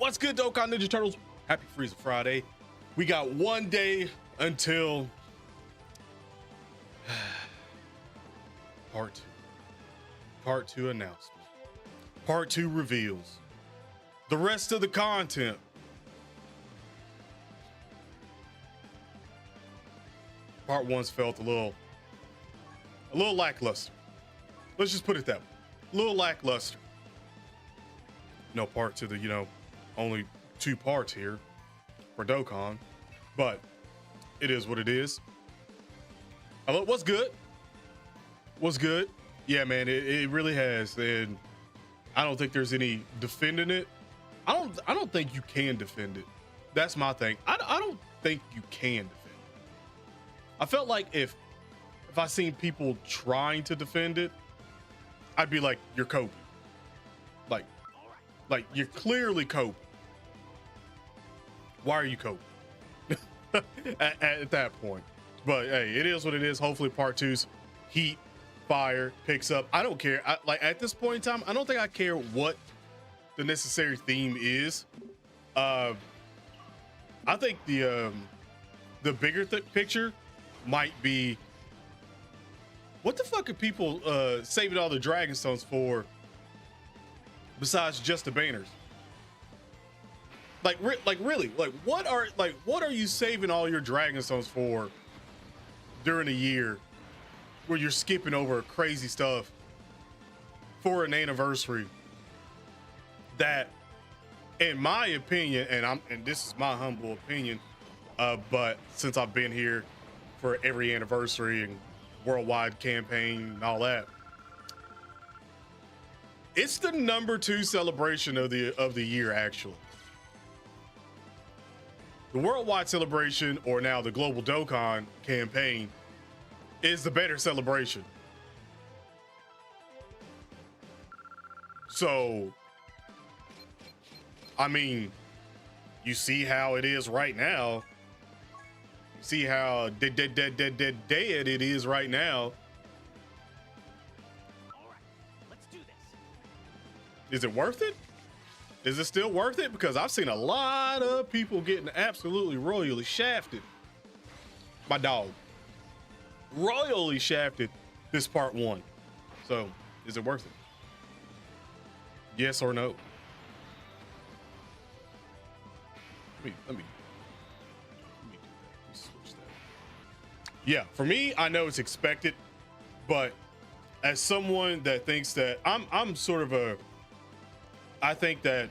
What's good, Dokkan Ninja Turtles? Happy Freezer Friday. We got one day until part two announcement, part 2 reveals, the rest of the content. Part 1's felt a little lackluster. Let's just put it that way. A little lackluster. No part to the, only 2 parts here for Dokkan, but it is what it is. What's good? What's good? Yeah, man, it really has, and I don't think there's any defending it. I don't think you can defend it. That's my thing. I don't think you can defend it. I felt like if I seen people trying to defend it, I'd be like, you're coping. Like you're clearly coping. Why are you coping? at that point. But hey, it is what it is. Hopefully part 2's heat, fire picks up. I don't care. At this point in time, I don't think I care what the necessary theme is. I think the bigger picture might be, what the fuck are people saving all the dragon stones for besides just the banners? Really, what are you saving all your dragon stones for during a year where you're skipping over crazy stuff for an anniversary that, in my opinion, and this is my humble opinion, but since I've been here for every anniversary and worldwide campaign and all that, it's the number 2 celebration of the year, actually. The worldwide celebration, or now the global Dokkan campaign, is the better celebration. So, I mean, you see how it is right now. You see how dead it is right now. Is it worth it? Is it still worth it? Because I've seen a lot of people getting absolutely royally shafted. My dog. Royally shafted this part 1. So, is it worth it? Yes or no? Let me switch that. Yeah, for me, I know it's expected, but as someone that thinks that I'm sort of I think that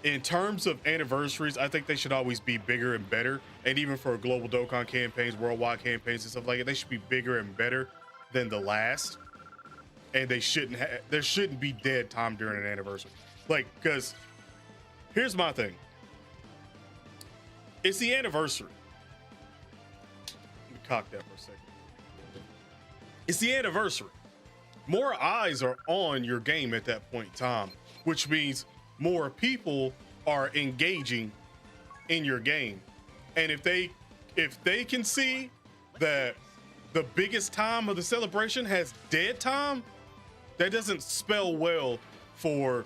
in terms of anniversaries, I think they should always be bigger and better. And even for global Dokkan campaigns, worldwide campaigns and stuff like that, they should be bigger and better than the last. And there shouldn't be dead time during an anniversary. Because here's my thing. It's the anniversary. Let me cock that for a second. It's the anniversary. More eyes are on your game at that point in time, which means more people are engaging in your game. And if they can see that the biggest time of the celebration has dead time, that doesn't spell well for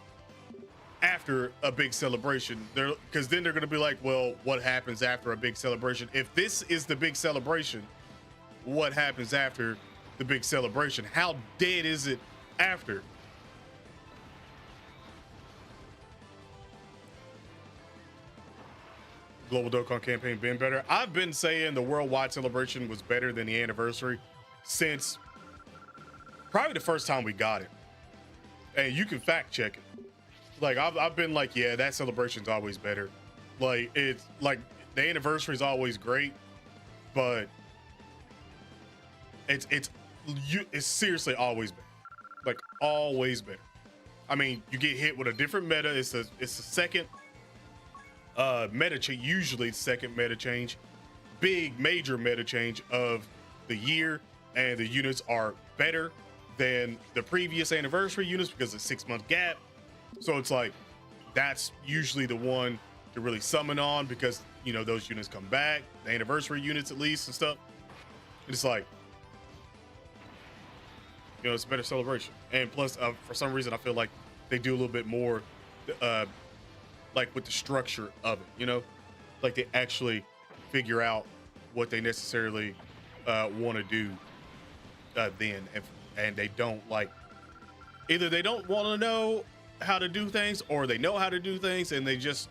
after a big celebration. Because then they're going to be like, well, what happens after a big celebration? If this is the big celebration, what happens after the big celebration? How dead is it after? Global Dokkan campaign been better. I've been saying the worldwide celebration was better than the anniversary since probably the first time we got it. And you can fact check it. I've been like, yeah, that celebration's always better. It's like the anniversary is always great, but it's seriously always better. Always better. I mean, you get hit with a different meta. It's the second meta change, usually the second meta change, big major meta change of the year, and the units are better than the previous anniversary units because of 6-month gap. So it's like, that's usually the one to really summon on because, those units come back, the anniversary units at least and stuff. It's like, it's a better celebration. And plus, for some reason, I feel like they do a little bit more like with the structure of it, you know, like they actually figure out what they necessarily want to do then, and they don't like, either they don't want to know how to do things, or they know how to do things and they just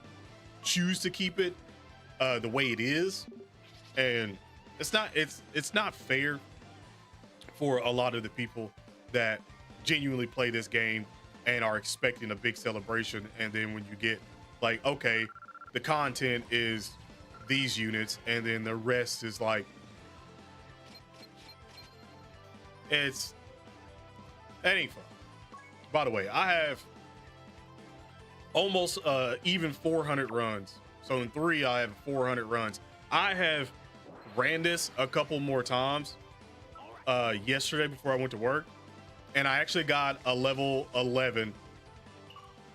choose to keep it the way it is. And it's not fair for a lot of the people that genuinely play this game and are expecting a big celebration, and then when you get like, okay, the content is these units and then the rest is like, that ain't fun. By the way, I have almost even 400 runs. So in 3, I have 400 runs. I have ran this a couple more times yesterday before I went to work, and I actually got a level 11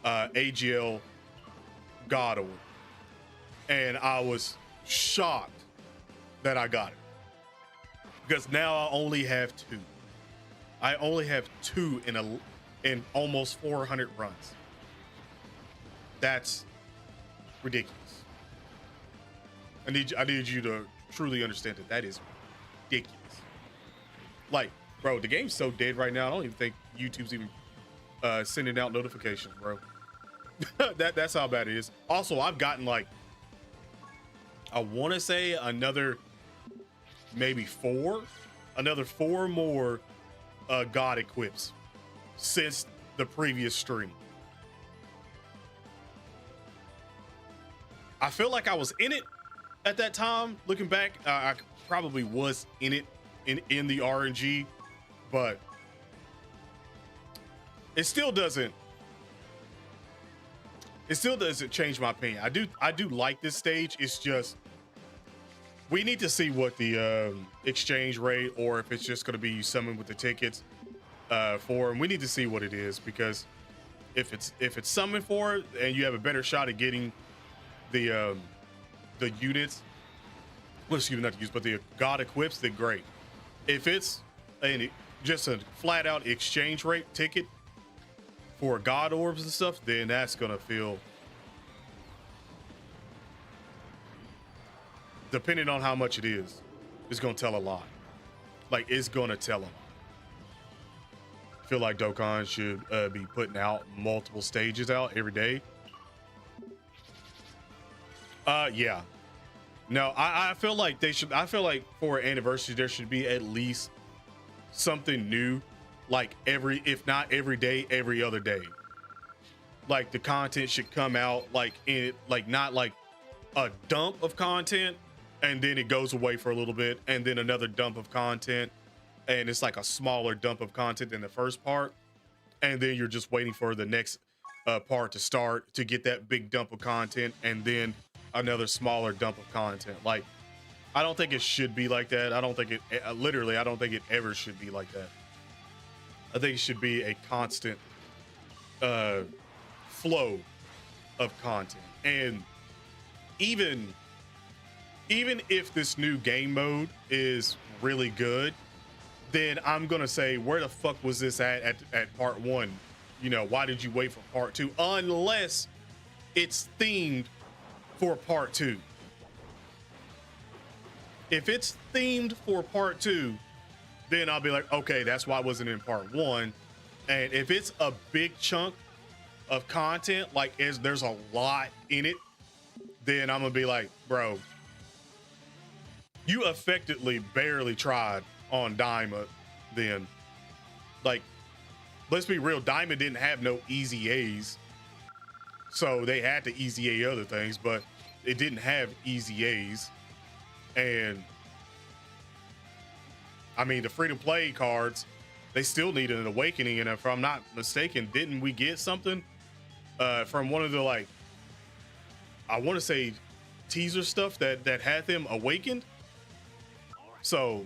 AGL God Award, and I was shocked that I got it, because now I only have 2. I only have 2 in almost 400 runs. That's ridiculous. I need you to truly understand that is ridiculous. Like, bro, the game's so dead right now, I don't even think YouTube's even sending out notifications, bro. That's how bad it is. Also, I've gotten like, I want to say another maybe 4 more God equips since the previous stream. I feel like I was in it at that time. Looking back, I probably was in it in the RNG, but it still doesn't change my opinion. I do like this stage. It's just, we need to see what the exchange rate, or if it's just going to be summoned with the tickets for them. We need to see what it is, because if it's summoned for it and you have a better shot at getting the units, well, excuse me, not the use, but the God equips, then great. If it's just a flat out exchange rate ticket for God orbs and stuff, then that's gonna feel, depending on how much it is, it's gonna tell a lot. Like, it's gonna tell a lot. I feel like Dokkan should be putting out multiple stages out every day. Yeah. No, I feel like they should. I feel like for an anniversary, there should be at least something new, like if not every day, every other day. Like, the content should come out like not like a dump of content and then it goes away for a little bit, and then another dump of content, and it's like a smaller dump of content than the first part, and then you're just waiting for the next part to start to get that big dump of content, and then another smaller dump of content. Like, I don't think it should be like that. I don't think it literally, I don't think it ever should be like that. I think it should be a constant flow of content. And even if this new game mode is really good, then I'm gonna say, where the fuck was this at part 1? You know, why did you wait for part 2? Unless it's themed for part 2. If it's themed for part 2, then I'll be like, okay, that's why I wasn't in part 1. And if it's a big chunk of content, like there's a lot in it, then I'm gonna be like, bro, you effectively barely tried on Diamond then. Like, let's be real, Diamond didn't have no easy A's. So they had to easy A other things, but it didn't have easy A's. And I mean, the free-to-play cards, they still needed an awakening. And if I'm not mistaken, didn't we get something from one of the, like, I want to say teaser stuff that had them awakened? So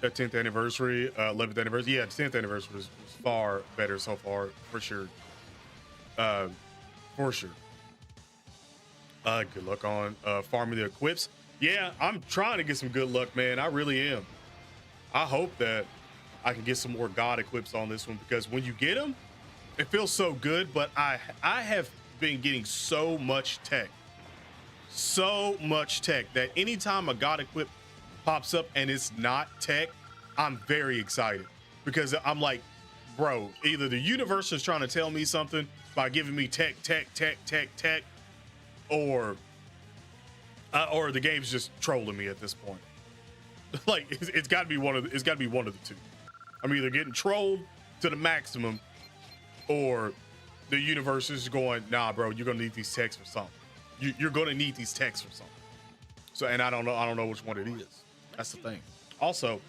the 10th anniversary, 11th anniversary. Yeah, the 10th anniversary was far better so far, for sure. For sure. Good luck on farming the equips. Yeah, I'm trying to get some good luck, man. I really am. I hope that I can get some more God equips on this one, because when you get them, It feels so good, but I have been getting so much tech that anytime a god equip pops up and it's not tech, I'm very excited because I'm like, bro, either the universe is trying to tell me something by giving me tech, or the game's just trolling me at this point. Like it's got to be one of the two. I'm either getting trolled to the maximum, or the universe is going, nah, bro, you're gonna need these techs for something. You're gonna need these techs for something. So, and I don't know which one it is. That's the thing. Also,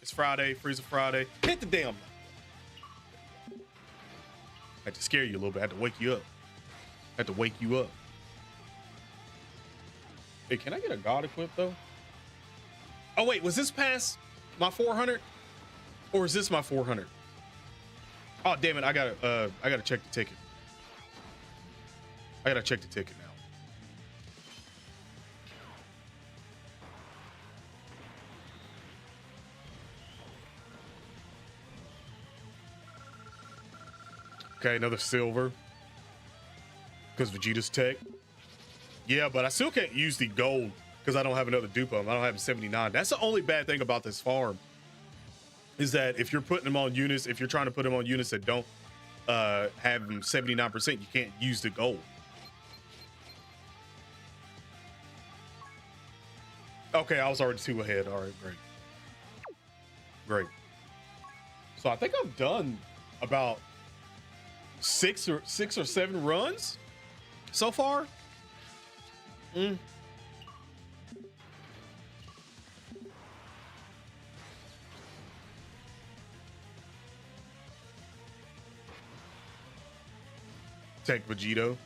it's Friday, Freezer Friday. Hit the damn. I had to scare you a little bit. I had to wake you up. Hey, can I get a god equip though? Oh wait, was this past my 400, or is this my 400? Oh damn it! I gotta check the ticket. I gotta check the ticket now. Okay, another silver. Because Vegeta's tech. Yeah, but I still can't use the gold because I don't have another dupe of them. I don't have 79. That's the only bad thing about this farm. Is that if you're putting them on units, if you're trying to put them on units that don't have them 79%, you can't use the gold. Okay, I was already 2 ahead. All right, great. So I think I've done about six or 7 runs so far. Take Vegito.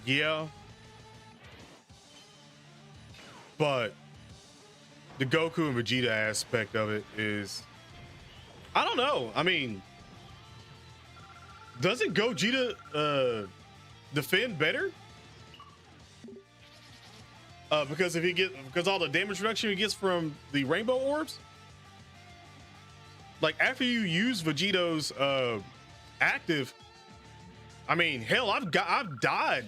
Yeah, but the Goku and Vegeta aspect of it is, I don't know. I mean, doesn't Gogeta defend better? Because because all the damage reduction he gets from the rainbow orbs. Like after you use Vegito's active, I mean, hell, I've died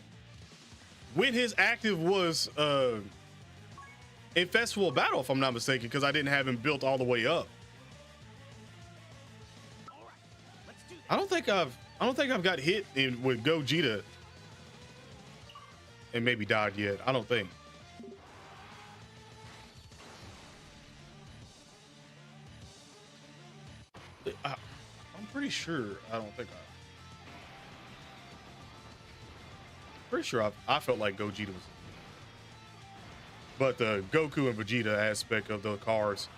when his active was in Festival of Battle, if I'm not mistaken, because I didn't have him built all the way up. I don't think I've got hit with Gogeta and maybe died yet. I don't think. I'm pretty sure. Pretty sure I felt like Gogeta was. But the Goku and Vegeta aspect of the cards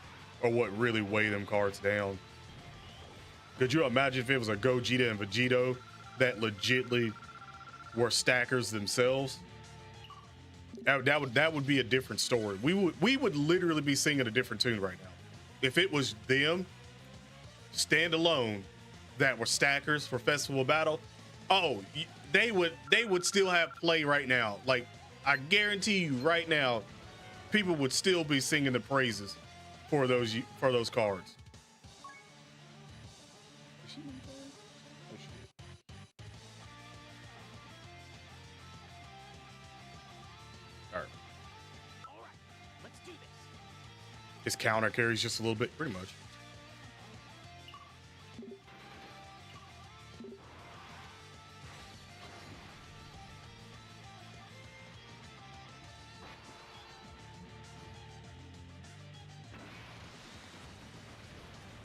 are what really weigh them cards down. Could you imagine if it was a Gogeta and Vegito that legitly were stackers themselves? That would be a different story. We would literally be singing a different tune right now. If it was them standalone that were stackers for Festival Battle, oh, they would still have play right now. Like I guarantee you right now, people would still be singing the praises for those cards. All right, let's do this. His counter carries just a little bit, pretty much.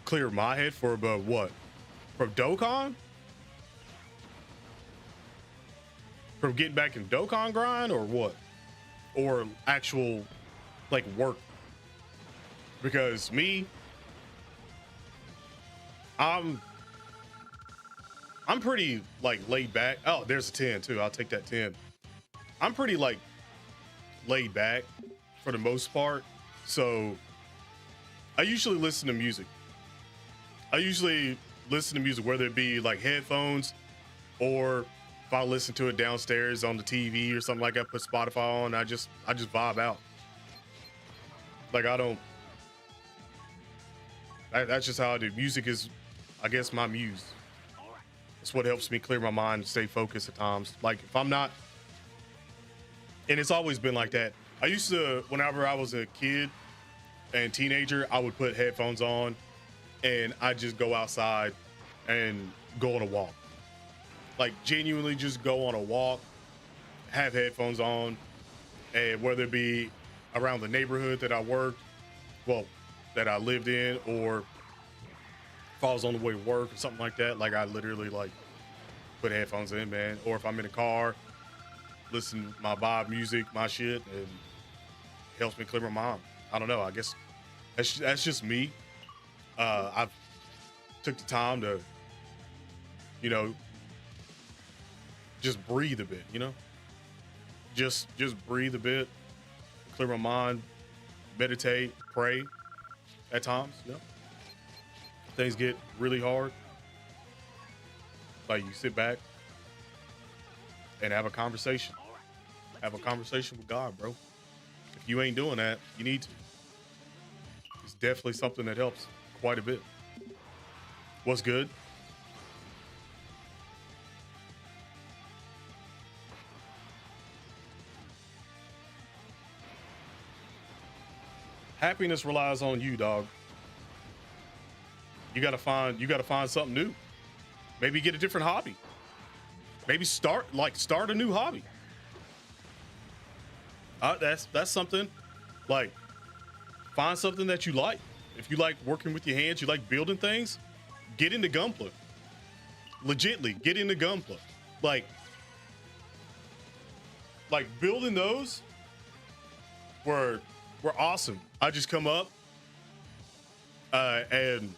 Clear my head for about what? From Dokkan? From getting back in Dokkan grind or what? Or actual like work? Because me, I'm pretty like laid back. Oh, there's a 10 too. I'll take that 10. I'm pretty like laid back for the most part. So I usually listen to music. Whether it be like headphones or if I listen to it downstairs on the TV or something like that, put Spotify on, I just vibe out. Like I don't. That's just how I do. Music is, I guess, my muse. It's what helps me clear my mind and stay focused at times. Like if I'm not, and it's always been like that. I used to, whenever I was a kid and teenager, I would put headphones on and I'd just go outside and go on a walk. Like genuinely just go on a walk, have headphones on, and whether it be around the neighborhood that I worked, well, that I lived in, or if I was on the way to work or something like that, like I literally like put headphones in, man. Or if I'm in a car, listen to my vibe music, my shit, and it helps me clear my mind. I don't know. I guess that's just me. I've took the time to, you know, just breathe a bit, you know, just breathe a bit, clear my mind, meditate, pray at times, you know. Things get really hard. Like you sit back and have a conversation. Have a conversation with God, bro. If you ain't doing that, you need to. It's definitely something that helps quite a bit. What's good? Happiness relies on you, dog. You gotta find something new. Maybe get a different hobby. Maybe start a new hobby. That's something. Like, find something that you like. If you like working with your hands, you like building things, get into Gunpla. Legitly, get into Gunpla. Like building those were awesome. I just come up and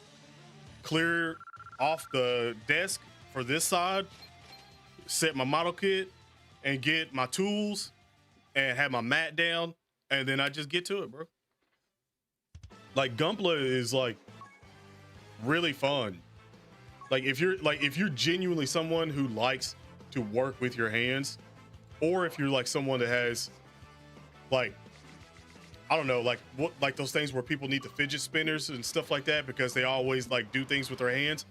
clear off the desk for this side, set my model kit, and get my tools, and have my mat down, and then I just get to it, bro. Like Gunpla is like really fun. Like if you're genuinely someone who likes to work with your hands, or if you're like someone that has like, I don't know, like those things where people need the fidget spinners and stuff like that because they always like do things with their hands.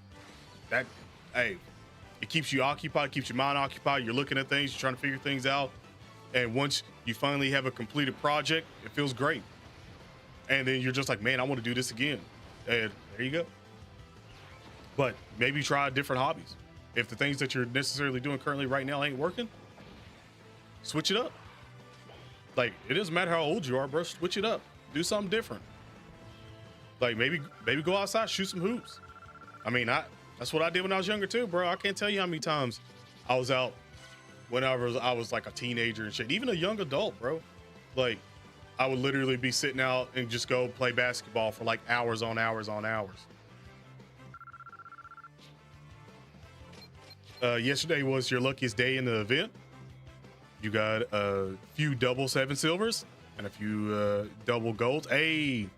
That, hey, it keeps you occupied, keeps your mind occupied. You're looking at things, you're trying to figure things out. And once you finally have a completed project, it feels great. And then you're just like, man, I want to do this again. And there you go. But maybe try different hobbies. If the things that you're necessarily doing currently right now ain't working, switch it up. Like, it doesn't matter how old you are, bro. Switch it up. Do something different. Like maybe go outside, shoot some hoops. I mean, that's what I did when I was younger too, bro. I can't tell you how many times I was out whenever I was like a teenager and shit. Even a young adult, bro. Like, I would literally be sitting out and just go play basketball for like hours on hours on hours. Yesterday was your luckiest day in the event. You got a few double 7 silvers and a few double golds. Hey,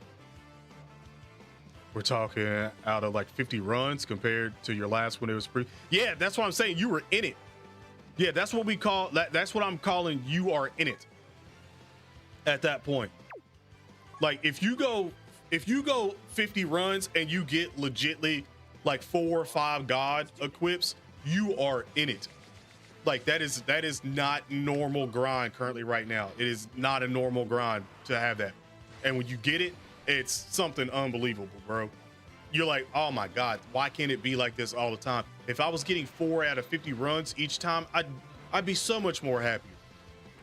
we're talking out of like 50 runs compared to your last one. It was pretty. Yeah, that's what I'm saying. You were in it. Yeah, that's what we call that. That's what I'm calling. You are in it at that point. Like if you go 50 runs and you get legitly like 4 or 5 god equips, you are in it. Like that is not normal grind currently right now. It is not a normal grind to have that. And when you get it, it's something unbelievable, bro. You're like, oh my God, why can't it be like this all the time? If I was getting 4 out of 50 runs each time, I'd be so much more happier.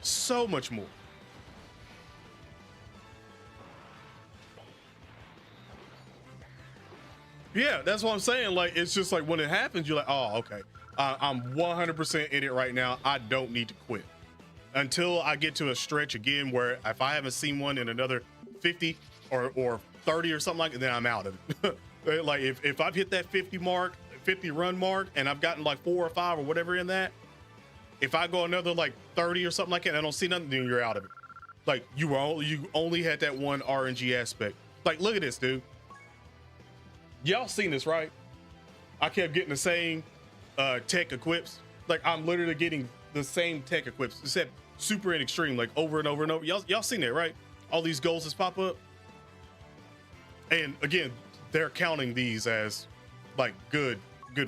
So much more. Yeah, that's what I'm saying. Like, it's just like when it happens, you're like, oh, okay. I'm 100% in it right now. I don't need to quit until I get to a stretch again where if I haven't seen one in another 50 or 30 or something like that, then I'm out of it. Like if I've hit that 50 run mark, and I've gotten like 4 or 5 or whatever in that, if I go another like 30 or something like that and I don't see nothing, then you're out of it. Like you only had that one RNG aspect. Like, look at this, dude. Y'all seen this, right? I kept getting the same tech equips. Like I'm literally getting the same tech equips, except super and extreme, like over and over and over. Y'all seen that, right? All these goals just pop up. And again, they're counting these as like good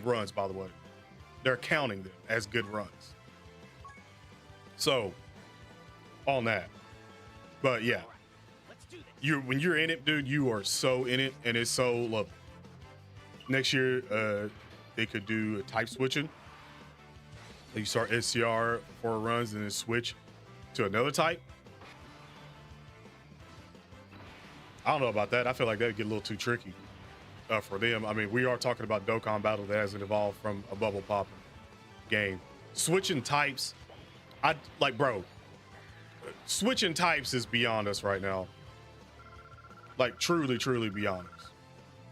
runs, by the way. They're counting them as good runs. So on that. But yeah. When you're in it, dude, you are so in it, and it's so lovely. Next year, they could do type switching. You start SCR 4 runs and then switch to another type. I don't know about that. I feel like that'd get a little too tricky for them. I mean, we are talking about Dokkan Battle that hasn't evolved from a bubble popping game. Switching types, bro, switching types is beyond us right now. Like truly beyond us.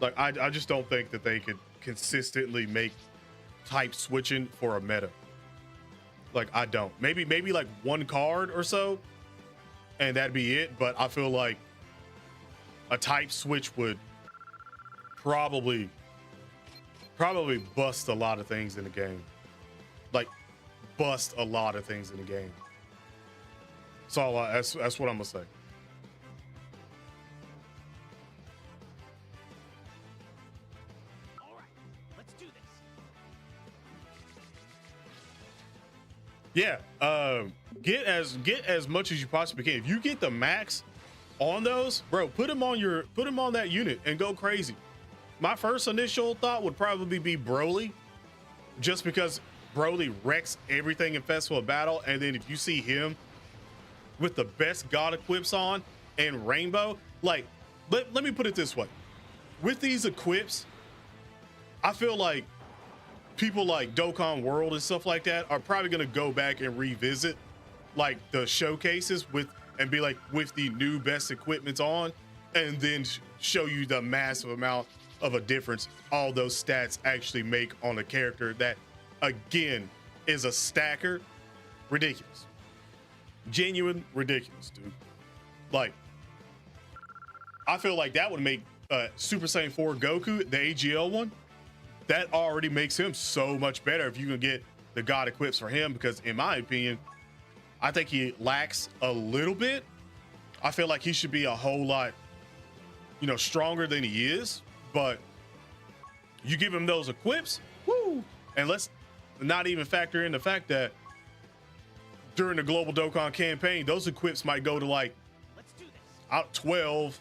Like I just don't think that they could consistently make type switching for a meta. Like I don't. Maybe like one card or so, and that'd be it. But I feel like a type switch would probably bust a lot of things in the game. Like bust a lot of things in the game. So that's what I'm gonna say. Yeah, get as much as you possibly can. If you get the max on those, bro, put them on that unit and go crazy. My first initial thought would probably be Broly, just because Broly wrecks everything in Festival of Battle, and then if you see him with the best God equips on and Rainbow, like let me put it this way: with these equips, I feel like people like Dokkan World and stuff like that are probably going to go back and revisit like the showcases and be like, with the new best equipments on, and then show you the massive amount of a difference all those stats actually make on a character that, again, is a stacker. Ridiculous. Genuine ridiculous, dude. Like, I feel like that would make Super Saiyan 4 Goku, the AGL one, that already makes him so much better if you can get the God equips for him, because in my opinion, I think he lacks a little bit. I feel like he should be a whole lot, stronger than he is, but you give him those equips, woo! And let's not even factor in the fact that during the Global Dokkan campaign, those equips might go to like 12,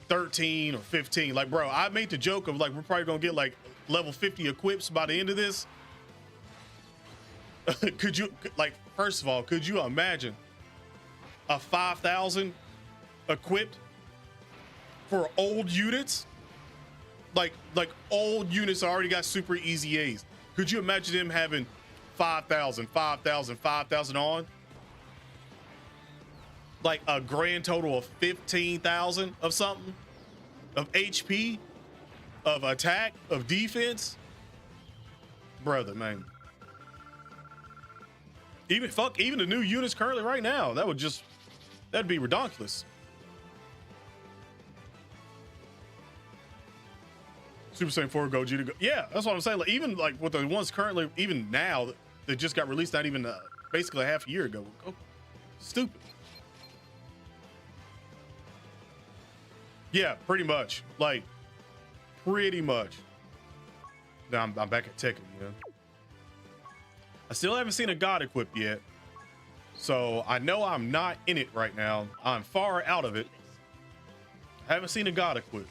13, or 15. Like, bro, I made the joke of like, we're probably gonna get like level 50 equips by the end of this. Could you, like, first of all, could you imagine a 5,000 equipped for old units? Like old units already got super easy A's. Could you imagine them having 5,000 on? Like a grand total of 15,000 of something, of HP, of attack, of defense. Brother, man. Even the new units currently right now, that'd be ridiculous. Super Saiyan 4 Goji to go. Yeah, that's what I'm saying. Like, even like with the ones currently, even now that just got released, not even basically half a year ago. Oh, stupid. Yeah, pretty much. Like, pretty much. Now I'm back at Tekken, I still haven't seen a God equip yet, so I know I'm not in it right now. I'm far out of it. I haven't seen a God equip.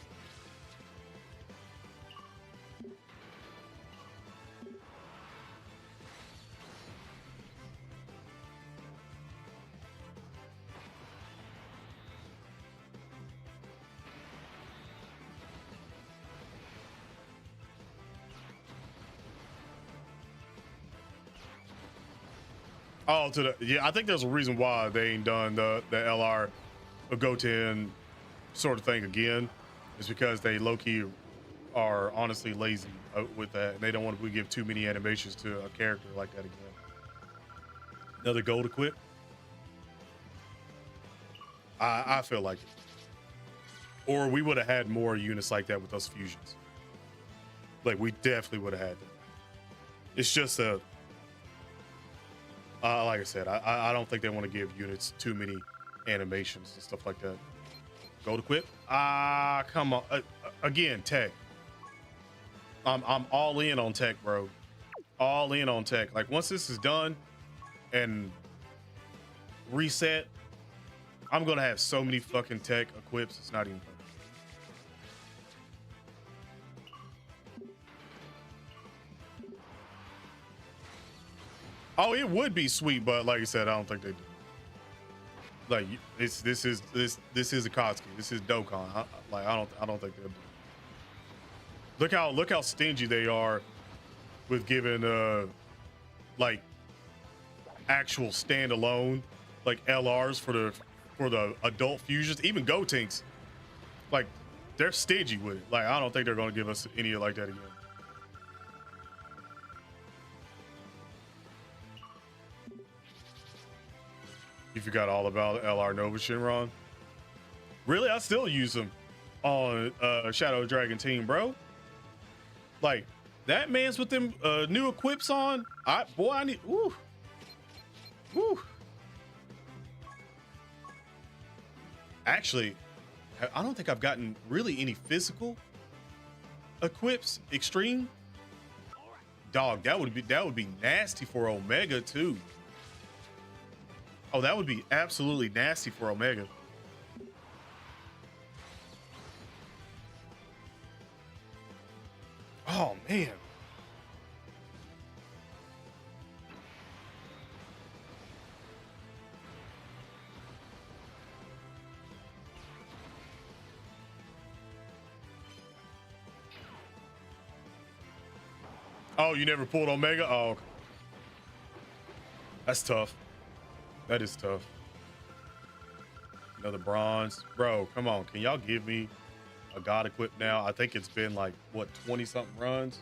Oh, yeah, I think there's a reason why they ain't done the LR Goten sort of thing again. It's because they low-key are honestly lazy with that, and they don't want to give too many animations to a character like that again. Another gold equip? I feel like it. Or we would have had more units like that with those fusions. Like, we definitely would have had them. It's just a... like I said, I don't think they want to give units too many animations and stuff like that. Gold equip. Ah, come on. Again, tech. I'm all in on tech, bro. All in on tech. Like once this is done and reset, I'm gonna have so many fucking tech equips. It's not even funny. Oh, it would be sweet, but like I said, I don't think they do. Like this is Akatsuki. This is Dokkan. I don't think they'll do. Look how stingy they are with giving like actual standalone like LRs for the adult fusions. Even Gotenks, like they're stingy with it. Like I don't think they're gonna give us any like that again. You forgot all about LR Nova Shinron. Really, I still use them on Shadow Dragon team, bro. Like that man's with them new equips on. I need woo. Actually, I don't think I've gotten really any physical equips extreme. Dog, that would be nasty for Omega too. Oh, that would be absolutely nasty for Omega. Oh man. Oh, you never pulled Omega? Oh, okay. That's tough. That is tough. Another bronze. Bro, come on. Can y'all give me a god equip now? I think it's been like, what, 20 something runs?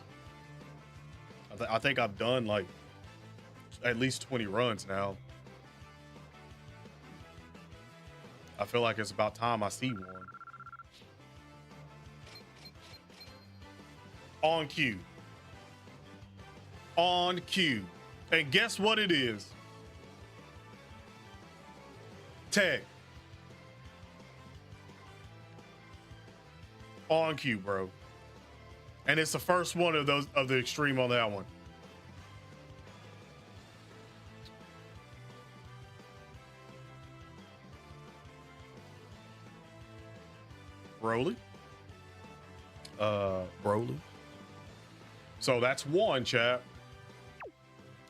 I think I've done like at least 20 runs now. I feel like it's about time I see one. On cue. On cue. And guess what it is? Tag. On cue, bro. And it's the first one of those of the extreme on that one. Broly. Broly. So that's one, chat.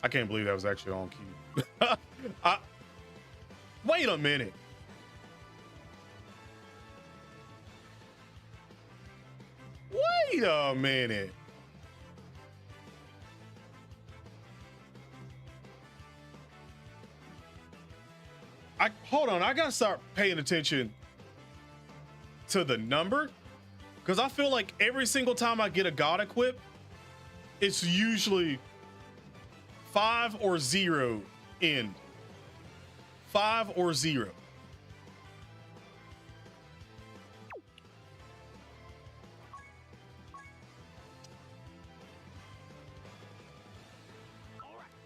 I can't believe that was actually on cue. Wait a minute. Wait a minute. Hold on. I gotta start paying attention to the number, because I feel like every single time I get a god equip, it's usually 5 or 0 end. 5 or 0.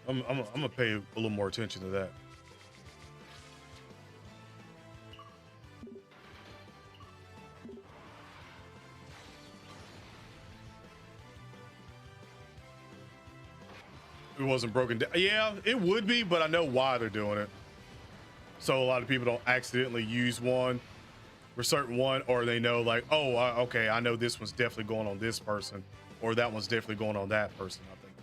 I'm gonna pay a little more attention to that. It wasn't broken down. Yeah, it would be, but I know why they're doing it. So a lot of people don't accidentally use one for certain one, or they know like, oh, okay, I know this one's definitely going on this person, or that one's definitely going on that person. I think.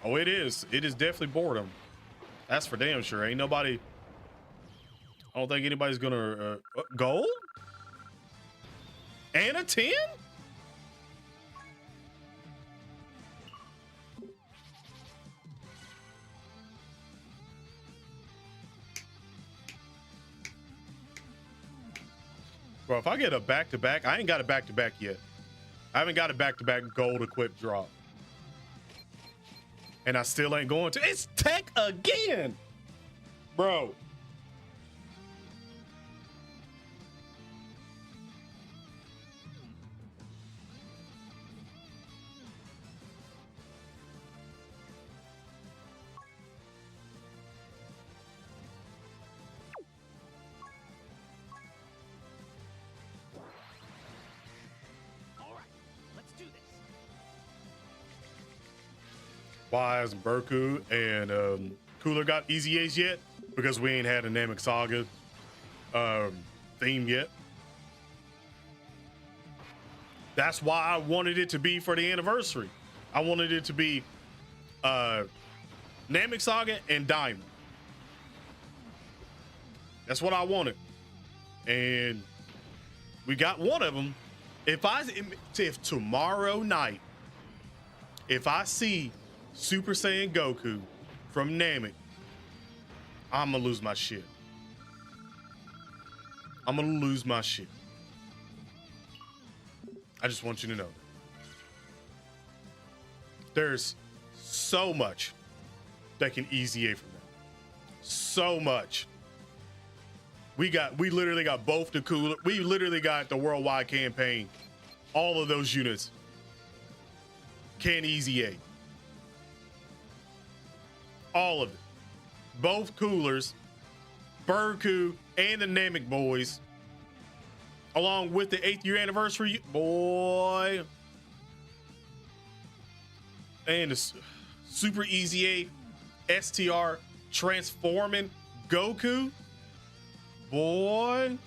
Oh, it is. It is definitely boredom. That's for damn sure. Ain't nobody. I don't think anybody's gonna gold and a 10. Bro, if I get a back-to-back, I ain't got a back-to-back yet. I haven't got a back-to-back gold equip drop. And I still ain't going to. It's tech again, bro. why hasn't Berku and Cooler got easy A's yet? Because we ain't had a Namek Saga theme yet. That's why I wanted it to be for the anniversary. I wanted it to be Namek Saga and Diamond. That's what I wanted. And we got one of them. If tomorrow night, if I see Super Saiyan Goku from Namek, I'm gonna lose my shit. I'm gonna lose my shit. I just want you to know that. There's so much that can easy A from that. So much. We literally got both the cooler. We literally got the worldwide campaign. All of those units can easy A. All of it. Both coolers, Berku, and the Namek boys, along with the 8th year anniversary, boy. And the super easy A STR transforming Goku. Boy,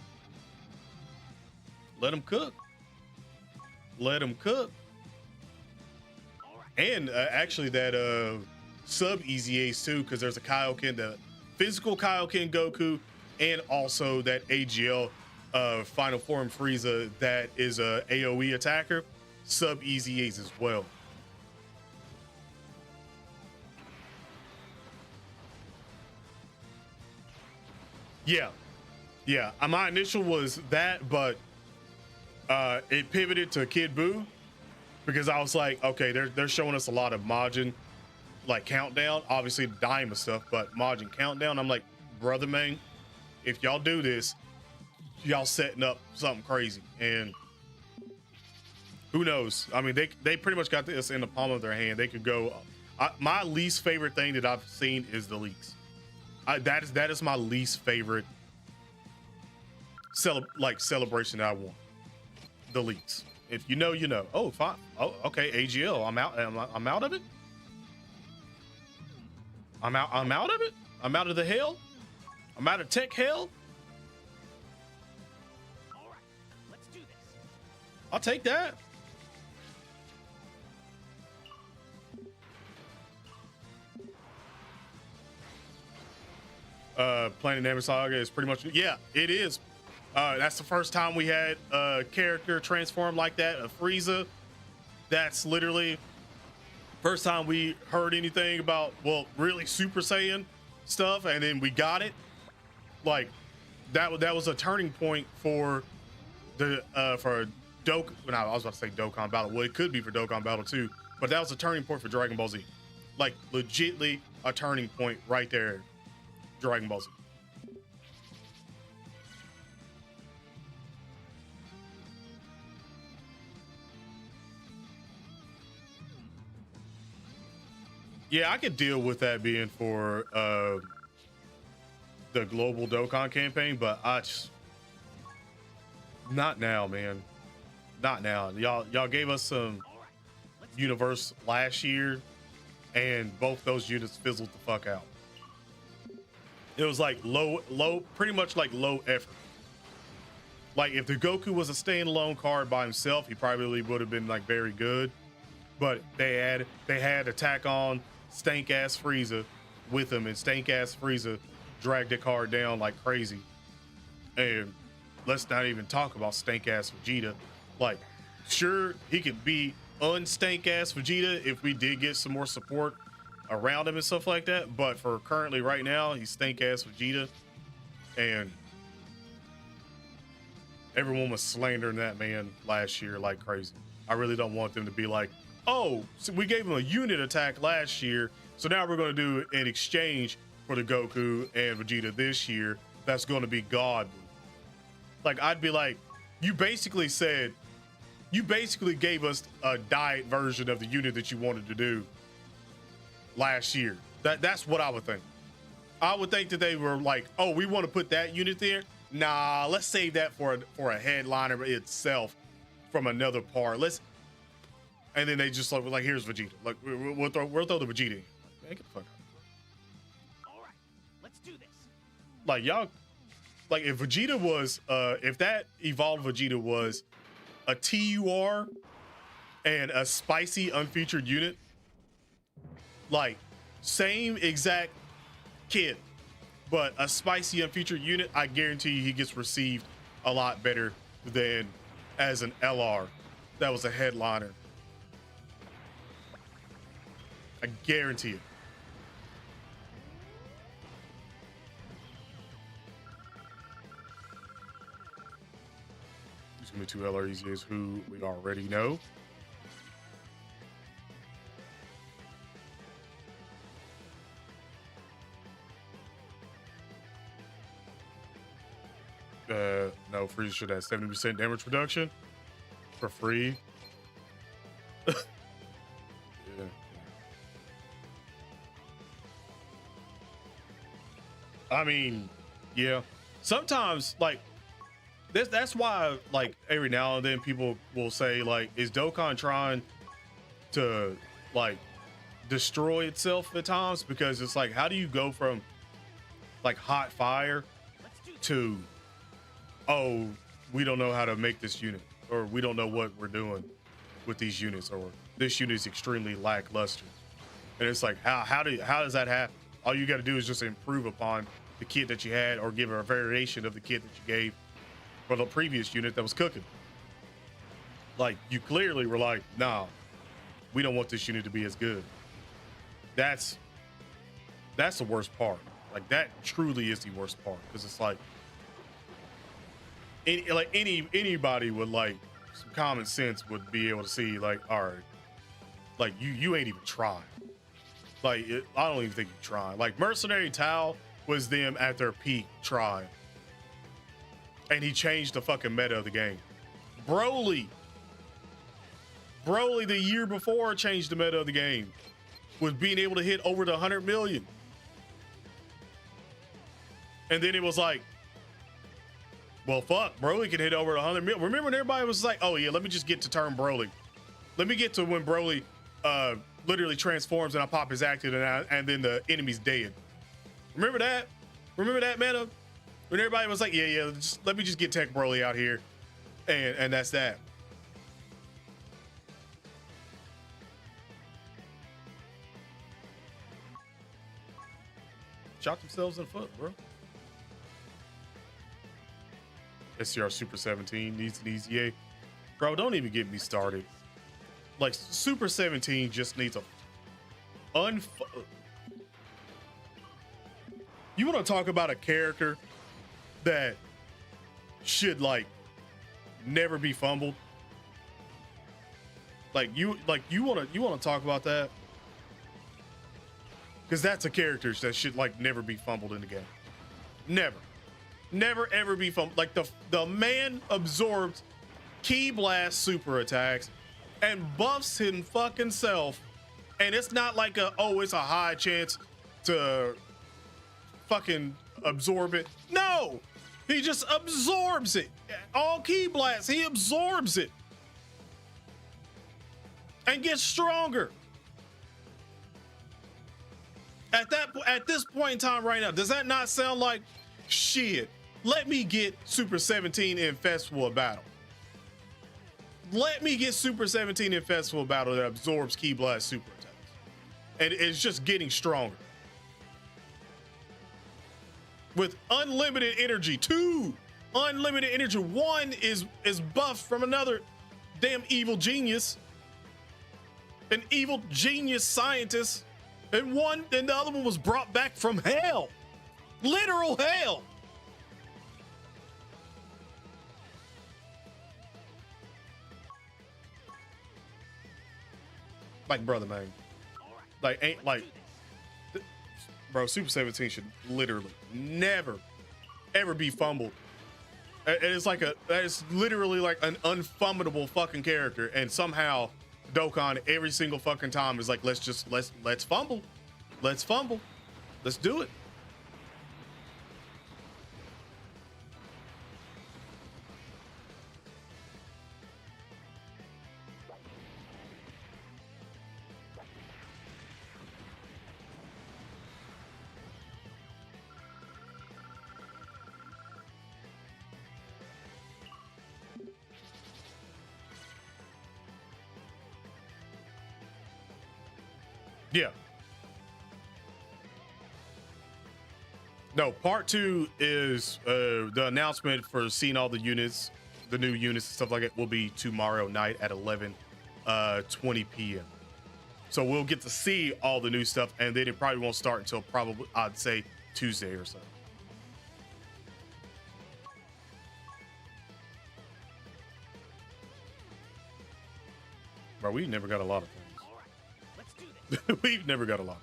let him cook. Let him cook. And actually that sub easy A's too, because there's a Kaioken, the physical Kaioken Goku, and also that AGL Final Form Frieza that is a AoE attacker, sub easy A's as well. Yeah, my initial was that, but it pivoted to Kid Buu because I was like, okay, they're showing us a lot of Majin like countdown, obviously the Daima stuff, but Majin countdown. I'm like, brother man, if y'all do this, y'all setting up something crazy. And who knows? I mean, they pretty much got this in the palm of their hand. They could go. My least favorite thing that I've seen is the leaks. That is my least favorite celebration that I want. The leaks. If you know, you know. Oh, fine. Oh, okay. AGL. I'm out. I'm out of it. I'm out of it. I'm out of the hell. I'm out of tech hell. All right, let's do this. I'll take that. Playing Namek Saga is pretty much, yeah, it is. That's the first time we had a character transform like that, a Frieza. That's literally first time we heard anything about, well, really Super Saiyan stuff, and then we got it. Like that was a turning point for the for Dokkan. No, I was about to say Dokkan Battle. Well, it could be for Dokkan Battle too, but that was a turning point for Dragon Ball Z. Like legitly a turning point right there. Dragon Ball Z. Yeah, I could deal with that being for the global Dokkan campaign, but I just not now, man. Not now. Y'all gave us some universe last year, and both those units fizzled the fuck out. It was like low, pretty much like low effort. Like if the Goku was a standalone card by himself, he probably would have been like very good. But they had attack on stank ass Frieza with him, and stank ass Frieza dragged the card down like crazy. And let's not even talk about stank ass Vegeta. Like, sure, he could be unstank ass Vegeta if we did get some more support around him and stuff like that, but for currently right now, he's stank ass Vegeta, and everyone was slandering that man last year like crazy. I really don't want them to be like, oh, so we gave him a unit attack last year, so now we're going to do an exchange for the Goku and Vegeta this year that's going to be godly. Like, I'd be like, you basically gave us a diet version of the unit that you wanted to do last year. That's what I would think. I would think that they were like, oh, we want to put that unit there. Nah, let's save that for a headliner itself from another part. And then they just like here's Vegeta. Like we'll throw the Vegeta in. Like, man, get the fuck out. All right, let's do this. Like y'all, like if Vegeta was, if that evolved Vegeta was a TUR and a spicy unfeatured unit, like same exact kid, but a spicy unfeatured unit, I guarantee you he gets received a lot better than as an LR that was a headliner. I guarantee it. There's gonna be 2 LREs who we already know. No, Frieza should have 70% damage reduction for free. Yeah. I mean, yeah. Sometimes, like, that's why, like, every now and then people will say, like, is Dokkan trying to, like, destroy itself at times? Because it's like, how do you go from, like, hot fire to, oh, we don't know how to make this unit, or we don't know what we're doing with these units, or this unit is extremely lackluster. And it's like, how does that happen? All you got to do is just improve upon the kit that you had, or give a variation of the kit that you gave for the previous unit that was cooking. Like, you clearly were like, nah, we don't want this unit to be as good. That's the worst part. Like, that truly is the worst part, because it's like, anybody with like some common sense would be able to see, like, all right, like you ain't even trying. Like, I don't even think you trying. Like, Mercenary Tao was them at their peak trying, and he changed the fucking meta of the game. Broly the year before changed the meta of the game with being able to hit over the 100 million. And then it was like, well, fuck, Broly can hit over 100 million. Remember when everybody was like, oh yeah, let me just get to turn Broly. Let me get to when Broly literally transforms and I pop his active and then the enemy's dead. Remember that? Remember that meta? When everybody was like, yeah, let me just get Tech Broly out here. And that's that. Shot themselves in the foot, bro. SCR Super 17 needs an easy. Bro, don't even get me started. Like, Super 17 just needs a You want to talk about a character that should, like, never be fumbled? Like, you want to talk about that? Because that's a character that should, like, never be fumbled in the game. Never ever be fumbled. Like, the man absorbs Ki Blast super attacks and buffs him fucking self, and it's not like it's a high chance to fucking absorb it. No, he just absorbs it. All Ki Blasts, he absorbs it and gets stronger. At this point in time right now, does that not sound like shit? Let me get Super 17 in Festival of Battle. Let me get Super 17 in Festival of Battle that absorbs Ki Blast super attacks. And it's just getting stronger. With unlimited energy. 2 unlimited energy. 1 is buffed from another damn evil genius. An evil genius scientist. And the other one was brought back from hell. Literal hell. Like, brother, man. Like, ain't like, bro, Super 17 should literally never, ever be fumbled. And it's like it's literally like an unfumbable fucking character. And somehow Dokkan every single fucking time is like, let's fumble. Let's fumble. Let's do it. Yeah. No, part 2 is the announcement for seeing all the units, the new units and stuff like that will be tomorrow night at 11:20 p.m. So we'll get to see all the new stuff, and then it probably won't start until probably, I'd say, Tuesday or so. Bro, we've never got a lot of things. All right, let's do this. We've never got a lot.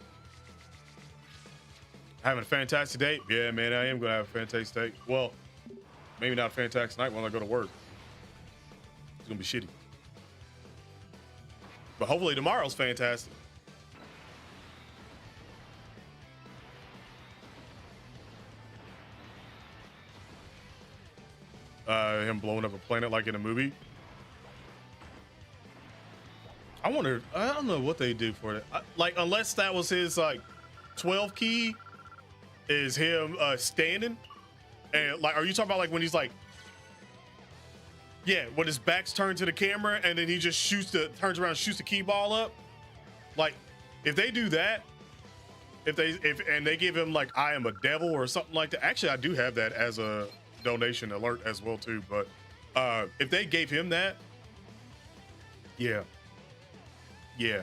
Having a fantastic day? Yeah, man, I am going to have a fantastic day. Well, maybe not a fantastic night when I go to work. It's going to be shitty. But hopefully tomorrow's fantastic. Him blowing up a planet like in a movie. I wonder, I don't know what they do for it. Like, unless that was his, like, 12 key is him standing. And, like, are you talking about, like, when he's, like, yeah, when his back's turned to the camera and then he just turns around and shoots the key ball up? Like, if they do that, if they give him, like, I am a devil or something like that. Actually, I do have that as a donation alert as well, too. But if they gave him that, yeah. Yeah,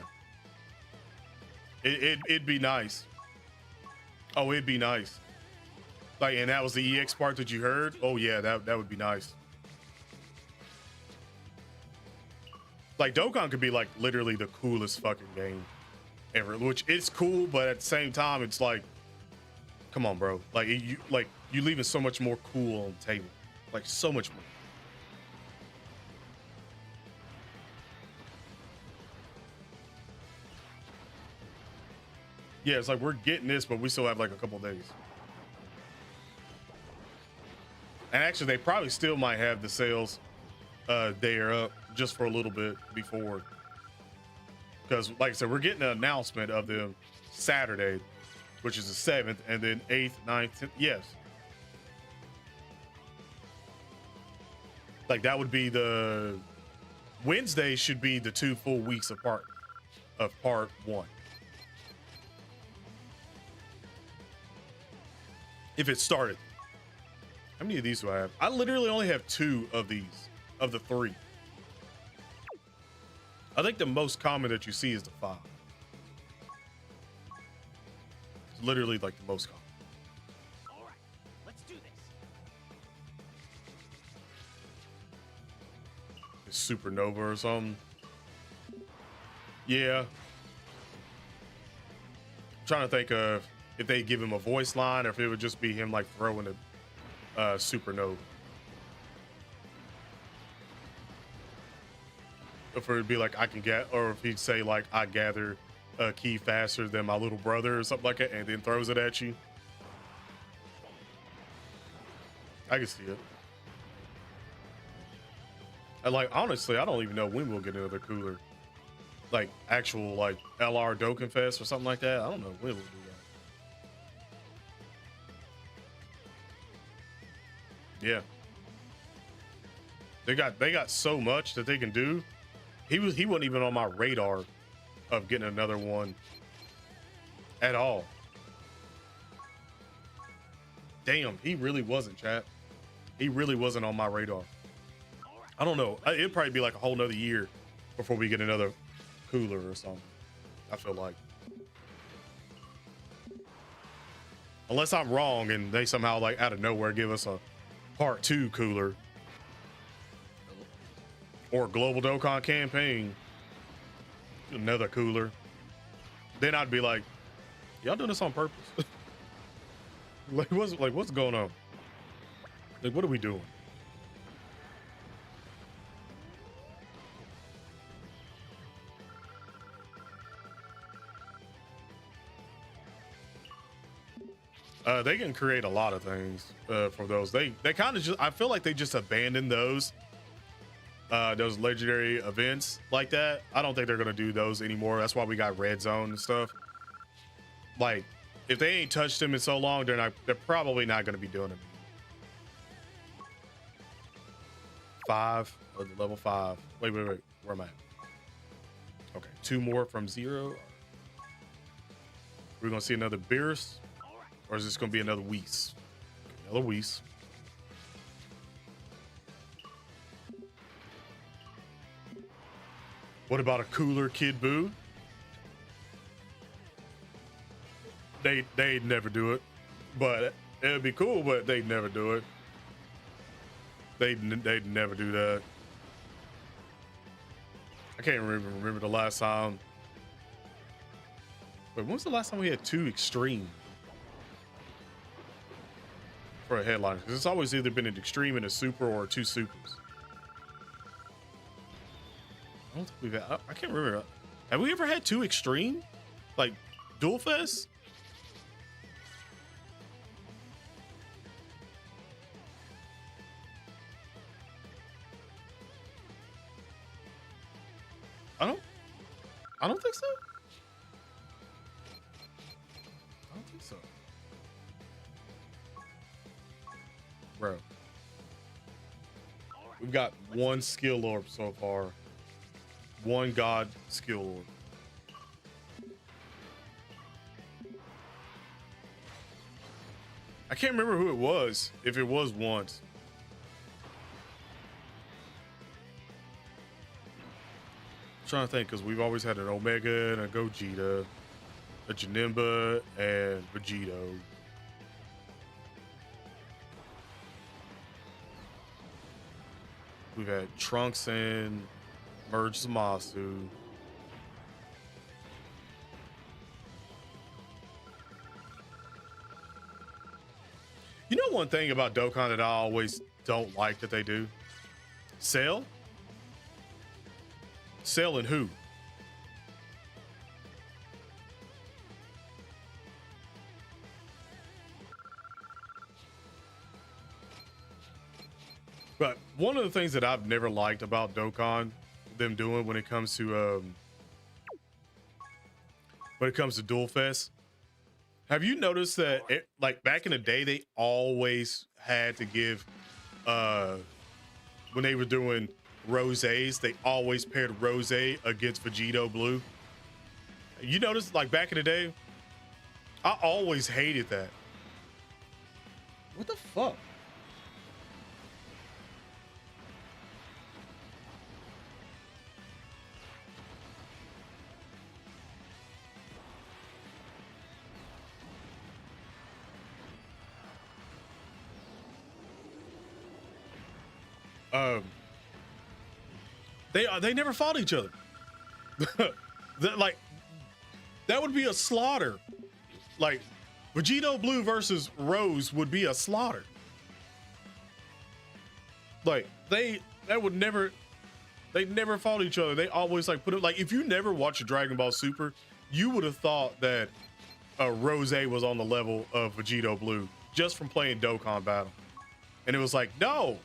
it'd be nice. Oh, it'd be nice. Like, and that was the EX part that you heard. Oh yeah, that would be nice. Like, Dokkan could be like literally the coolest fucking game ever. Which it's cool, but at the same time, it's like, come on, bro. Like you leaving so much more cool on the table. Like, so much more. Yeah, it's like we're getting this, but we still have like a couple days. And actually, they probably still might have the sales there up just for a little bit before. Because, like I said, we're getting an announcement of them Saturday, which is the 7th, and then 8th, 9th, 10th. Yes. Like, that would be the Wednesday should be the 2 full weeks apart of part 1. If it started. How many of these do I have? I literally only have 2 of these, of the 3. I think the most common that you see is the 5. It's literally like the most common. All right, let's do this. It's Supernova or something. Yeah. I'm trying to think of if they give him a voice line or if it would just be him like throwing a supernova. If it would be like, I can get, or if he'd say like, I gather a key faster than my little brother or something like that, and then throws it at you. I can see it. And like, honestly, I don't even know when we'll get another cooler. Like actual like LR Dokkan Fest or something like that. I don't know when we'll do that. Yeah. They got so much that they can do. He wasn't even on my radar of getting another one at all. Damn, he really wasn't, chat. He really wasn't on my radar. I don't know. It'd probably be like a whole nother year before we get another cooler or something. I feel like. Unless I'm wrong and they somehow like out of nowhere give us a part 2 cooler or global Dokkan campaign, another cooler, then I'd be like, y'all doing this on purpose? what's going on? Like, what are we doing? They can create a lot of things for those. They kind of just, I feel like they just abandoned those legendary events like that. I don't think they're gonna do those anymore. That's why we got Red Zone and stuff. Like, if they ain't touched them in so long, they're probably not gonna be doing it. 5 of the level 5. Wait, where am I? Okay, 2 more from 0. We're gonna see another Beerus, or is this gonna be another Whis? Another Whis. What about a cooler Kid Buu? They'd never do it, but it'd be cool. But they'd never do it. They'd never do that. I can't remember the last time. Wait, when was the last time we had two extreme for a headliner? Because it's always either been an extreme and a super, or two supers. I don't think we've had, I can't remember. Have we ever had two extreme? Like Dual Fest? I don't think so. I don't think so. Bro. We've got one skill orb so far. One god skill orb. I can't remember who it was, if it was once. I'm trying to think, because we've always had an Omega and a Gogeta, a Janemba, and Vegito. We've had Trunks and Merge Zamasu. You know one thing about Dokkan that I always don't like that they do? Sell? Selling who? But one of the things that I've never liked about Dokkan, them doing when it comes to Duel Fest, have you noticed that like back in the day they always had to give when they were doing Rosés, they always paired Rosé against Vegito Blue. You notice, like back in the day, I always hated that. What the fuck? They never fought each other. Like that would be a slaughter. Like Vegito Blue versus Rose would be a slaughter. Like they never fought each other. They always like put it, like if you never watched Dragon Ball Super, you would have thought that Rose was on the level of Vegito Blue just from playing Dokkan Battle. And it was like, no,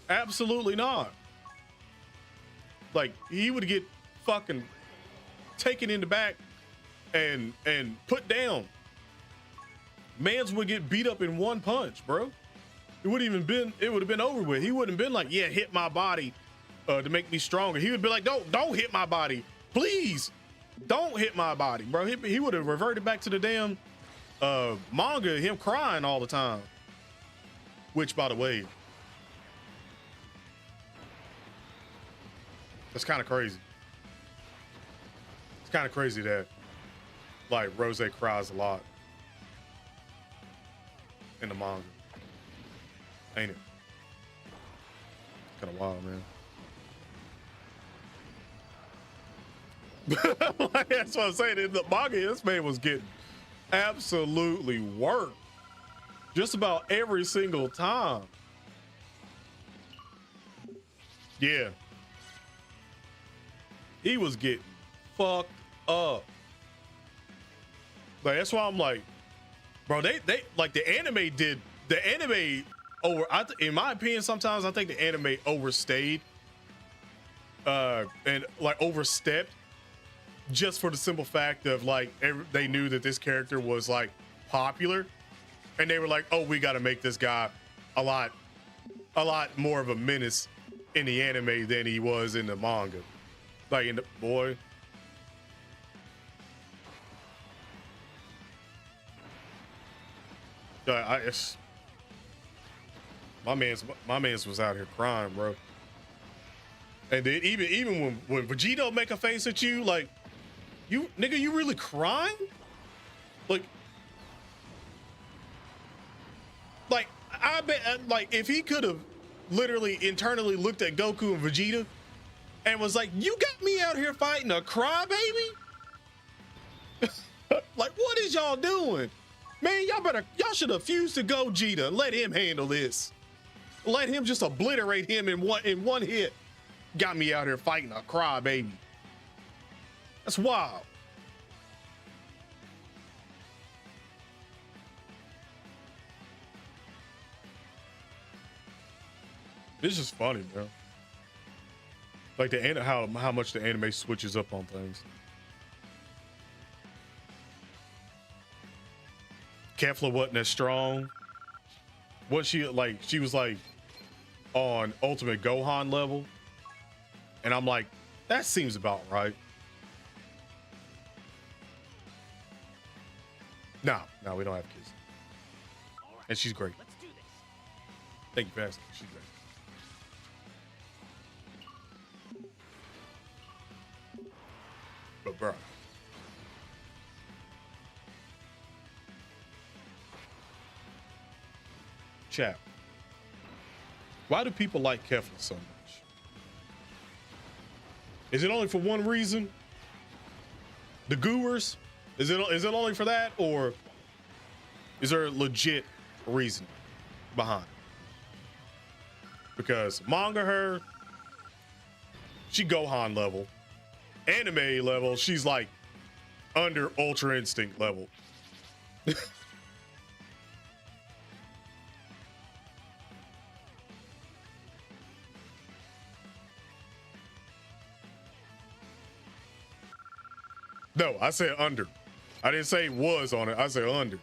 absolutely not. Like he would get fucking taken in the back and put down. Mans would get beat up in one punch, bro. It would have been over with. He wouldn't have been like, yeah, hit my body to make me stronger. He would be like, don't hit my body. Please don't hit my body, bro. He would have reverted back to the damn manga, him crying all the time. Which, by the way, that's kind of crazy. It's kind of crazy that like Rose cries a lot in the manga. Ain't it? Kind of wild, man. Like, that's what I'm saying. In the manga, this man was getting absolutely worked just about every single time. Yeah. He was getting fucked up. Like, that's why I'm like, bro, they like the anime over, in my opinion, sometimes I think the anime overstayed and like overstepped just for the simple fact of like they knew that this character was like popular and they were like, oh, we got to make this guy a lot more of a menace in the anime than he was in the manga. Like in the boy, My man's was out here crying, bro. And then even when Vegito make a face at you, like, you nigga, you really crying? Like I bet, like, if he could have literally internally looked at Goku and Vegeta and was like, "You got me out here fighting a crybaby? Like, what is y'all doing, man? Y'all should have fused to Gogeta and let him handle this. Let him just obliterate him in one hit. Got me out here fighting a crybaby. That's wild." It's just funny, bro. Like how much the anime switches up on things. Kefla wasn't as strong. What she like? She was like on Ultimate Gohan level, and I'm like, that seems about right. No, we don't have kids. All right, And she's great. let's do this. Thank you for asking. She's great. But bro, chat, why do people like Kefla so much? Is it only for one reason? The goers? Is it only for that, or is there a legit reason behind it? Because manga her, she Gohan level. Anime level, she's like under Ultra Instinct level. No, I said under. I didn't say was on it. I said under.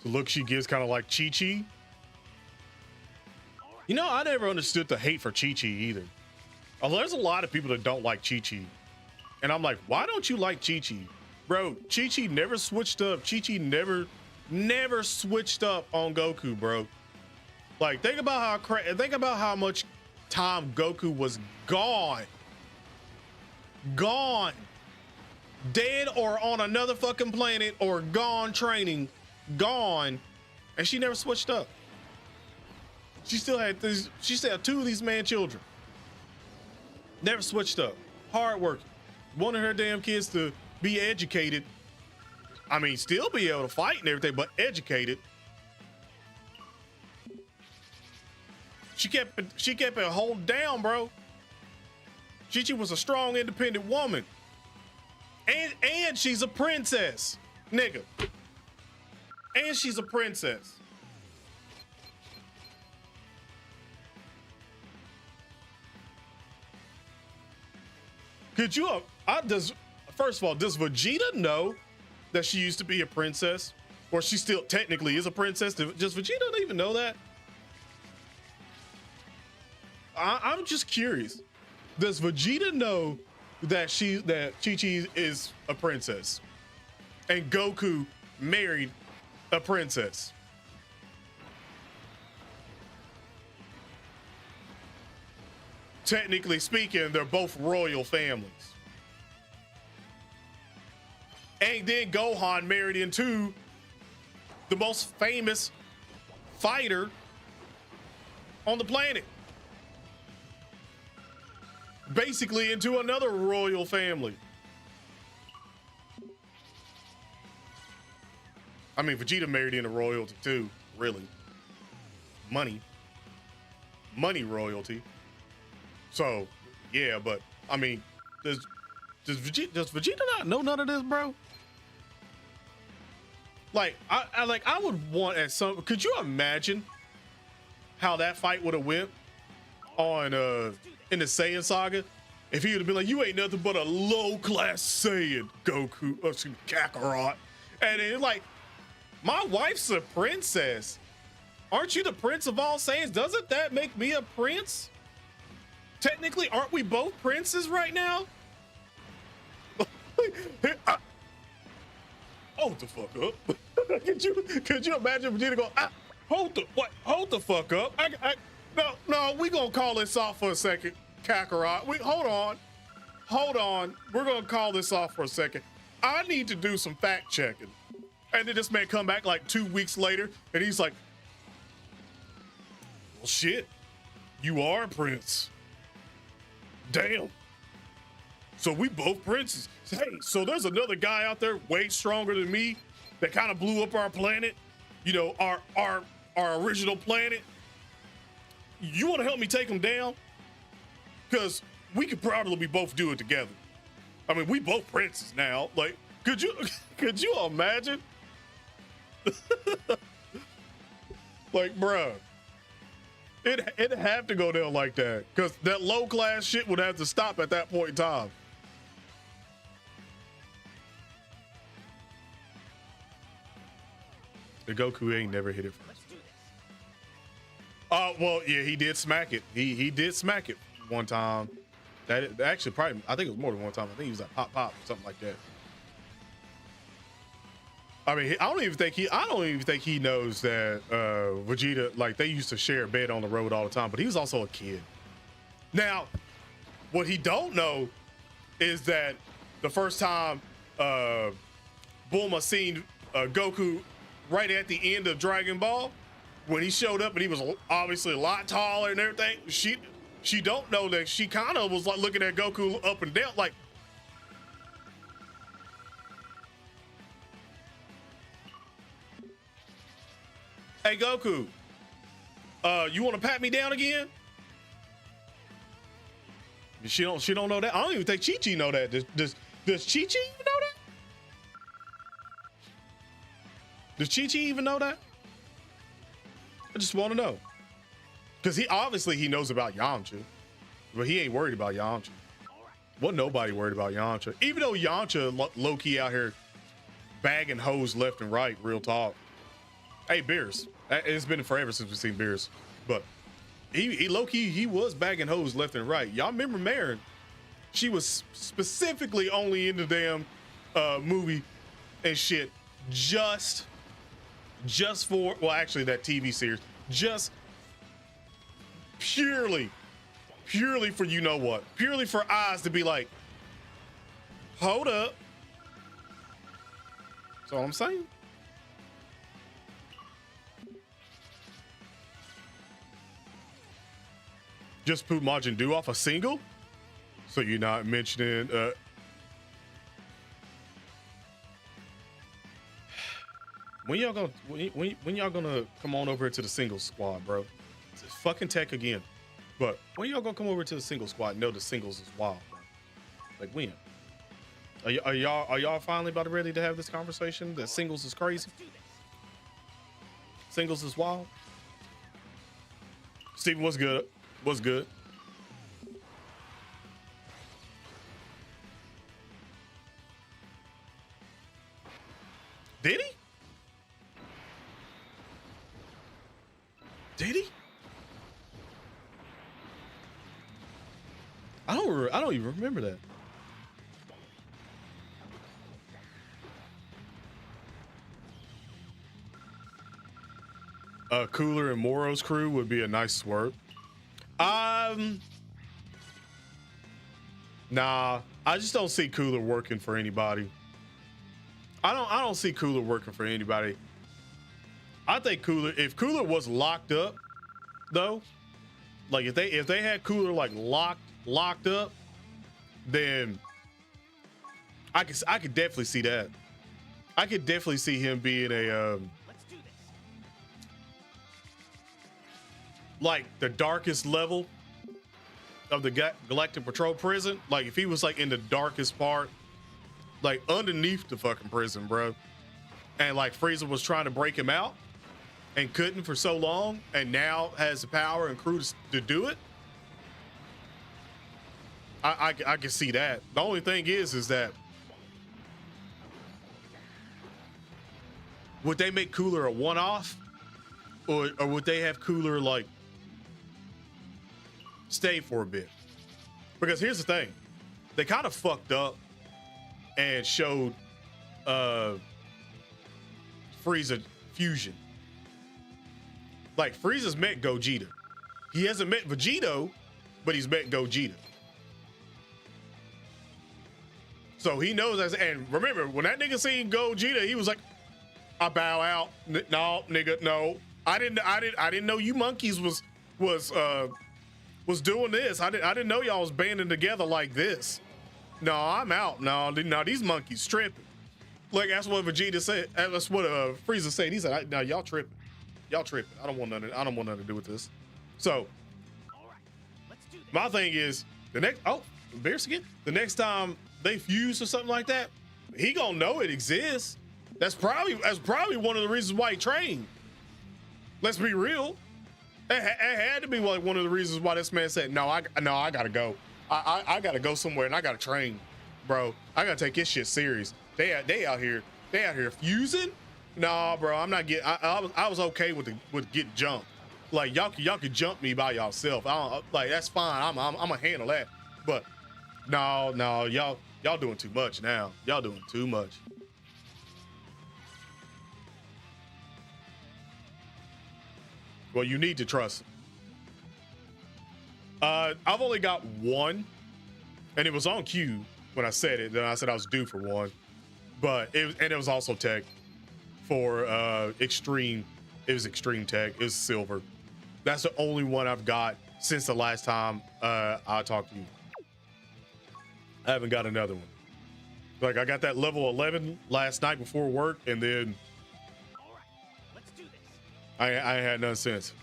The look she gives kind of like Chi-Chi. You know, I never understood the hate for Chi-Chi either. Although there's a lot of people that don't like Chi-Chi. And I'm like, why don't you like Chi-Chi? Bro, Chi-Chi never switched up. Chi-Chi never switched up on Goku, bro. Like, think about how much time Goku was gone. Dead or on another fucking planet or gone training. Gone, and she never switched up. She still had two of these man children. Never switched up. Hard working. Wanted her damn kids to be educated. I mean, still be able to fight and everything, but educated. She kept it hold down, bro. Chi-Chi was a strong, independent woman. And she's a princess, nigga. And she's a princess. Could you first of all, does Vegeta know that she used to be a princess? Or she still technically is a princess? Does Vegeta not even know that? I'm just curious. Does Vegeta know that Chi-Chi is a princess? And Goku married a princess? Technically speaking, they're both royal families. And then Gohan married into the most famous fighter on the planet. Basically into another royal family. I mean, Vegeta married into royalty too, really. Money royalty. So, yeah, but I mean, does Vegeta not know none of this, bro? Like, I would want at some. Could you imagine how that fight would have went on in the Saiyan saga? If he would have been like, "You ain't nothing but a low class Saiyan, Goku, Kakarot," and then like, my wife's a princess. Aren't you the prince of all Saiyans? Doesn't that make me a prince? technically, aren't we both princes right now? Hold the fuck up. could you imagine Vegeta go, hold the fuck up. No, we gonna call this off for a second, Kakarot. Hold on. We're gonna call this off for a second. I need to do some fact checking. And then this man come back like 2 weeks later and he's like, well, shit, you are a prince. Damn. So we both princes. Hey, so there's another guy out there way stronger than me that kind of blew up our planet. You know, our original planet. You want to help me take him down? Because we could probably both do it together. I mean, we both princes now. Like, could you imagine? Like, bruh, it'd have to go down like that because that low class shit would have to stop at that point in time. The Goku ain't never hit it first. Well, yeah, he did smack it. He did smack it one time. That actually probably, I think it was more than one time. I think he was like pop or something like that. I mean, I don't even think he knows that Vegeta, like, they used to share a bed on the road all the time, but he was also a kid. Now, what he don't know is that the first time Bulma seen Goku right at the end of Dragon Ball, when he showed up and he was obviously a lot taller and everything, she don't know that she kind of was like looking at Goku up and down like, hey Goku, you want to pat me down again? She don't know that. I don't even think Chi-Chi know that. Does Chi-Chi even know that? Does Chi-Chi even know that? I just want to know. Because he knows about Yamcha, but he ain't worried about Yamcha. Wasn't nobody worried about Yamcha. Even though Yamcha low-key out here bagging hoes left and right, real talk. Hey, Beers. It's been forever since we've seen Beers. But he low-key, he was bagging hoes left and right. Y'all remember Marin? She was specifically only in the damn movie and shit just for, well, actually that TV series, just purely for you know what, purely for eyes to be like, hold up. That's all I'm saying. Just put Majin Buu off a single, so you're not mentioning when y'all gonna come on over to the singles squad, bro? It's fucking tech again. But when y'all gonna come over to the singles squad? Know the singles is wild, bro. Like when? Are y'all finally about ready to have this conversation that singles is crazy? Singles is wild. Steven, what's good? What's good? Did he? Did he? I don't even remember that. Cooler and Moro's crew would be a nice swerve. Nah, I just don't see Cooler working for anybody. I don't see Cooler working for anybody. I think Cooler, if Cooler was locked up, though, like if they had Cooler like locked up, then I could definitely see that. I could definitely see him being a Let's do this. like the darkest level of the Galactic Patrol prison. Like if he was like in the darkest part, like underneath the fucking prison, bro, and like Frieza was trying to break him out and couldn't for so long, and now has the power and crew to do it. I can see that. The only thing is that would they make Cooler a one-off, or would they have Cooler like stay for a bit? Because here's the thing, they kind of fucked up and showed Frieza fusion. Like Frieza's met Gogeta. He hasn't met Vegito, but he's met Gogeta. So he knows that. And remember, when that nigga seen Gogeta, he was like, "I bow out. No, nigga, no. I didn't know you monkeys was doing this. I didn't know y'all was banding together like this. No, I'm out. No, these monkeys tripping." Like that's what Vegeta said. That's what Frieza said. He said, "No, y'all tripping. Y'all tripping. I don't want nothing to do with this." So, All right, let's do this. my thing is the next time they fuse or something like that, he gonna know it exists. That's probably one of the reasons why he trained. Let's be real. It had to be like one of the reasons why this man said, "No, I gotta go. I gotta go somewhere and I gotta train, bro. I gotta take this shit serious." They out here fusing. Nah, bro, I'm not getting. I was okay with getting jumped. Like y'all could jump me by yourself. I don't, like that's fine. I'm gonna handle that. But no, y'all doing too much now. Y'all doing too much. Well, you need to trust him. I've only got one, and it was on cue when I said it. Then I said I was due for one, but it was also tech for extreme. It was extreme tech. It was silver. That's the only one I've got since the last time I talked to you. I haven't got another one. Like I got that level 11 last night before work, and then All right, let's do this. I ain't had none since.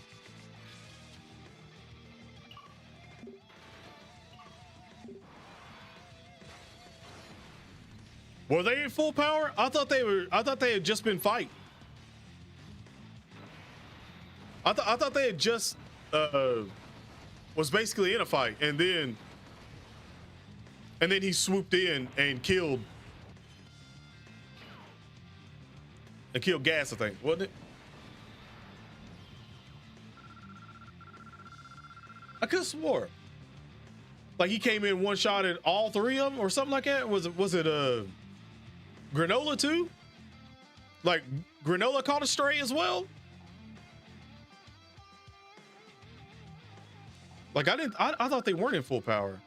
Were they in full power? I thought they had just been fighting. I thought they had just was basically in a fight, and then he swooped in and killed Gas, I think, wasn't it? I could have swore like he came in one shot at all three of them or something like that. Was it Granola too? Like Granola caught a stray as well? Like I thought they weren't in full power.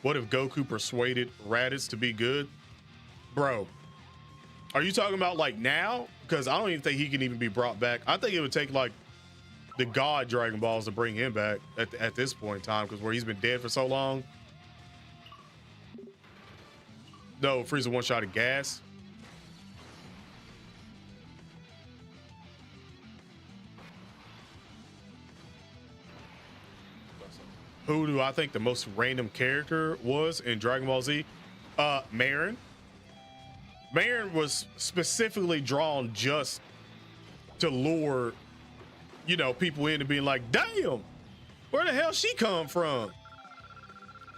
What if Goku persuaded Raditz to be good? Bro, are you talking about like now? Because I don't even think he can even be brought back. I think it would take like the God Dragon Balls to bring him back at this point in time, because where he's been dead for so long. No, Frieza one shot of Gas. Who do I think the most random character was in Dragon Ball Z? Marin. Marin was specifically drawn just to lure, people into being like, damn, where the hell she come from?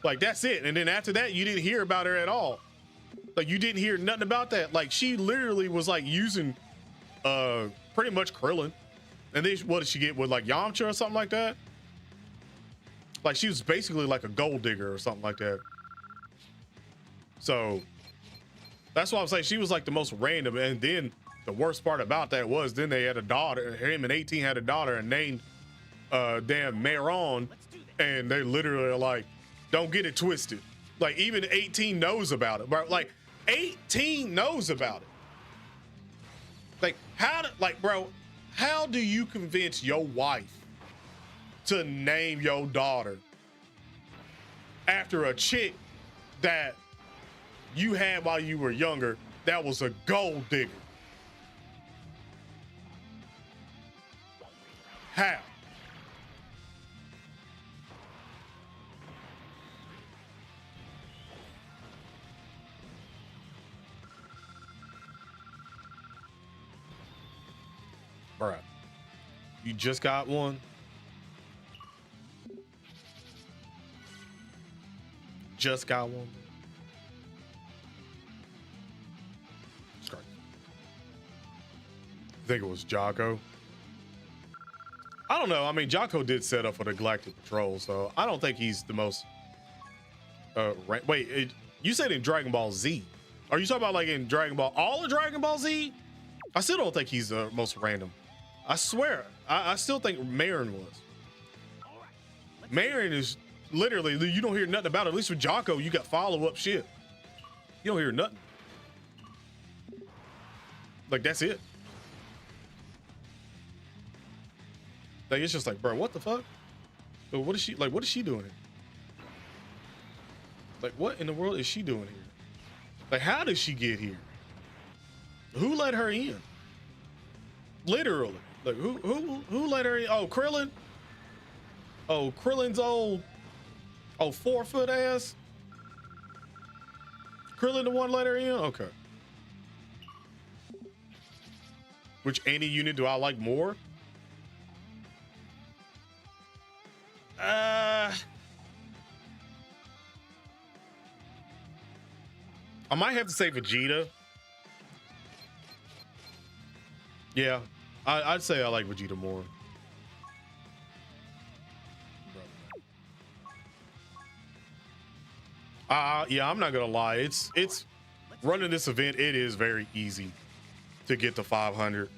Like, that's it. And then after that, you didn't hear about her at all. Like, you didn't hear nothing about that. Like, she literally was like using pretty much Krillin. And then what did she get with like Yamcha or something like that? Like, she was basically like a gold digger or something like that. So that's why I'm saying she was like the most random. And then the worst part about that was then they had a daughter. Him and 18 had a daughter and named damn Maron. And they literally are like, don't get it twisted. Like, even 18 knows about it. Bro. Like, 18 knows about it. Like, how do you convince your wife to name your daughter after a chick that you had while you were younger that was a gold digger? How? Bruh, you just got one? Just got one? I think it was Jago. I don't know. I mean, Jocko did set up for the Galactic Patrol, so I don't think he's the most. Wait, you said in Dragon Ball Z? Are you talking about like in Dragon Ball, all of Dragon Ball Z? I still don't think he's the most random. I swear, I still think Marin was. Marin is literally, you don't hear nothing about it. At least with Jocko, you got follow-up shit. You don't hear nothing. Like, that's it. Like, it's just like, bro, what the fuck? But what is she, like, what is she doing here? Like, what in the world is she doing here? Like, how did she get here? Who let her in? Literally. Like, who let her in? Oh, Krillin? Oh, Krillin's old, 4-foot ass? Krillin the one let her in? Okay. Which any unit do I like more? I might have to say Vegeta. Yeah, I'd say I like Vegeta more. Yeah, I'm not gonna lie. It's running this event. It is very easy to get to 500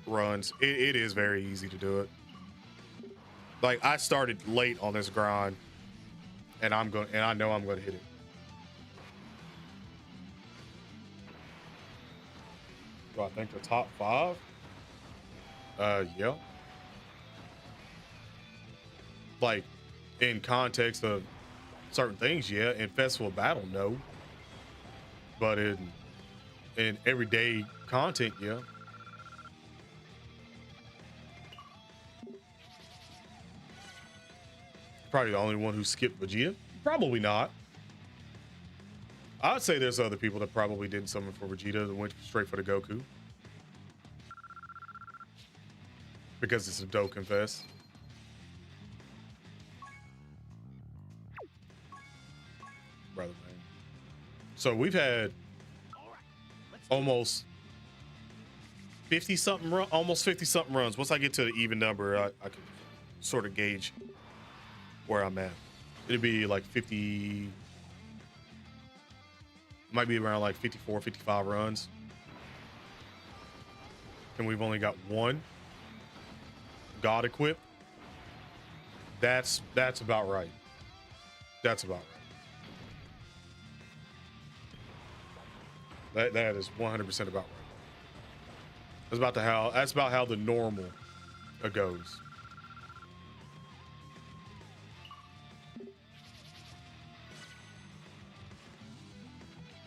runs. It is very easy to do it. Like, I started late on this grind, and I know I'm gonna hit it. Do I think the top 5? Yeah. Like, in context of certain things, yeah. In festival battle, no. But in everyday content, yeah. Probably the only one who skipped Vegeta. Probably not. I'd say there's other people that probably didn't summon for Vegeta that went straight for the Goku. Because it's a Dokkan Fest. Brother, man. So we've had almost 50-something runs. Once I get to the even number, I can sort of gauge where I'm at. It'd be like 50, might be around like 54, 55 runs. And we've only got one God equipped. That's about right. That's about right. That is 100% about right. That's about how the normal goes.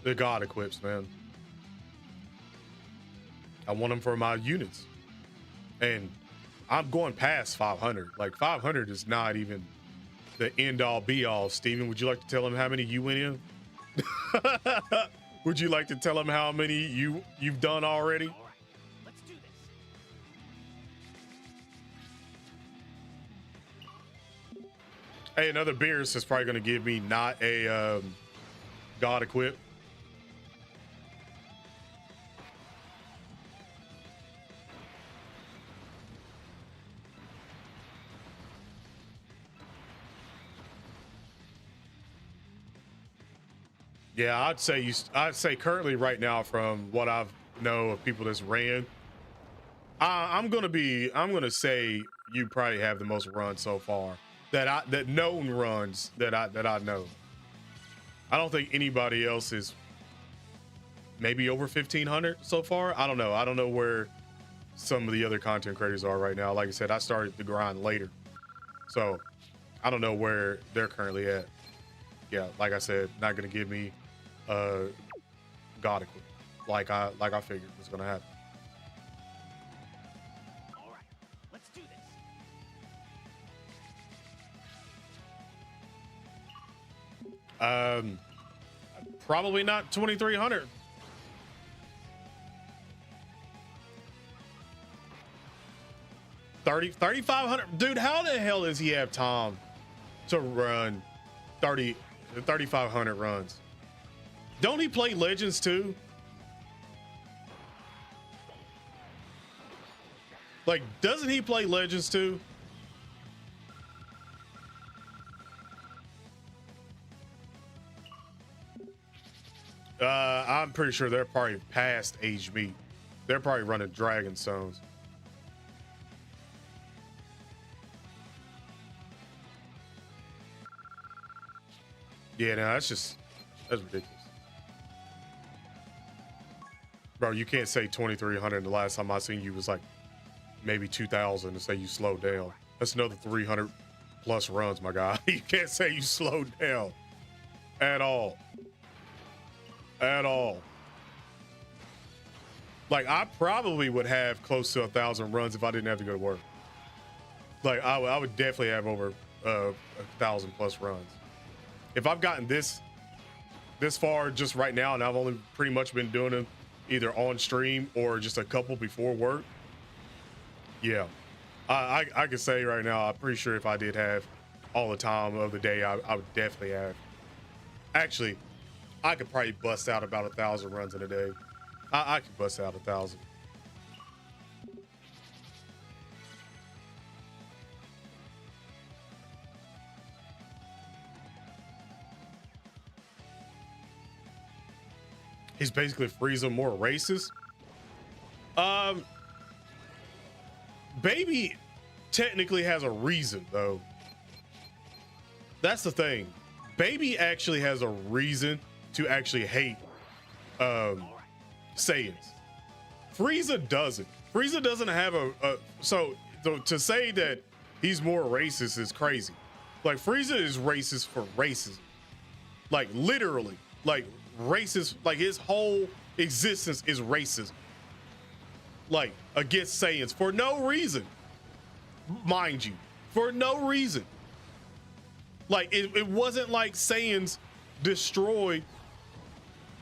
The God equips, man. I want them for my units. And I'm going past 500. Like, 500 is not even the end all be all. Steven, would you like to tell him how many you went in? Would you like to tell him how many you've done already? All right, let's do this. Hey, another Beerus is probably going to give me not a God equip. Yeah, I'd say currently right now, from what I know of people that's ran, I'm gonna say you probably have the most runs so far that known runs that I know. I don't think anybody else is maybe over 1,500 so far. I don't know. I don't know where some of the other content creators are right now. Like I said, I started the grind later, so I don't know where they're currently at. Yeah, like I said, not gonna give me God equip like I figured was gonna happen. All right, let's do this. Probably not 2,300. 3,500. Dude, how the hell does he have time to run 3,500 runs? Don't he play Legends too? Like, doesn't he play Legends too? I'm pretty sure they're probably past age meat. They're probably running dragon zones. Yeah, no, that's ridiculous. Bro, you can't say 2,300. The last time I seen you was like maybe 2,000 to say you slowed down. That's another 300 plus runs, my guy. You can't say you slowed down at all. At all. Like, I probably would have close to 1,000 runs if I didn't have to go to work. Like, I would definitely have over 1,000 plus runs. If I've gotten this far just right now, and I've only pretty much been doing them either on stream or just a couple before work, yeah, I could say right now, I'm pretty sure if I did have all the time of the day, I would definitely have. Actually, I could probably bust out about 1,000 runs in a day. I could bust out 1,000. He's basically Frieza more racist. Baby technically has a reason though. That's the thing. Baby actually has a reason to actually hate Saiyans. Frieza doesn't. Frieza doesn't have so to say that he's more racist is crazy. Like, Frieza is racist for racism. Like, literally. Like, racist, like his whole existence is racism. Like, against Saiyans for no reason. Mind you, for no reason. Like, it wasn't like Saiyans destroyed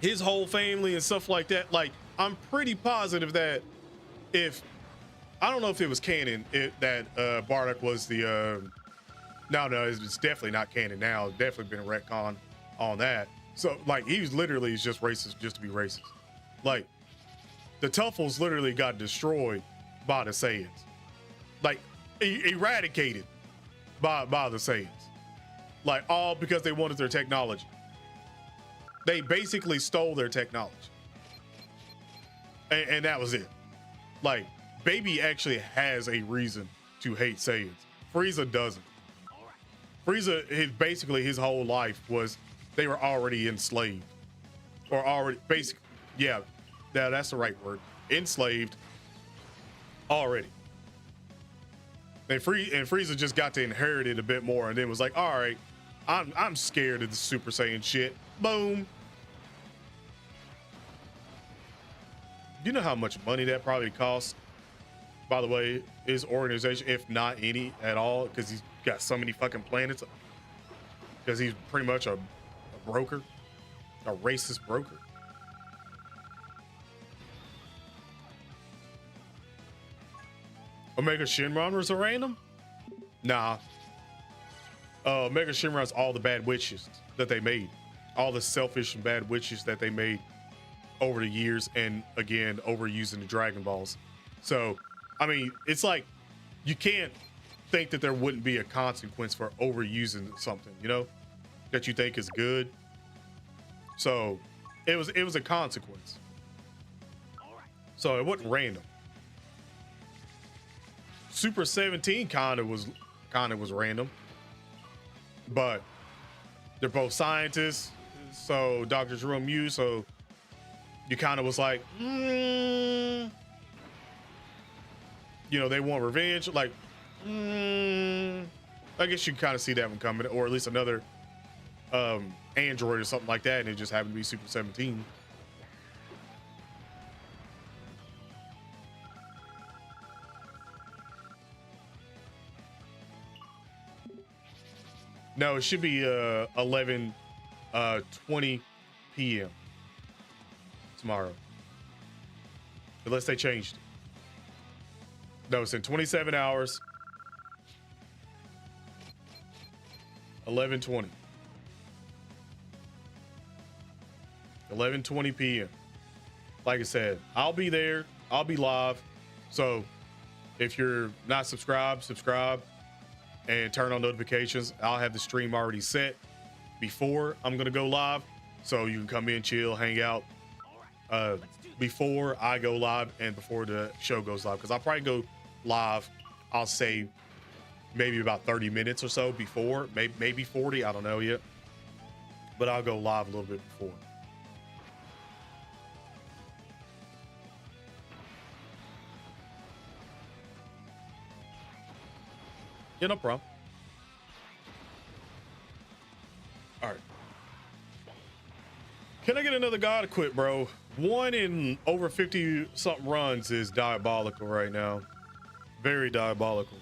his whole family and stuff like that. Like, I'm pretty positive that if, I don't know if it was canon that Bardock was the, no, it's definitely not canon now. It's definitely been a retcon on that. So, like, he was literally just racist just to be racist. Like, the Tuffles literally got destroyed by the Saiyans. Like, eradicated by the Saiyans. Like, all because they wanted their technology. They basically stole their technology. And that was it. Like, Baby actually has a reason to hate Saiyans. Frieza doesn't. Frieza, basically his whole life was they were already enslaved. Or already, basically, yeah, that's the right word. Enslaved already. And Frieza just got to inherit it a bit more and then was like, all right, I'm scared of the Super Saiyan shit. Boom. You know how much money that probably costs, by the way, his organization, if not any at all, because he's got so many fucking planets. Because he's pretty much a broker, a racist broker. Omega Shinraners are random? Nah. Omega Shinran's all the bad witches that they made. All the selfish and bad witches that they made over the years, and again, overusing the Dragon Balls. So, I mean, it's like, you can't think that there wouldn't be a consequence for overusing something, you know, that you think is good. So it was a consequence. So it wasn't random. Super 17 kind of was random, but they're both scientists. So Dr. Jerome Mew, so you kind of was like, you know, they want revenge. Like, I guess you kind of see that one coming, or at least another android or something like that, and it just happened to be Super 17. No, it should be 11:20 p.m. tomorrow, unless they changed it. No, it's in 27 hours. 11:20. 11:20 p.m. Like I said, I'll be there. I'll be live. So if you're not subscribed, subscribe and turn on notifications. I'll have the stream already set before I'm going to go live. So you can come in, chill, hang out, before I go live and before the show goes live, because I'll probably go live, I'll say maybe about 30 minutes or so before, maybe 40, I don't know yet, but I'll go live a little bit before. Yeah, no problem. All right. Can I get another god to quit, bro? One in over 50 something runs is diabolical right now. Very diabolical.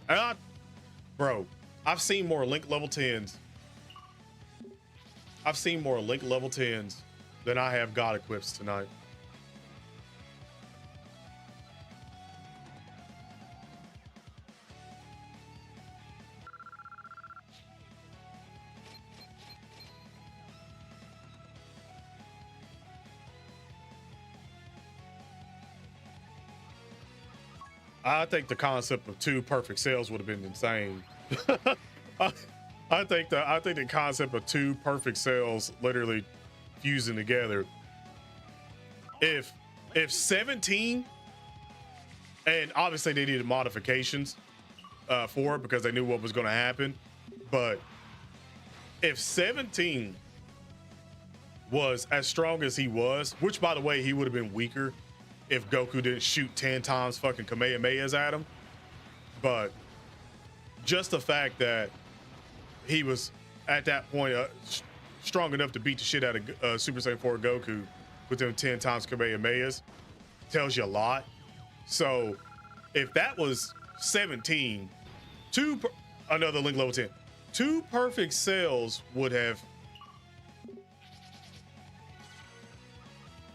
And bro, I've seen more Link level 10s. I've seen more Link level 10s than I have god equips tonight. I think the concept of 2 perfect cells would have been insane. I think the concept of 2 perfect cells literally fusing together. If 17, and obviously they needed modifications for it because they knew what was going to happen, but if 17 was as strong as he was, which by the way he would have been weaker if Goku didn't shoot 10 times fucking Kamehamehas at him. But just the fact that he was at that point strong enough to beat the shit out of Super Saiyan 4 Goku with them 10 times Kamehamehas tells you a lot. So if that was 17, another Link level 10, 2 perfect cells would have,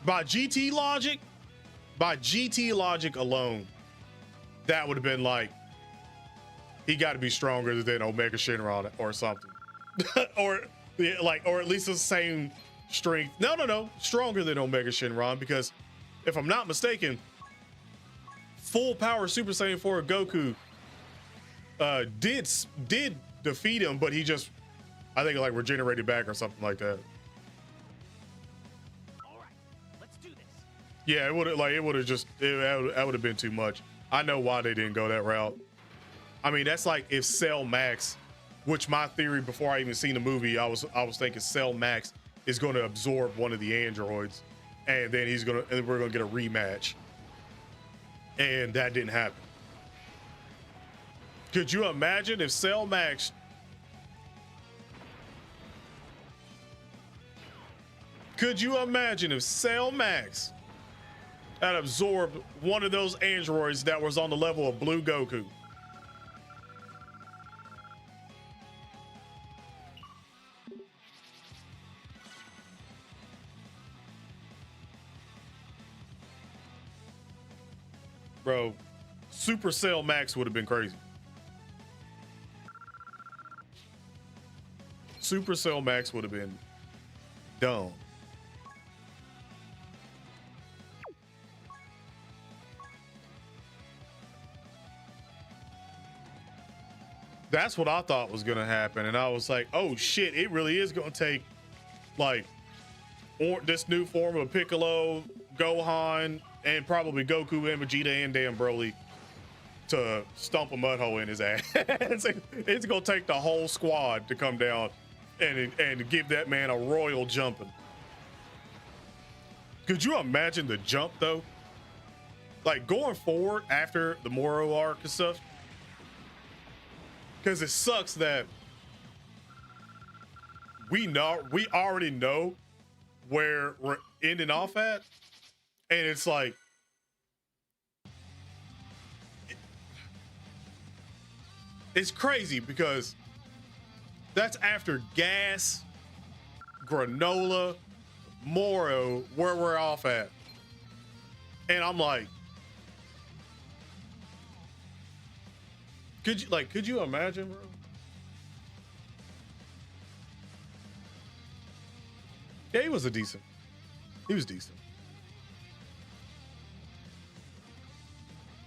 by GT logic alone, that would have been like, he got to be stronger than Omega Shenron or something. or at least the same strength. No, stronger than Omega Shenron, because if I'm not mistaken, full power Super Saiyan 4 Goku did defeat him, but he just, I think, like regenerated back or something like that. Yeah, it would have been too much. I know why they didn't go that route. I mean, that's like if Cell Max, which my theory before I even seen the movie, I was thinking Cell Max is going to absorb one of the androids, and then we're gonna get a rematch, and that didn't happen. Could you imagine if Cell Max? Could you imagine if Cell Max had absorbed one of those androids that was on the level of Blue Goku? Bro, Super Cell Max would have been crazy. Super Cell Max would have been dumb. That's what I thought was gonna happen, and I was like, "Oh shit! It really is gonna take like this new form of Piccolo, Gohan, and probably Goku and Vegeta and damn Broly to stomp a mud hole in his ass." It's gonna take the whole squad to come down and give that man a royal jumping. Could you imagine the jump though? Like going forward after the Moro arc and stuff. Because it sucks that we already know where we're ending off at, and it's like it's crazy because that's after Gas, Granola, Moro, where we're off at, and I'm like, could you imagine, bro? Yeah, he was decent.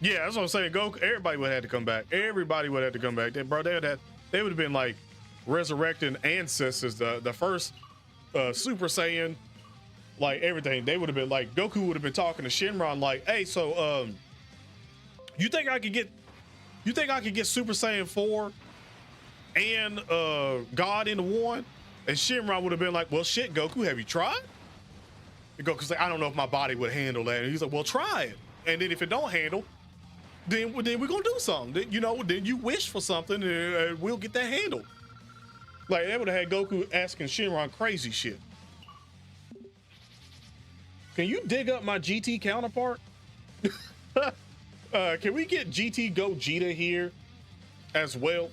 Yeah, that's what I'm saying. Everybody would have had to come back. Everybody would have to come back. They would have been like resurrecting ancestors. The first Super Saiyan like everything. They would have been like, Goku would have been talking to Shenron like, hey, so you think I could get Super Saiyan 4 and God into one? And Shenron would have been like, well, shit, Goku, have you tried? And Goku's like, I don't know if my body would handle that. And he's like, well, try it. And then if it don't handle, then we're gonna do something. Then you wish for something and we'll get that handled. Like, they would have had Goku asking Shenron crazy shit. Can you dig up my GT counterpart? Can we get GT Gogeta here as well?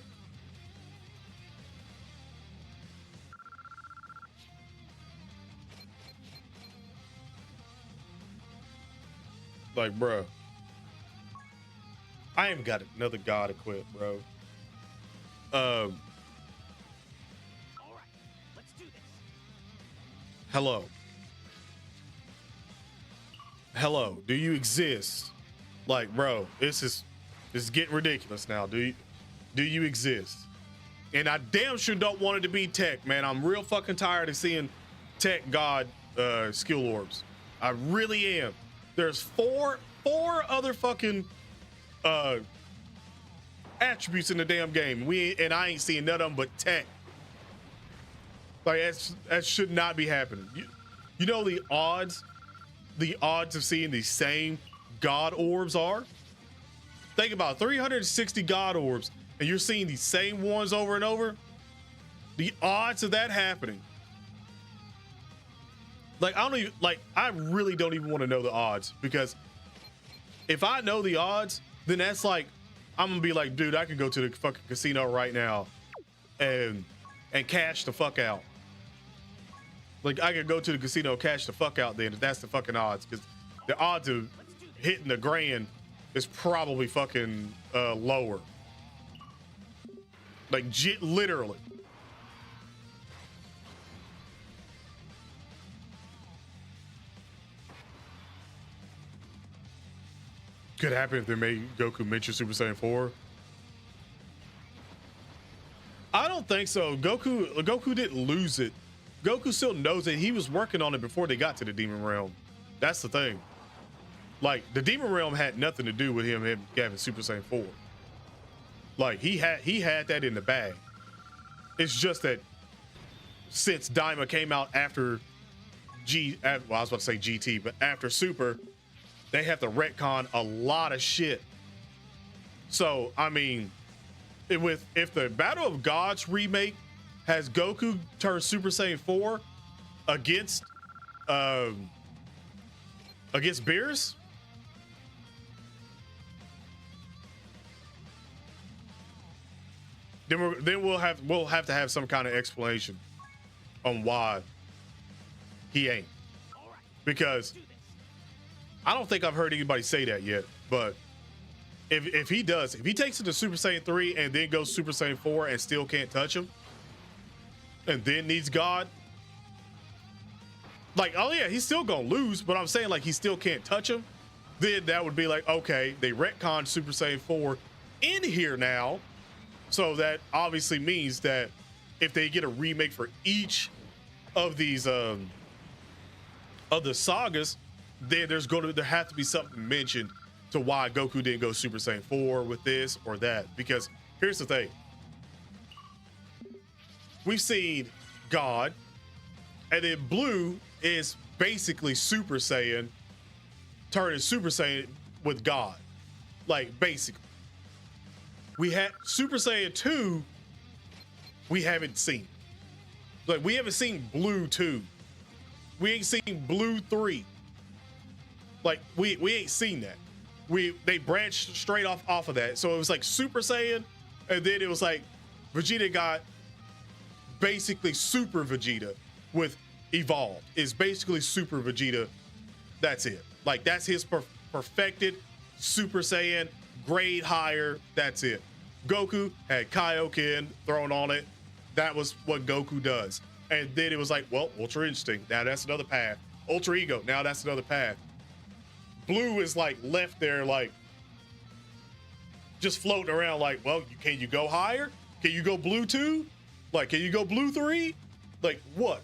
Like, bro, I ain't got another God equipped, bro. All right, let's do this. Hello, do you exist? Like, bro, this is getting ridiculous now. Do you exist? And I damn sure don't want it to be Tech, man. I'm real fucking tired of seeing Tech God skill orbs. I really am. There's four other fucking attributes in the damn game. And I ain't seeing none of them but Tech. Like, that should not be happening. You know the odds of seeing the same God orbs are? Think about it, 360 God orbs, and you're seeing the same ones over and over. The odds of that happening. Like, I really don't even want to know the odds, because if I know the odds, then that's like, I'm gonna be like, dude, I could go to the fucking casino right now and cash the fuck out. Like, I could go to the casino, cash the fuck out then, if that's the fucking odds, because the odds of hitting the grand is probably fucking lower. Like, literally. Could happen if they made Goku mention Super Saiyan 4. I don't think so. Goku didn't lose it. Goku still knows it. He was working on it before they got to the Demon Realm. That's the thing. Like, the Demon Realm had nothing to do with him having Super Saiyan 4. Like, he had that in the bag. It's just that since Daima came out after I was about to say GT, but after Super, they have to retcon a lot of shit. So, I mean, if the Battle of Gods remake has Goku turn Super Saiyan 4 against Beerus, then we'll have to have some kind of explanation on why he ain't. Because I don't think I've heard anybody say that yet, but if he takes it to Super Saiyan 3 and then goes Super Saiyan 4 and still can't touch him, and then needs God, like, oh yeah, he's still gonna lose, but I'm saying, like, he still can't touch him, then that would be like, okay, they retconned Super Saiyan 4 in here now, so that obviously means that if they get a remake for each of these of the sagas, then there have to be something mentioned to why Goku didn't go Super Saiyan 4 with this or that. Because here's the thing. We've seen God, and then Blue is basically Super Saiyan turning Super Saiyan with God. Like, basically. We had Super Saiyan 2, we haven't seen. Like, we haven't seen Blue 2. We ain't seen Blue 3. Like, we ain't seen that. They branched straight off of that. So it was like Super Saiyan, and then it was like Vegeta got basically Super Vegeta with Evolved. It's basically Super Vegeta. That's it. Like, that's his perfected Super Saiyan, grade higher. That's it. Goku had Kaioken thrown on it. That was what Goku does. And then it was like, well, Ultra Instinct. Now that's another path. Ultra Ego. Now that's another path. Blue is like left there, like just floating around, like, well, can you go higher? Can you go Blue 2? Like, can you go Blue 3? Like, what?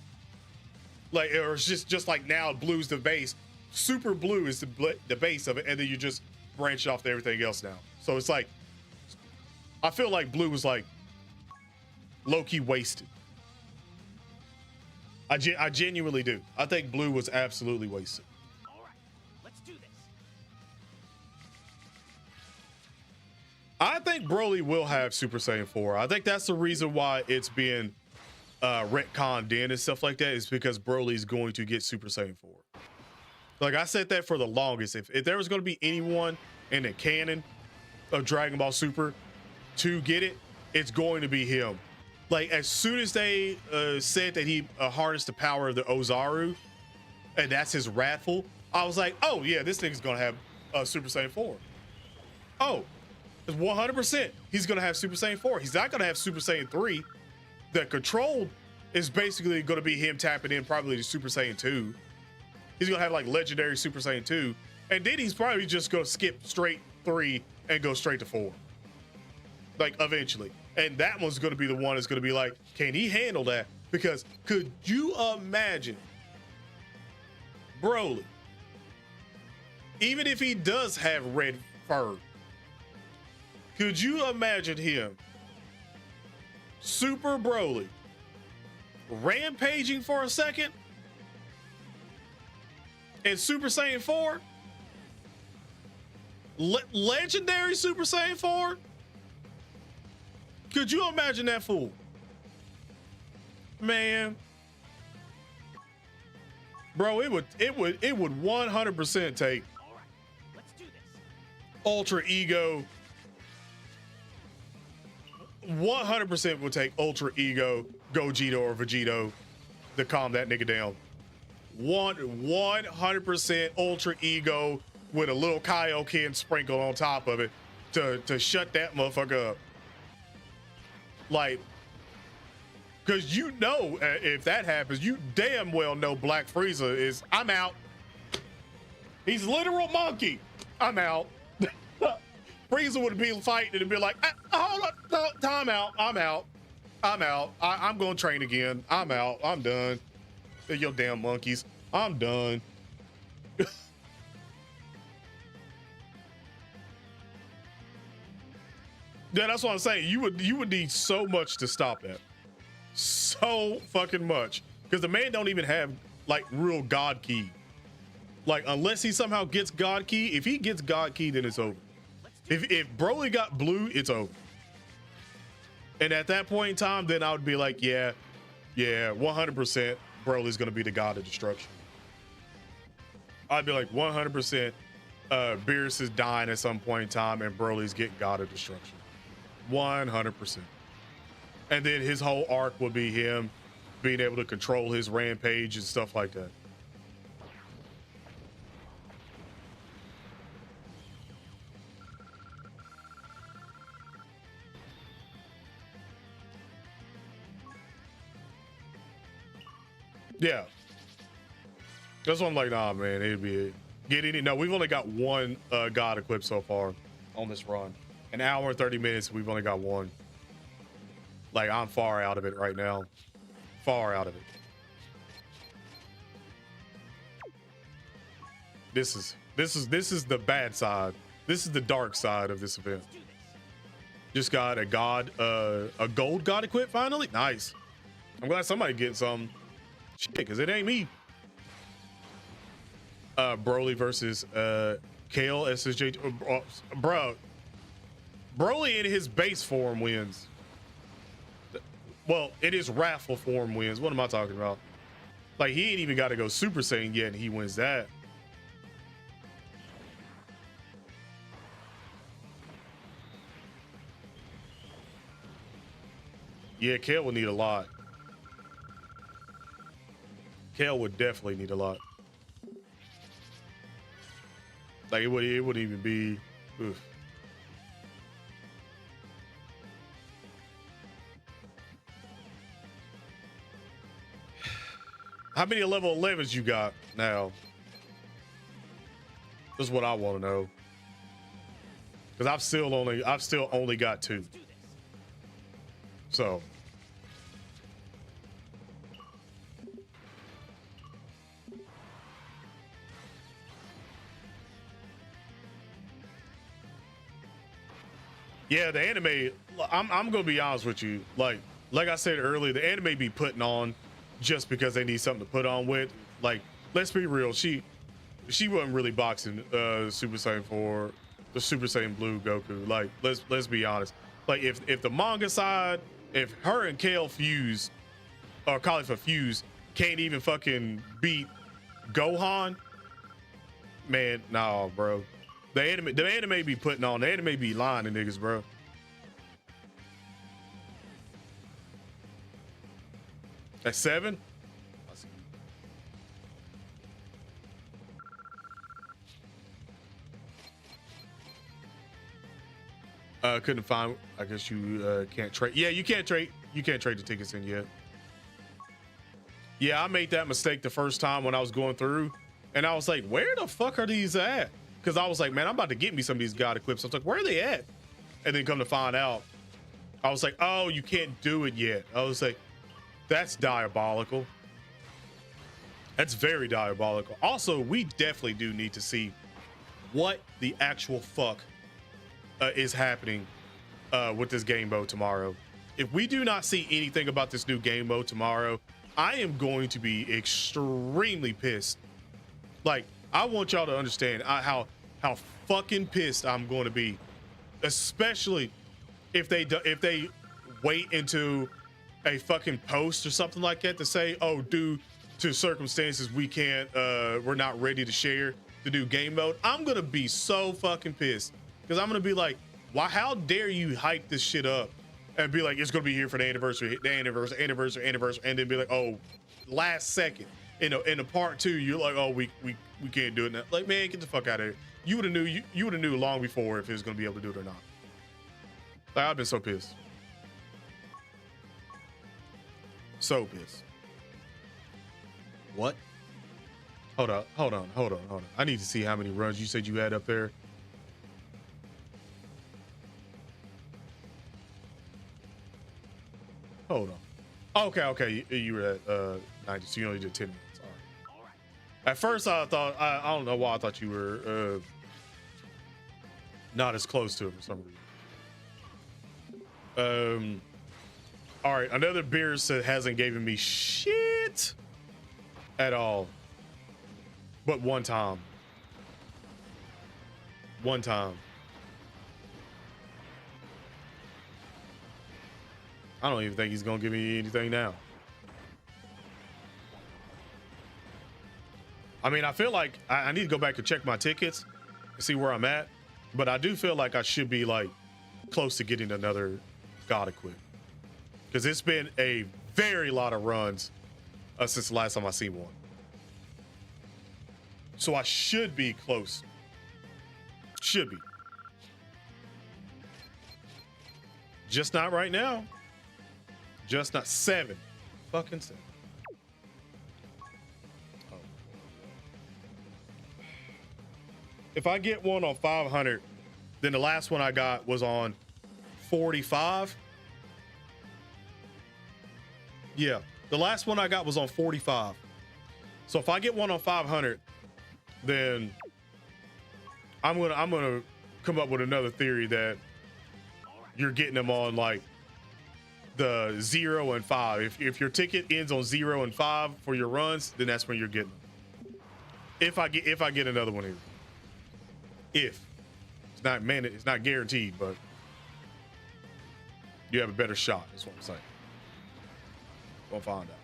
Like, or it's just like now blue's the base. Super blue is the base of it, and then you just branch off to everything else now. So it's like, I feel like blue was like low-key wasted. I genuinely do. I think blue was absolutely wasted. All right, let's do this. I think Broly will have Super Saiyan 4. I think that's the reason why it's being retconned in and stuff like that, is because Broly's going to get Super Saiyan 4. Like I said that for the longest. If there was going to be anyone in the canon of Dragon Ball Super to get it, it's going to be him. Like as soon as they said that he harnessed the power of the Ozaru, and that's his Wrathful, I was like, oh yeah, this thing's gonna have Super Saiyan 4. Oh, 100%, he's gonna have Super Saiyan 4. He's not gonna have Super Saiyan 3. The control is basically gonna be him tapping in probably to Super Saiyan 2. He's gonna have like legendary Super Saiyan 2, and then he's probably just gonna skip straight 3 and go straight to 4. Like eventually. And that one's gonna be the one that's gonna be like, can he handle that? Because could you imagine Broly, even if he does have red fur, could you imagine him, Super Broly, rampaging for a second in Super Saiyan 4? Legendary Super Saiyan 4? Could you imagine that fool? Man. Bro, it would 100% take All right, let's do this. Ultra Ego. 100% would take Ultra Ego, Gogeta or Vegito to calm that nigga down. 100% Ultra Ego with a little Kaioken sprinkle on top of it to shut that motherfucker up. Like, because you know, if that happens, you damn well know Black Frieza is, I'm out. He's literal monkey. I'm out. Frieza would be fighting and be like, hold up, no, time out. I'm out. I'm going to train again. I'm out. I'm done. Yo damn monkeys. I'm done. Yeah, that's what I'm saying. You would need so much to stop that. So fucking much. Because the man don't even have like real God Ki. Like unless he somehow gets God Ki. If he gets God Ki, then it's over. If Broly got blue, it's over. And at that point in time, then I would be like, yeah, 100% Broly's gonna be the god of destruction. I'd be like 100% Beerus is dying at some point in time and Broly's getting god of destruction. 100%. And then his whole arc would be him being able to control his rampage and stuff like that. Yeah. That's what I'm like, nah, man, it'd be it. Get any, no, we've only got one god equipped so far on this run. An hour and 30 minutes, we've only got one. Like, I'm far out of it right now. Far out of it. This is the bad side. This is the dark side of this event. Just got a gold god equipped finally. Nice. I'm glad somebody getting some shit, because it ain't me. Broly versus Kale SSJ. Bro, Broly in his base form wins. Well, it is Wrathful form wins. What am I talking about? Like, he ain't even got to go Super Saiyan yet, and he wins that. Yeah, Kale would need a lot. Kale would definitely need a lot. Like, it wouldn't even be. Oof. How many level 11s you got now? This is what I want to know. Because I've still only got 2. Yeah, the anime. I'm gonna be honest with you. Like I said earlier, the anime be putting on just because they need something to put on with. Like, let's be real. She wasn't really boxing Super Saiyan 4, the Super Saiyan Blue Goku. Like, let's be honest. Like, if the manga side, if her and Kale fuse or Khalifa fuse can't even fucking beat Gohan, man, nah, bro. The anime be putting on. The anime be lying to niggas, bro. At 7? Couldn't find. I guess you can't trade. Yeah, you can't trade. You can't trade the tickets in yet. Yeah, I made that mistake the first time when I was going through, and I was like, "Where the fuck are these at?" Because I was like, "Man, I'm about to get me some of these God Eclipse." I was like, "Where are they at?" And then come to find out, I was like, "Oh, you can't do it yet." I was like, "That's diabolical. That's very diabolical." Also, we definitely do need to see what the actual fuck is happening with this game mode tomorrow. If we do not see anything about this new game mode tomorrow, I am going to be extremely pissed. Like, I want y'all to understand how fucking pissed I'm going to be, especially if they wait into a fucking post or something like that to say, "Oh, due to circumstances, we're not ready to share the new game mode." I'm gonna be so fucking pissed because I'm gonna be like, "Why? How dare you hype this shit up and be like it's gonna be here for the anniversary, anniversary," and then be like, "Oh, last second in a part 2, you're like, oh, we can't do it now." Like, man, get the fuck out of here. You would have knew long before if it was gonna be able to do it or not. Like, I've been so pissed, so pissed. What? Hold on. I need to see how many runs you said you had up there. Hold on. Okay. You were at 90, so you only did 10 minutes. All right. At first, I thought I don't know why I thought you were not as close to it for some reason. All right, another beer that hasn't given me shit at all, but one time. I don't even think he's gonna give me anything now. I mean, I feel like I need to go back and check my tickets and see where I'm at, but I do feel like I should be like close to getting another God Equip, because it's been a very lot of runs since the last time I seen one. So I should be close. Should be. Just not right now. Just not 7. Fucking 7. Oh. If I get one on 500, then the last one I got was on 45. Yeah, the last one I got was on 45. So if I get one on 500, then I'm gonna come up with another theory that you're getting them on like the 0 and 5. If your ticket ends on 0 and 5 for your runs, then that's when you're getting them. If I get another one here. If it's not guaranteed, but you have a better shot. That's what I'm saying. We'll find out.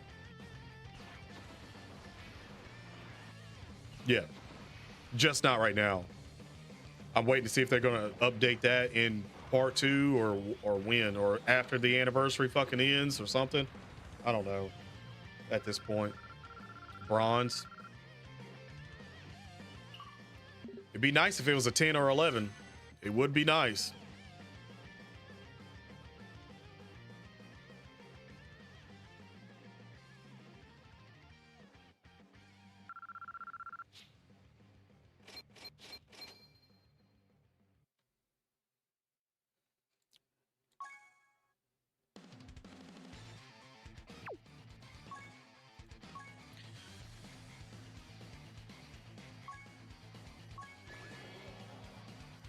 Yeah, just not right now. I'm waiting to see if they're gonna update that in part 2 or when, or after the anniversary fucking ends or something. I don't know at this point. Bronze. It'd be nice if it was a 10 or 11. It would be nice.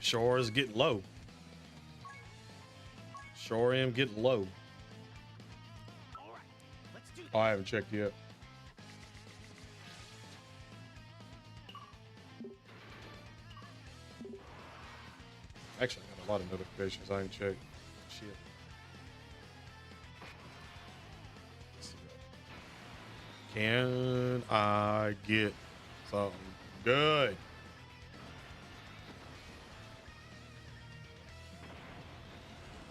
Sure is getting low. Sure am getting low. All right, let's do this. Oh, I haven't checked yet. Actually, I got a lot of notifications. I ain't checked. Shit. Let's see. Can I get something good?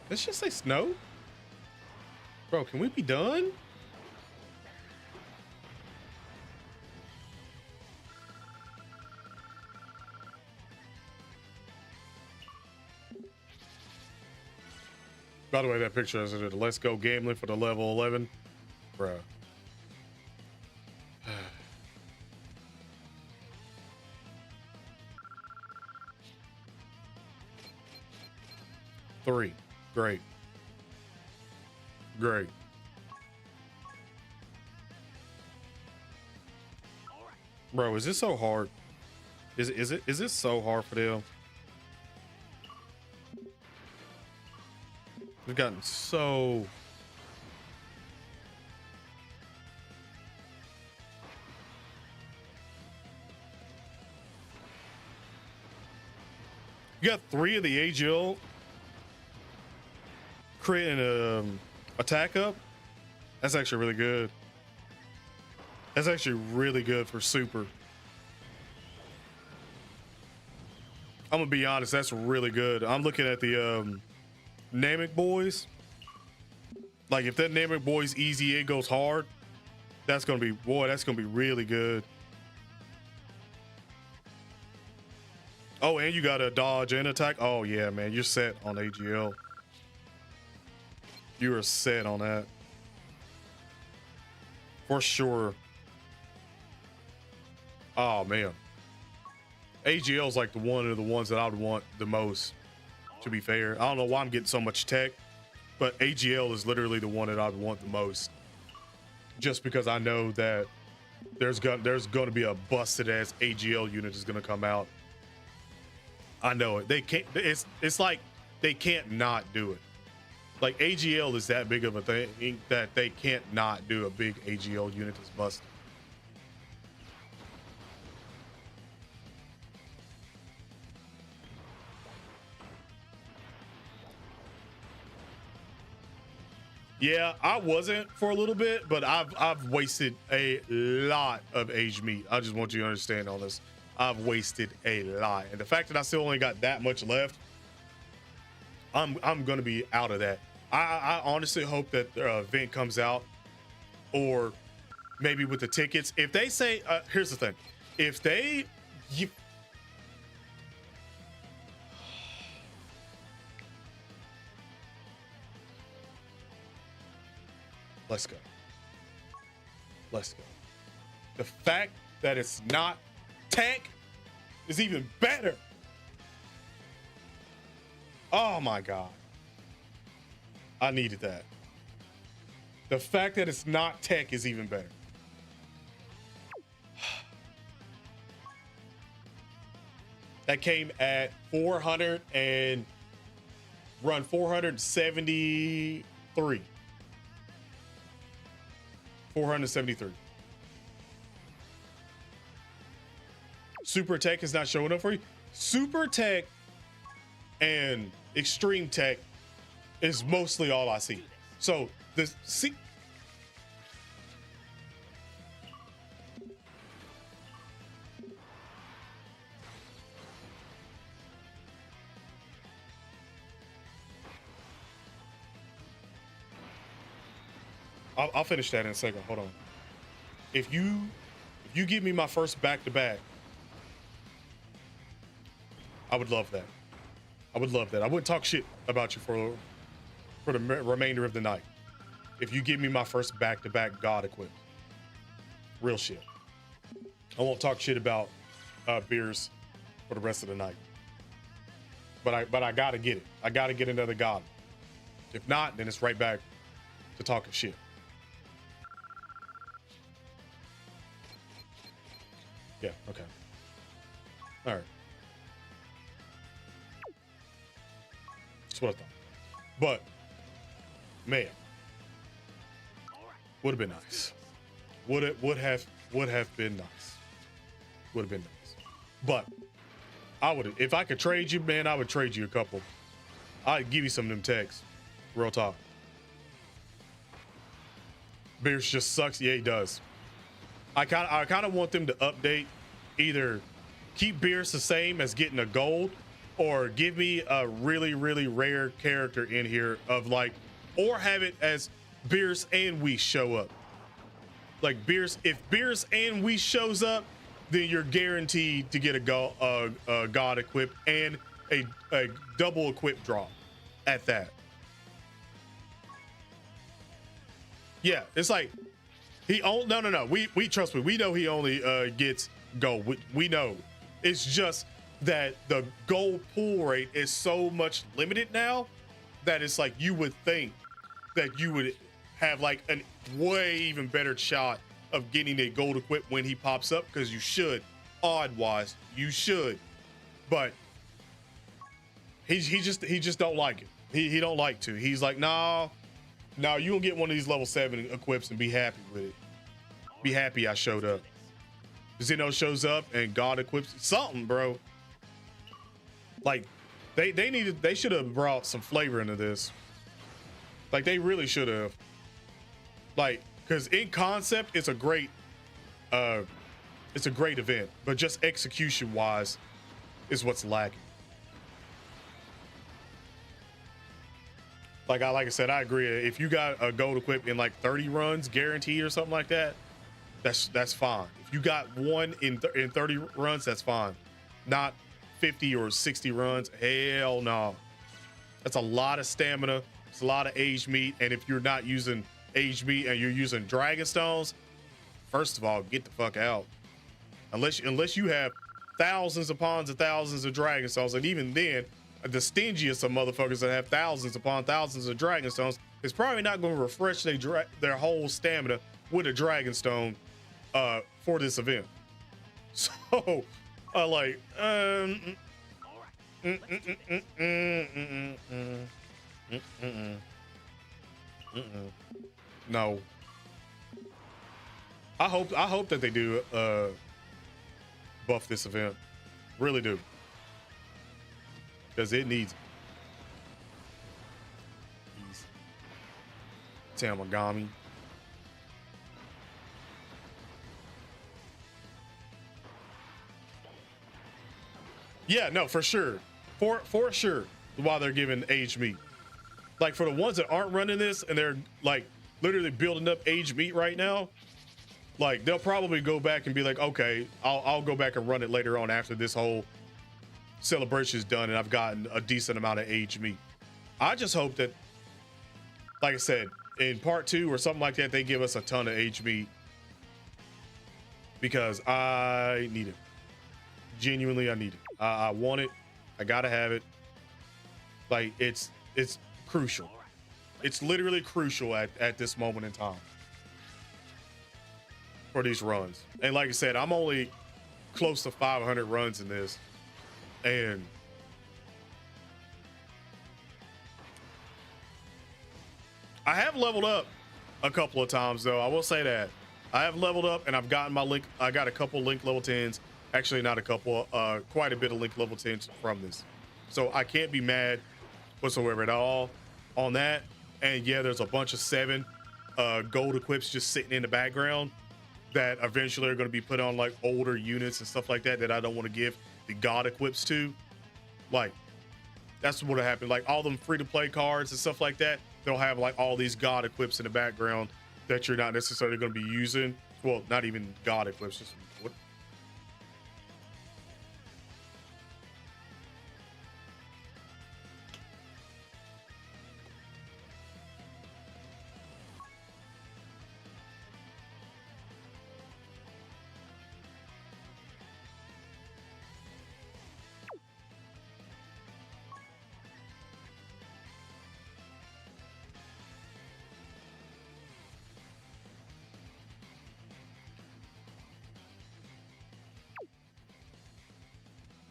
Let's just say snow. Bro, can we be done? By the way, that picture is it. Let's go gambling for the level 11. Bruh. Three. Great. Great. All right. Bro, is this so hard? Is this so hard for them? We've gotten so you got 3 of the AGL creating an attack up. That's actually really good. That's actually really good for super. I'm gonna be honest, that's really good. I'm looking at the Namek boys. Like if that Namek boy's easy, it goes hard. That's gonna be, boy, that's gonna be really good. Oh, and you got a dodge and attack. Oh yeah, man, you're set on AGL. You are set on that for sure. Oh man, AGL is like one of the ones that I would want the most. To be fair, I don't know why I'm getting so much tech, but AGL is literally the one that I'd want the most. Just because I know that there's gonna be a busted ass AGL unit is gonna come out. I know it. They can't. It's like they can't not do it. Like AGL is that big of a thing that they can't not do a big AGL unit that's busted. Yeah, I wasn't for a little bit, but I've wasted a lot of aged meat. I just want you to understand on this. I've wasted a lot, and the fact that I still only got that much left, I'm gonna be out of that. I honestly hope that the event comes out, or maybe with the tickets. If they say, here's the thing, if they, let's go. Let's go. The fact that it's not tank is even better. Oh my God. I needed that. The fact that it's not tech is even better. That came at 400 and run 473. 473. Super tech is not showing up for you. Super tech and extreme tech is mostly all I see. So the see. I'll finish that in a second. Hold on. If you give me my first back-to-back, I would love that. I would love that. I wouldn't talk shit about you for the remainder of the night. If you give me my first back-to-back God equipped, real shit. I won't talk shit about beers for the rest of the night. But I gotta get it. I gotta get another God. If not, then it's right back to talking shit. Yeah, okay. All right. That's what I thought. But Man, would have been nice. Would have been nice. Would have been nice. But I would, if I could trade you, man, I would trade you a couple. I'd give you some of them techs. Real talk. Beers just sucks. Yeah, he does. I kind of want them to update, either keep Beers the same as getting a gold, or give me a really, really rare character in here of like, or have it as Beers and we show up. Like Beers, if Beers and we shows up, then you're guaranteed to get a god equip and a double equip drop at that. Yeah, it's like no. We trust me. We know he only gets gold. We know. It's just that the gold pool rate is so much limited now that it's like you would think that you would have like a way even better shot of getting a gold equip when he pops up, because you should, odd wise, you should, but he just don't like it. He don't like to. He's like, no, you gonna get one of these level 7 equips and be happy with it. Be happy I showed up. Zeno shows up and God equips something, bro. Like they should have brought some flavor into this. Like they really should have. Like, because in concept, it's a great event, but just execution wise is what's lacking. Like I said, I agree. If you got a gold equip in like 30 runs guaranteed or something like that, that's fine. If you got one in 30 runs, that's fine. Not 50 or 60 runs. Hell no. That's a lot of stamina. It's a lot of aged meat. And if you're not using aged meat and you're using dragon stones, first of all, get the fuck out. Unless you have thousands upon thousands of dragon stones, and even then, the stingiest of motherfuckers that have thousands upon thousands of dragon stones is probably not going to refresh their whole stamina with a dragon stone for this event. So, no. I hope that they do buff this event. Really do. Because it needs Tamagami. Yeah, no, for sure. For sure, while they're giving aged meat. Like for the ones that aren't running this and they're like literally building up aged meat right now, like they'll probably go back and be like, okay, I'll go back and run it later on after this whole celebration is done and I've gotten a decent amount of aged meat. I just hope that, like I said, in part 2 or something like that, they give us a ton of aged meat, because I need it. Genuinely, I need it. I want it. I gotta have it. Like it's crucial. It's literally crucial at this moment in time for these runs. And like I said, I'm only close to 500 runs in this, and I have leveled up a couple of times though. I will say that I have leveled up and I've gotten my link. I got a couple link level 10s. Actually, not a couple, quite a bit of link level 10s from this. So I can't be mad whatsoever at all on that. And yeah, there's a bunch of 7 gold equips just sitting in the background that eventually are going to be put on like older units and stuff like that I don't want to give the god equips to. Like, that's what happened. Like all them free-to-play cards and stuff like that, they'll have like all these god equips in the background that you're not necessarily going to be using. Well, not even god equips, just what?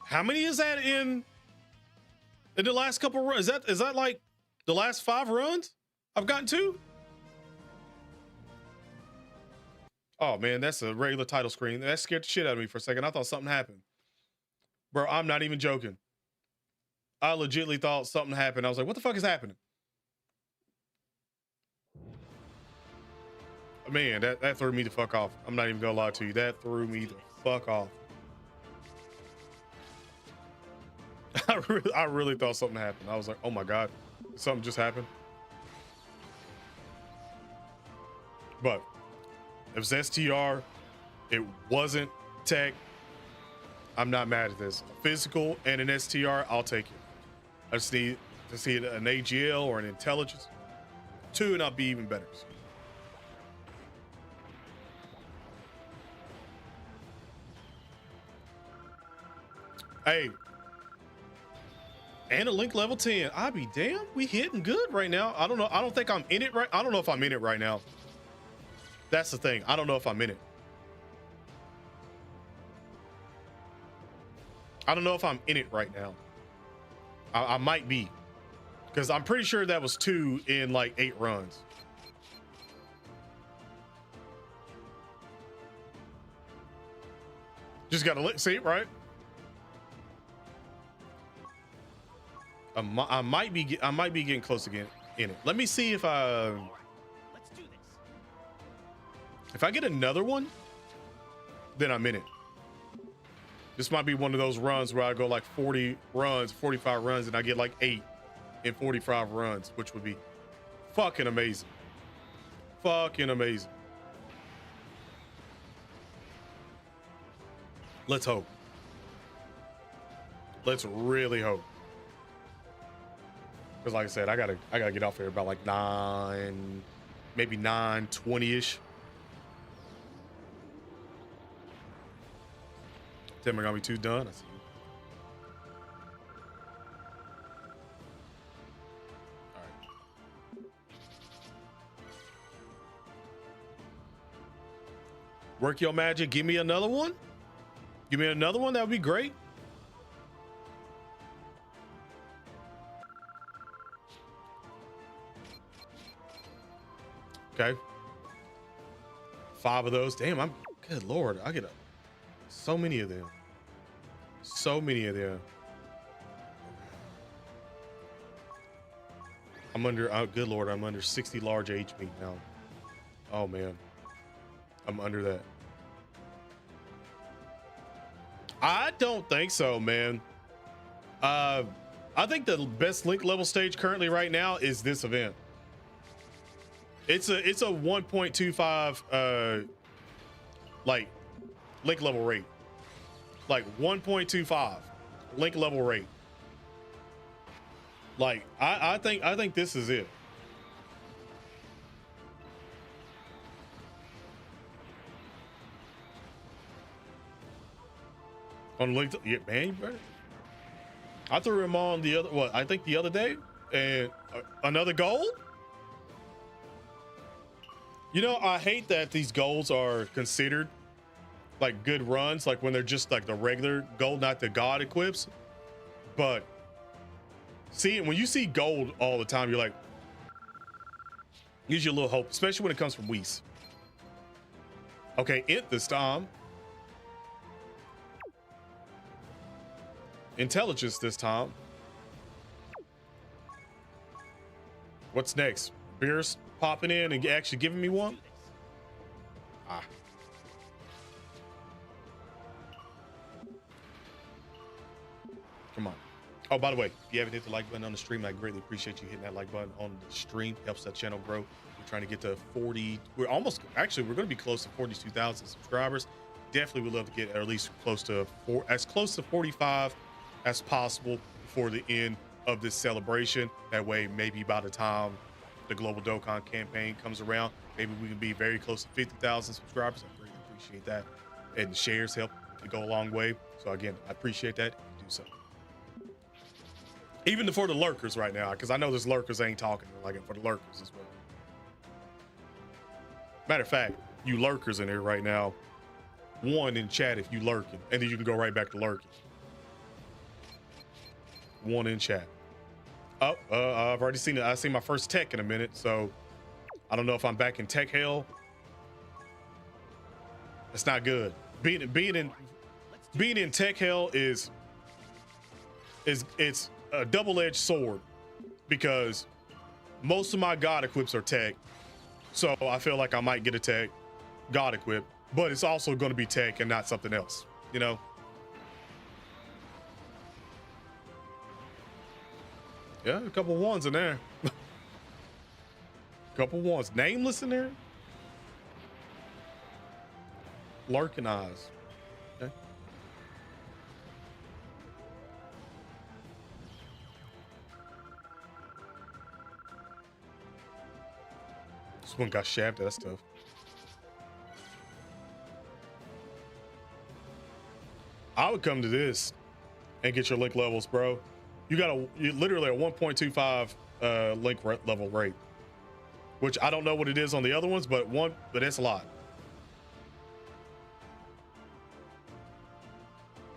How many is that in the last couple runs? Is that like the last 5 runs? I've gotten 2. Oh man, that's a regular title screen. That scared the shit out of me for a second. I thought something happened. Bro, I'm not even joking. I legitimately thought something happened. I was like, what the fuck is happening? Man, that threw me the fuck off. I'm not even gonna lie to you. That threw me the fuck off. I really thought something happened. I was like, oh my God, something just happened. But it was STR. It wasn't tech. I'm not mad at this. A physical and an STR, I'll take it. I just need to see an AGL or an intelligence. 2 and I'll be even better. Hey, and a link level 10. I'll be damn, we hitting good right now. I don't know. I don't think I'm in it right. I don't know if I'm in it right now. That's the thing. I don't know if I'm in it. I don't know if I'm in it right now. I might be, because I'm pretty sure that was 2 in like 8 runs. Just gotta see it, right? I might be getting close again in it. Let me see if All right, let's do this. if I get another one, then I'm in it. This might be one of those runs where I go like 40 runs, 45 runs, and I get like 8 in 45 runs, which would be fucking amazing. Fucking amazing. Let's hope. Let's really hope. Because like I said, I gotta get off here about like 9, maybe 9:20-ish. Tim, we're gonna be 2 done. I see you. All right. Work your magic. Give me another one. Give me another one. That would be great. Okay. 5 of those. Damn, I'm good Lord. I get so many of them. So many of them. I'm under, oh, good Lord, I'm under 60 large HP now. Oh man. I'm under that. I don't think so, man. I think the best link level stage currently right now is this event. It's a 1.25 like link level rate. Like 1.25 link level rate. Like I think this is it. On link, yeah, man, you better. I threw him on the other, I think the other day, and another gold. You know, I hate that these golds are considered like good runs, like when they're just like the regular gold, not the god equips. But see, when you see gold all the time, you're like, gives you a little hope, especially when it comes from Whis. Okay, it this time. Intelligence this time. What's next? Beerus popping in and actually giving me one? Ah. Come on. Oh, by the way, if you haven't hit the like button on the stream, I greatly appreciate you hitting that like button on the stream. Helps that channel grow. We're trying to get to 40. We're almost, actually, we're going to be close to 42,000 subscribers. Definitely would love to get at least close to as close to 45 as possible before the end of this celebration. That way, maybe by the time the Global Dokkan campaign comes around, maybe we can be very close to 50,000 subscribers. I really appreciate that. And shares help to go a long way. So again, I appreciate that. Do so. Even for the lurkers right now, because I know there's lurkers ain't talking, like for the lurkers as well. Matter of fact, you lurkers in here right now, one in chat if you lurking, and then you can go right back to lurking. One in chat. Oh, I've already seen it. I've seen my first tech in a minute, so I don't know if I'm back in tech hell. It's not good. Being in tech hell is it's a double-edged sword because most of my god equips are tech, so I feel like I might get a tech god equip, but it's also going to be tech and not something else, you know. Yeah, a couple ones in there. Couple ones. Nameless in there. Lurking eyes. Okay. This one got shafted. That's tough. I would come to this and get your link levels, bro. You literally a 1.25 link level rate, which I don't know what it is on the other ones, but it's a lot.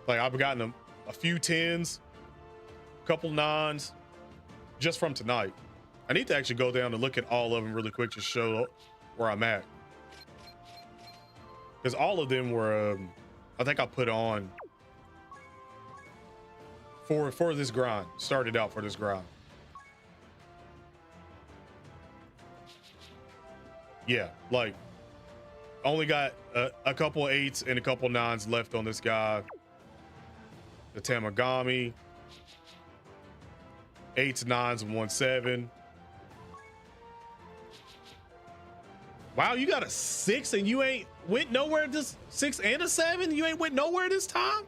Like I've gotten a few 10s, a couple 9s just from tonight. I need to actually go down and look at all of them really quick to show where I'm at. Because all of them were, I think I put on for this grind, started out for this grind. Yeah, like only got a couple 8s and a couple 9s left on this guy. The Tamagami, 8s, 9s, and 1 7. Wow, you got a 6 and you ain't went nowhere this 6 and a 7? You ain't went nowhere this time?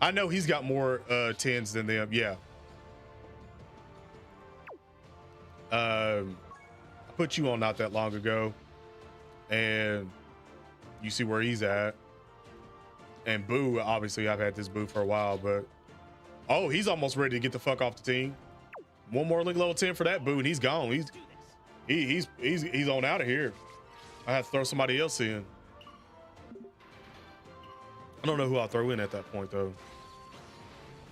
I know he's got more 10s than them. Yeah. I put you on not that long ago, and you see where he's at. And Boo, obviously I've had this Boo for a while, but oh, he's almost ready to get the fuck off the team. One more link level 10 for that Boo, and he's gone. He's on out of here. I have to throw somebody else in. I don't know who I'll throw in at that point though.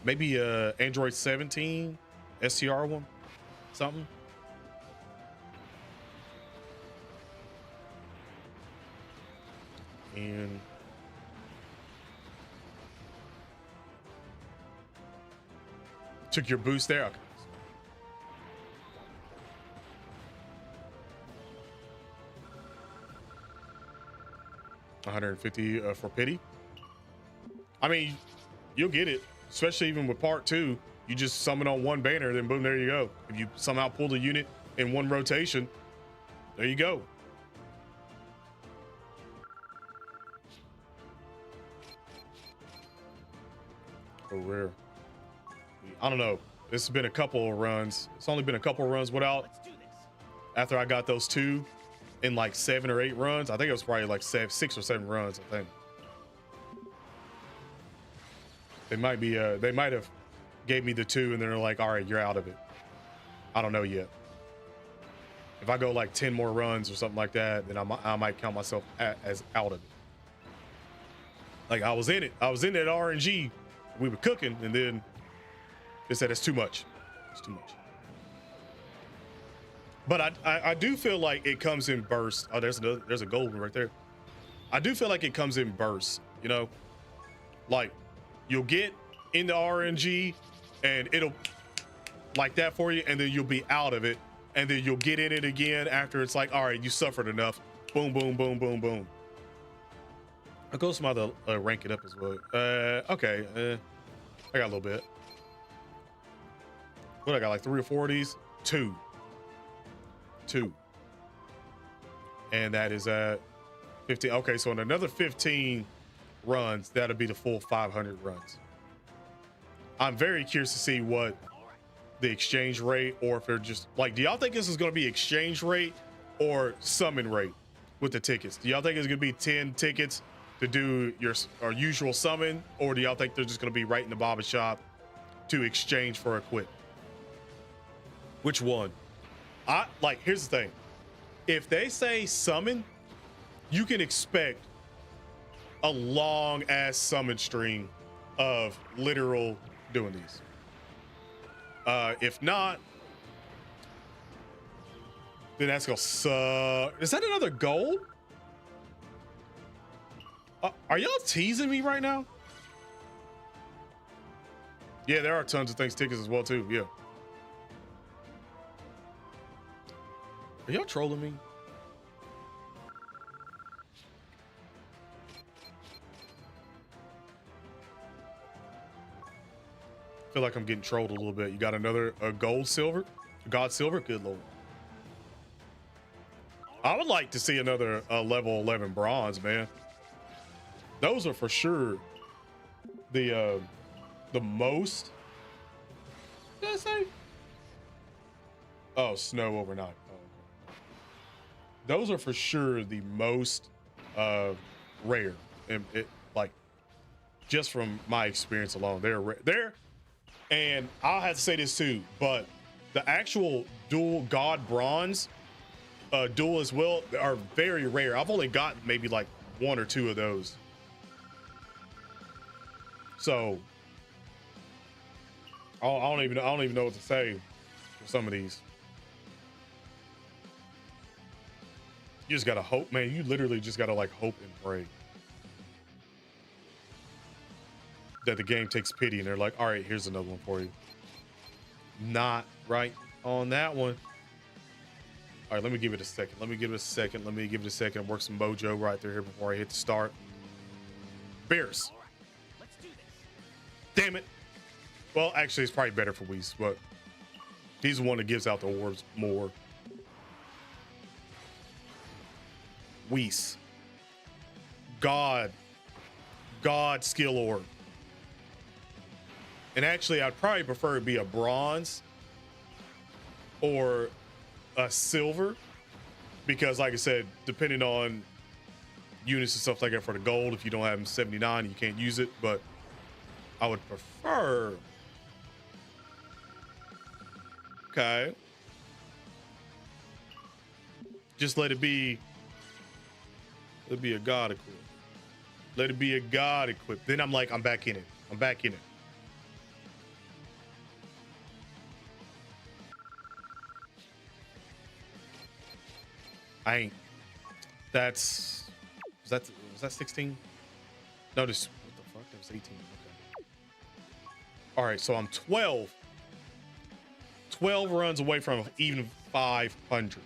Maybe Android 17 STR one, something. And took your boost there. Okay. 150 for pity. I mean, you'll get it, especially even with part 2. You just summon on one banner, then boom, there you go. If you somehow pull the unit in one rotation, there you go. So rare. I don't know. This has been a couple of runs. It's only been a couple of runs without. After I got those 2 in like 7 or 8 runs, I think it was probably like 6 or 7 runs. I think they might be. They might have gave me the 2, and they're like, "All right, you're out of it." I don't know yet. If I go like 10 more runs or something like that, then I might count myself as out of it. Like I was in it. I was in that RNG. We were cooking, and then they said it's too much. It's too much. But I do feel like it comes in bursts. Oh, there's a gold one right there. I do feel like it comes in bursts. You know, like you'll get into RNG, and it'll like that for you, and then you'll be out of it, and then you'll get in it again after it's like, all right, you suffered enough. Boom, boom, boom, boom, boom. I'll go some other rank it up as well. Okay, I got a little bit. What I got, like 3 or 4 of these? 2. And that is at 15. Okay, so in another 15 runs, that'll be the full 500 runs. I'm very curious to see what the exchange rate, or if they're just like, do y'all think this is going to be exchange rate or summon rate with the tickets? Do y'all think it's going to be 10 tickets to do your usual summon, or do y'all think they're just going to be right in the barber shop to exchange for a quit? Which one? Here's the thing. If they say summon, you can expect a long ass summon stream of literal doing these. If not, then that's gonna suck. Is that another gold? Are y'all teasing me right now? Yeah, there are tons of things tickets as well too. Yeah. Are y'all trolling me? I feel like I'm getting trolled a little bit. You got another gold silver? God silver? Good lord. I would like to see another level 11 bronze, man. Those are for sure the most. Did I say? Oh, snow overnight. Oh, okay. Those are for sure the most rare. And like just from my experience alone, they're rare. And I'll have to say this too, but the actual dual god bronze dual as well are very rare. I've only gotten maybe like one or two of those. So I don't even know what to say for some of these. You just gotta hope, man. You literally just gotta like hope and pray that the game takes pity and they're like, all right, here's another one for you. Not right on that one. All right, let me give it a second. Let me give it a second. Work some mojo right there here before I hit the start. Bears. All right, let's do this. Damn it. Well, actually, it's probably better for Whis, but he's the one that gives out the orbs more. Whis. God skill orb. And actually, I'd probably prefer it be a bronze or a silver, because like I said, depending on units and stuff like that for the gold, if you don't have 79, you can't use it. But I would prefer. Okay. Just let it be. Let it be a god equip. Let it be a god equip. Then I'm like, I'm back in it. I ain't. Was that 16? No, what the fuck? That was 18. Okay. All right, so I'm 12 runs away from even 500.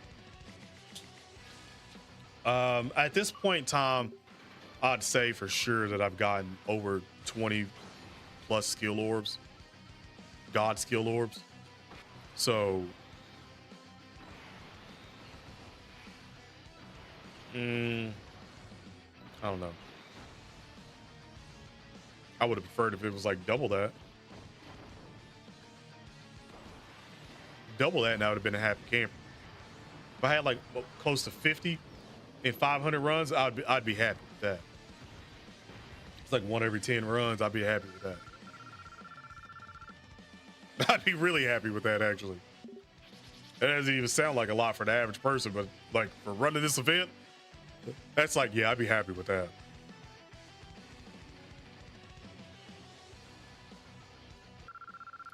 At this point in time, I'd say for sure that I've gotten over 20 plus skill orbs, god skill orbs. So I don't know. I would have preferred if it was like double that. Double that, and I would have been a happy camper. If I had like close to 50 in 500 runs, I'd be happy with that. It's like 1 every 10 runs. I'd be happy with that. I'd be really happy with that, actually. It doesn't even sound like a lot for the average person, but like for running this event, that's like, yeah, I'd be happy with that.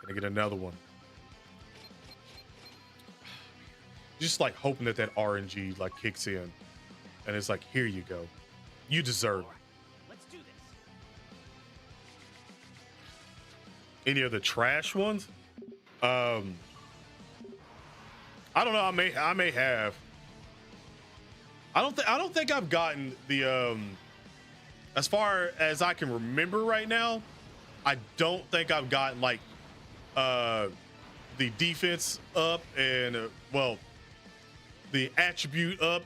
Can I get another one? Just like hoping that RNG like kicks in and it's like, here you go. You deserve it. Let's do this. Any of the trash ones? I don't know. I may have. I don't think I've gotten the as far as I can remember right now, I don't think I've gotten like the defense up and well, the attribute up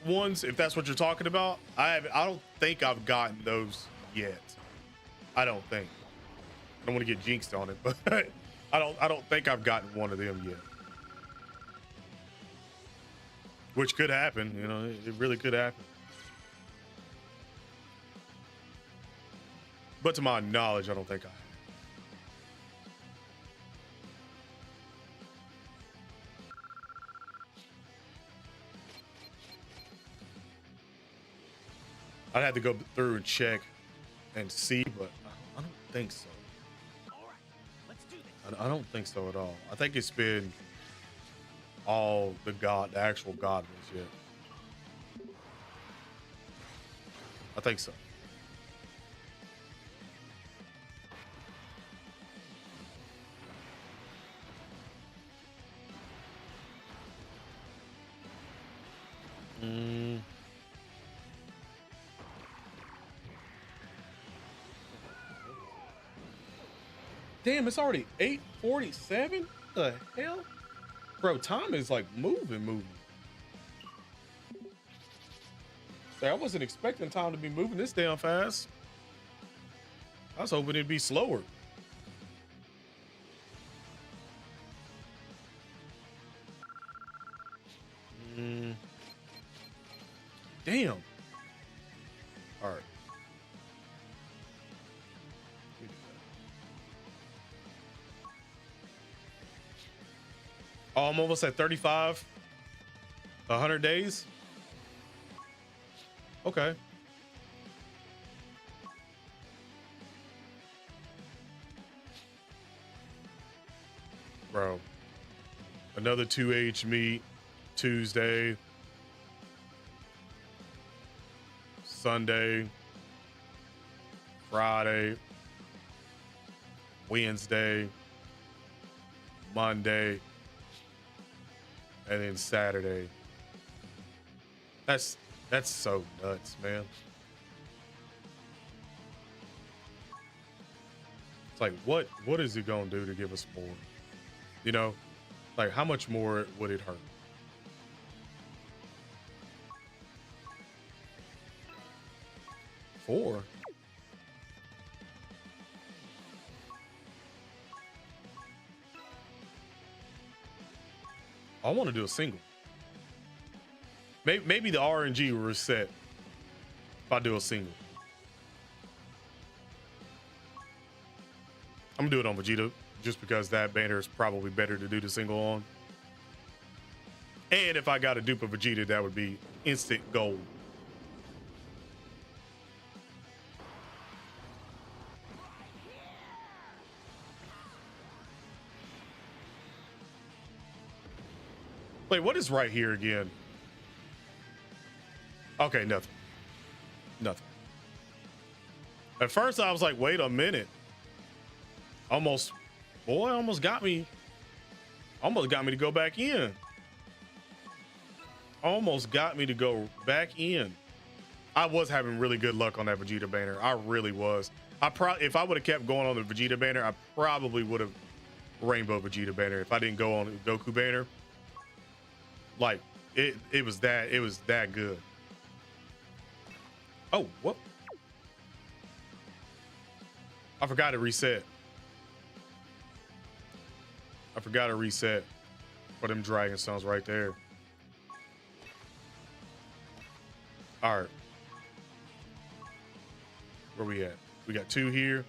ones, if that's what you're talking about. I don't think I've gotten those yet. I don't think. I don't want to get jinxed on it, but I don't think I've gotten one of them yet. Which could happen, you know, it really could happen. But to my knowledge, I don't think I have. I'd have to go through and check and see, but I don't think so. All right, let's do this. I don't think so at all. I think it's been all the actual god ones yet. I think so. Damn, it's already 8:47. The hell, bro? Time is like moving. Like, I wasn't expecting time to be moving this damn fast. I was hoping it'd be slower. Damn. All right. Oh, I'm almost at 35. 100 days. Okay. Bro. Another 2H meet Tuesday. Sunday. Friday. Wednesday. Monday. And then Saturday. That's so nuts, man. It's like, what is it gonna do to give us more? You know, like, how much more would it hurt? Four? I want to do a single. Maybe the RNG will reset if I do a single. I'm gonna do it on Vegeta just because that banner is probably better to do the single on. And if I got a dupe of Vegeta, that would be instant gold. Wait, what is right here again? Okay, nothing. Nothing. At first I was like, wait a minute. Almost got me. Almost got me to go back in. Almost got me to go back in. I was having really good luck on that Vegeta banner. I really was. If I would have kept going on the Vegeta banner, I probably would have Rainbow Vegeta banner. If I didn't go on the Goku banner, like it was that good. Oh, what? I forgot to reset. I forgot to reset for them Dragon Stones right there. All right. Where we at? We got 2 here.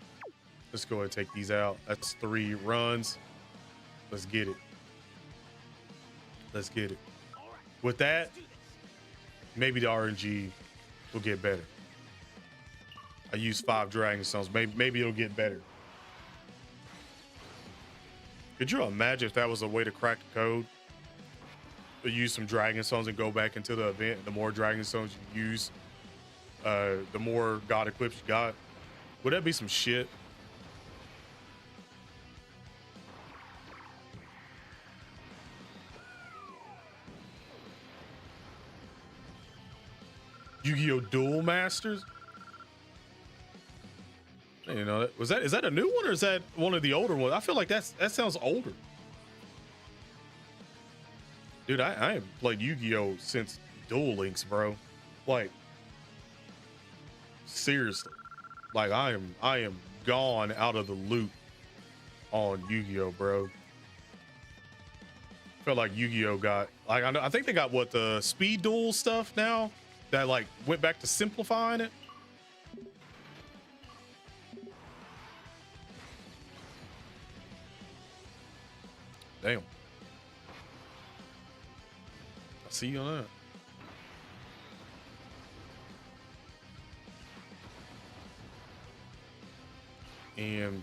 Let's go ahead and take these out. That's 3 runs. Let's get it. Let's get it. With that, maybe the RNG will get better. I used 5 Dragon Stones. Maybe it'll get better. Could you imagine if that was a way to crack the code? To use some Dragon Stones and go back into the event. The more Dragon Stones you use, the more God Eclipse you got. Would that be some shit? Yu-Gi-Oh! Duel Masters? You know, is that a new one or is that one of the older ones? I feel like that sounds older. Dude, I haven't played Yu-Gi-Oh! Since Duel Links, bro. Like, seriously. Like, I am gone out of the loop on Yu-Gi-Oh, bro. Felt like Yu-Gi-Oh got, like, I think they got what, the speed duel stuff now that like went back to simplifying it. Damn. I see you on that. And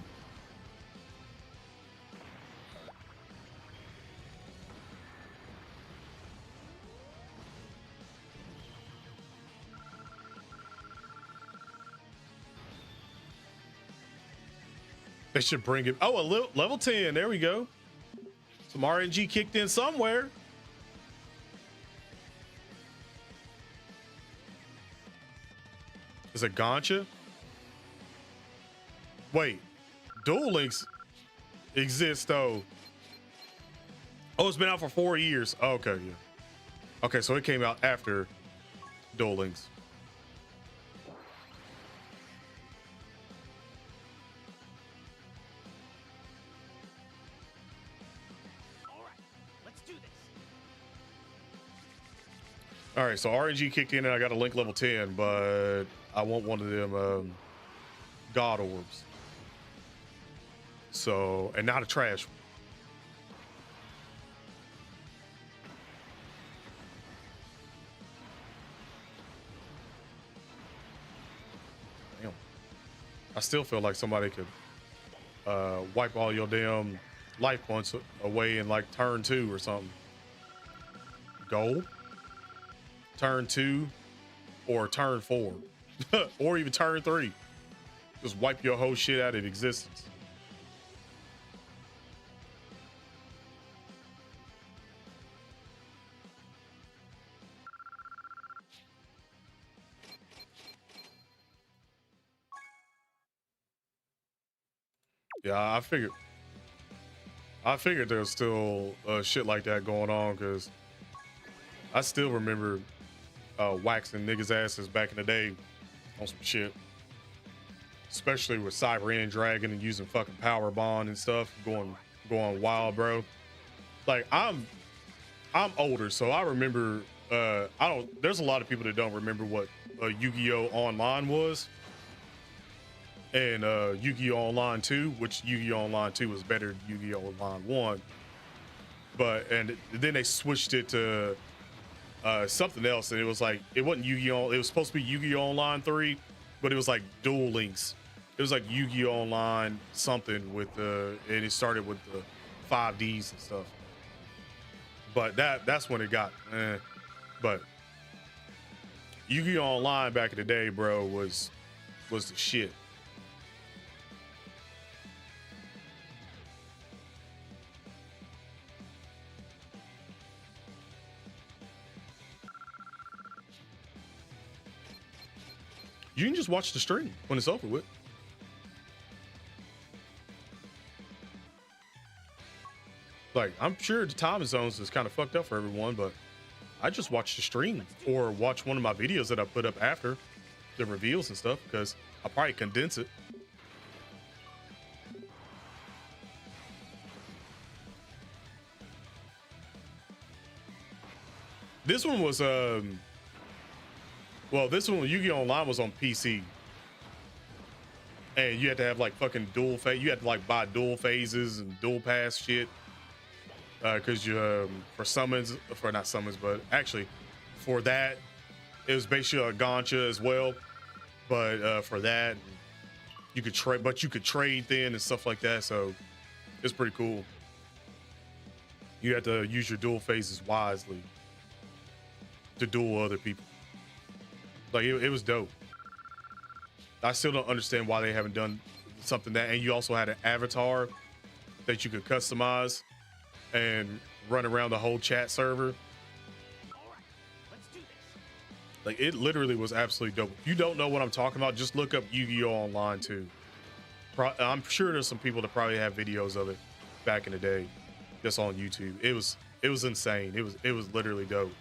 They should bring it. Oh, level 10. There we go. Some RNG kicked in somewhere. Is it Gotcha? Wait, Duel Links exists though. Oh, it's been out for 4 years. Oh, okay, yeah. Okay, so it came out after Duel Links. All right, let's do this. All right, so RNG kicked in and I got a Link level 10, but I want one of them God orbs. So, and not a trash one. Damn. I still feel like somebody could wipe all your damn life points away in like turn 2 or something. Goal? Turn 2 or turn 4 or even turn 3. Just wipe your whole shit out of existence. Yeah, I figured there's still shit like that going on, because I still remember waxing niggas' asses back in the day on some shit. Especially with Cyber End Dragon and using fucking Power Bond and stuff, going wild, bro. Like I'm older, so I remember there's a lot of people that don't remember what Yu-Gi-Oh! Online was. And Yu-Gi-Oh! Online 2, which Yu-Gi-Oh! Online 2 was better than Yu-Gi-Oh! Online 1. And then they switched it to something else, and it was like, it wasn't Yu-Gi-Oh! It was supposed to be Yu-Gi-Oh! Online 3, but it was like Duel Links. It was like Yu-Gi-Oh! Online something with and it started with the 5Ds and stuff. But that's when it got but Yu-Gi-Oh! Online back in the day, bro, was the shit. You can just watch the stream when it's over with. Like, I'm sure the time zones is kind of fucked up for everyone, but I just watch the stream or watch one of my videos that I put up after the reveals and stuff, because I'll probably condense it. This one was this one, Yu-Gi-Oh! Online, was on PC. And you had to have like fucking dual phase. You had to like buy dual phases and dual pass shit. Because you, for summons, for not summons, but actually for that, it was basically a gacha as well. But for that, you could trade, then and stuff like that. So it's pretty cool. You had to use your dual phases wisely to duel other people. Like it was dope. I still don't understand why they haven't done something that, and you also had an avatar that you could customize and run around the whole chat server. All right, let's do this. Like, it literally was absolutely dope. If you don't know what I'm talking about, just look up Yu-Gi-Oh! Online 2. I'm sure there's some people that probably have videos of it back in the day just on YouTube. It was insane. It was literally dope.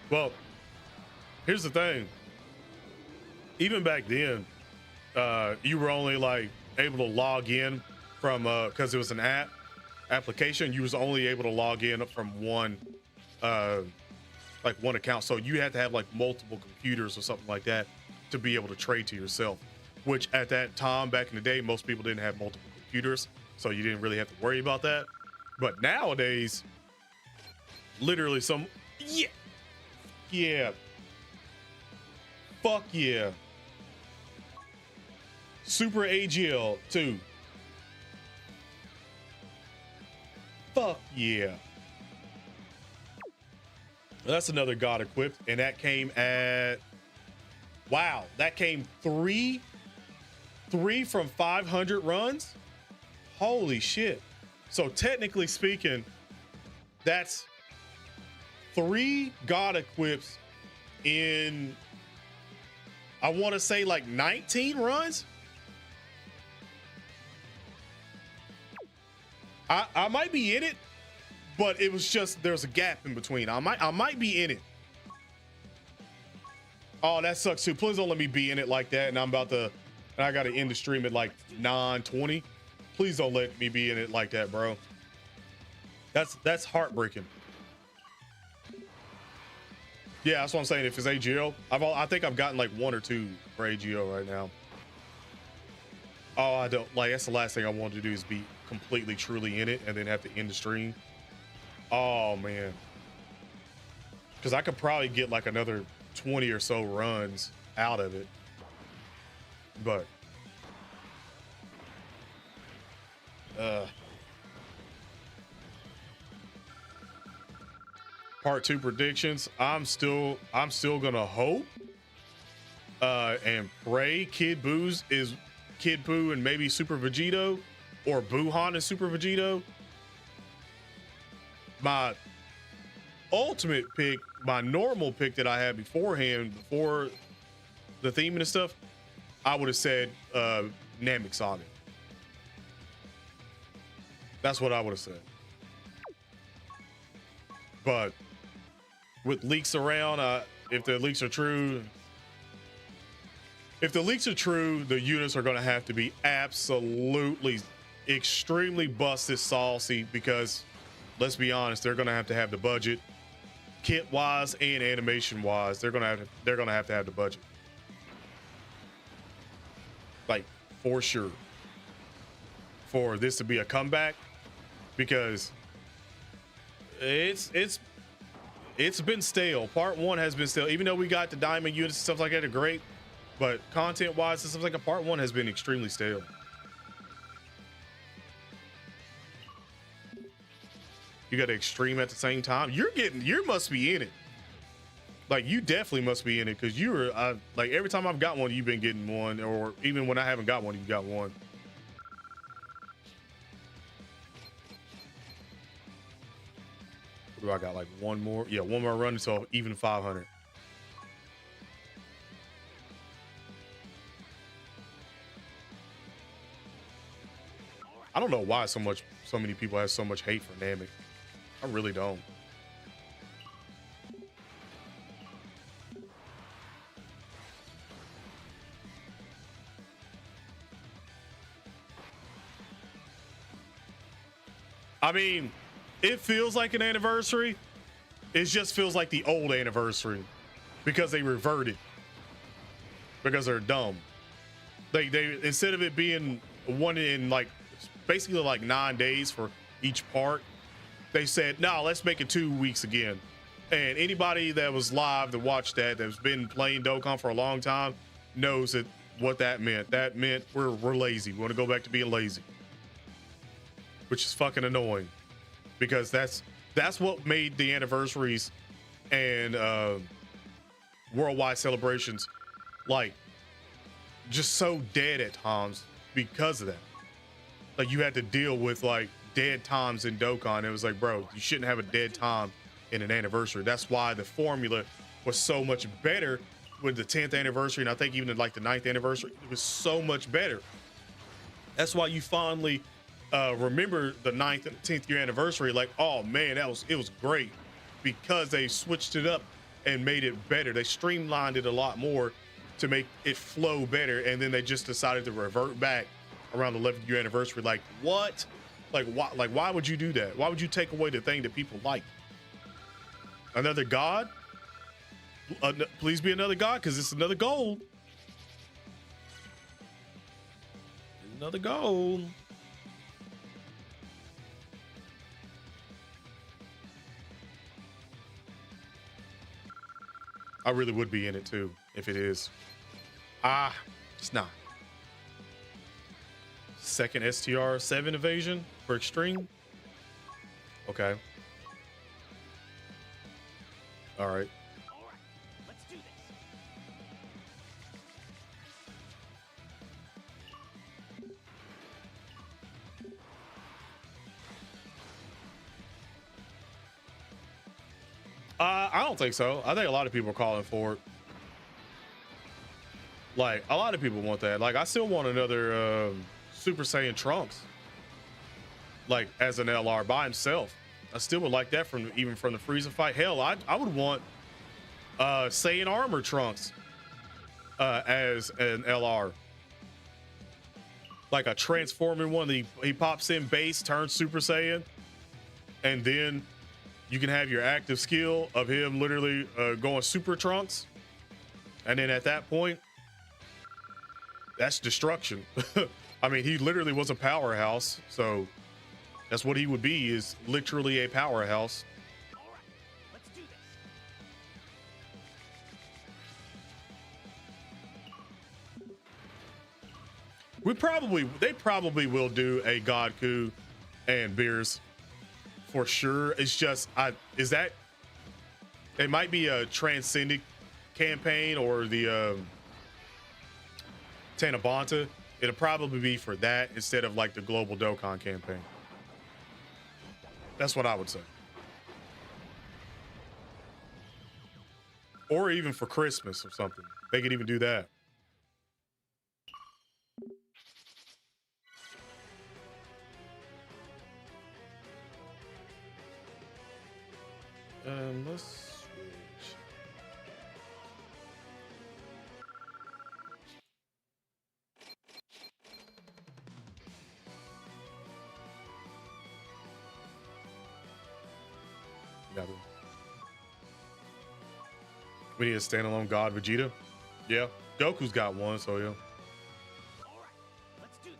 Well, here's the thing. Even back then, you were only like able to log in from because it was an application. You was only able to log in from one account. So you had to have like multiple computers or something like that to be able to trade to yourself. Which at that time, back in the day, most people didn't have multiple computers, so you didn't really have to worry about that. But nowadays, literally yeah. Fuck yeah. Super AGL 2. Fuck yeah. That's another god equipped, and that came at, wow, that came three from 500 runs. Holy shit. So technically speaking, that's 3 god equips in, I want to say like 19 runs. I might be in it, but it was just, there's a gap in between. I might be in it. Oh, that sucks too. Please don't let me be in it like that. And I got to end the stream at like 9:20. Please don't let me be in it like that, bro. That's heartbreaking. Yeah, that's what I'm saying. If it's AGL, I think I've gotten like 1 or 2 for AGL right now. Oh, I don't like, that's the last thing I want to do is be completely truly in it and then have to end the stream. Oh man, because I could probably get like another 20 or so runs out of it, but part 2 predictions. I'm still gonna hope and pray Kid Buu and maybe Super Vegito, or Buhan and Super Vegito. My ultimate pick, my normal pick that I had beforehand, before the theme and stuff, I would have said Namek Saga. That's what I would have said. But with leaks around, if the leaks are true, the units are going to have to be absolutely extremely busted saucy, because let's be honest, they're going to have the budget, kit wise and animation wise. They're going to have the budget, like, for sure, for this to be a comeback, because it's been stale. Part 1 has been stale, even though we got the diamond units and stuff like that are great, but content wise and stuff like a part 1 has been extremely stale. You got Extreme at the same time. You must be in it. Like, you definitely must be in it, because you were like, every time I've got one, you've been getting one, or even when I haven't got one, you've got one. What do I got? Like one more? Yeah, one more run until even 500. I don't know why so many people have so much hate for Namek. I really don't. I mean, it feels like an anniversary. It just feels like the old anniversary, because they reverted, because they're dumb. They instead of it being one in like basically like 9 days for each part, they said, no, let's make it 2 weeks again. And anybody that was live to watch that's been playing Dokkan for a long time knows what that meant. That meant we're lazy. We want to go back to being lazy, which is fucking annoying, because that's what made the anniversaries and worldwide celebrations like just so dead at times, because of that. Like, you had to deal with like dead times in Dokkan. It was like, bro, you shouldn't have a dead time in an anniversary. That's why the formula was so much better with the 10th anniversary, and I think even like the 9th anniversary, it was so much better. That's why you fondly remember the 9th and 10th year anniversary like, oh man, it was great, because they switched it up and made it better. They streamlined it a lot more to make it flow better, and then they just decided to revert back around the 11th year anniversary. Like, what? Like, why would you do that? Why would you take away the thing that people like? Another god? Please be another god, because it's another gold. Another gold. I really would be in it too if it is. It's not. Second STR 7 evasion for extreme. Okay. All right. All right, let's do this. I don't think so. I think a lot of people are calling for it. Like, a lot of people want that. Like, I still want another Super Saiyan Trunks, like as an LR by himself. I still would like that from even from the Frieza fight. Hell, I would want Saiyan Armor Trunks as an LR, like a transforming one. He pops in base, turns Super Saiyan, and then you can have your active skill of him literally going Super Trunks, and then at that point, that's destruction. I mean, he literally was a powerhouse, so that's what he would be, is literally a powerhouse. All right, let's do this. They probably will do a God Coup and Beers for sure. It's just, it might be a Transcendent campaign or the Tanabanta. It'll probably be for that instead of like the global Dokkan campaign. That's what I would say. Or even for Christmas or something. They could even do that. Let's switch. Got it. We need a standalone God Vegeta. Yeah, Goku's got one, so yeah. All right, let's do this.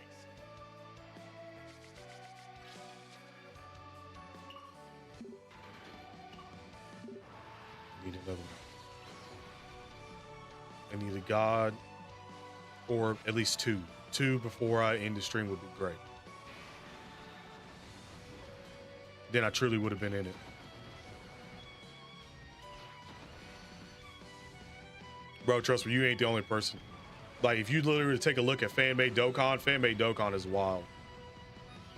Need another one. I need a God, or at least two. Two before I end the stream would be great. Then I truly would have been in it. Bro, trust me, you ain't the only person. Like, if you literally take a look at fan-made Dokkan is wild.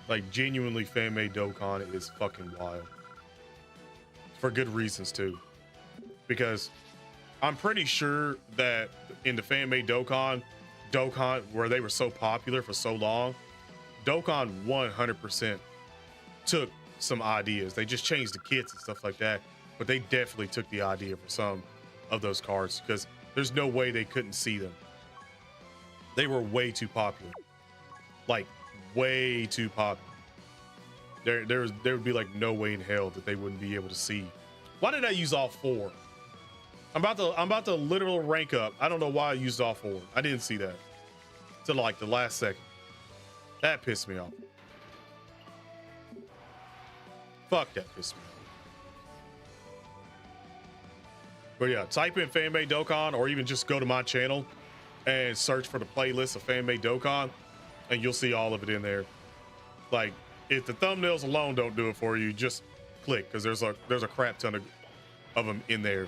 Like, genuinely, fan-made Dokkan is fucking wild. For good reasons, too. Because I'm pretty sure that in the fan-made Dokkan, where they were so popular for so long, Dokkan 100% took some ideas. They just changed the kits and stuff like that, but they definitely took the idea for some of those cards, because there's no way they couldn't see them. They were way too popular. Like, way too popular. There would be like no way in hell that they wouldn't be able to see. Why did I use all four? I'm about to literal rank up. I don't know why I used all four. I didn't see that till like the last second. That pissed me off. Fuck, that pissed me off. But yeah, type in fan-made Dokkan, or even just go to my channel and search for the playlist of fan-made Dokkan, and you'll see all of it in there. Like, if the thumbnails alone don't do it for you, just click, because there's a crap ton of them in there.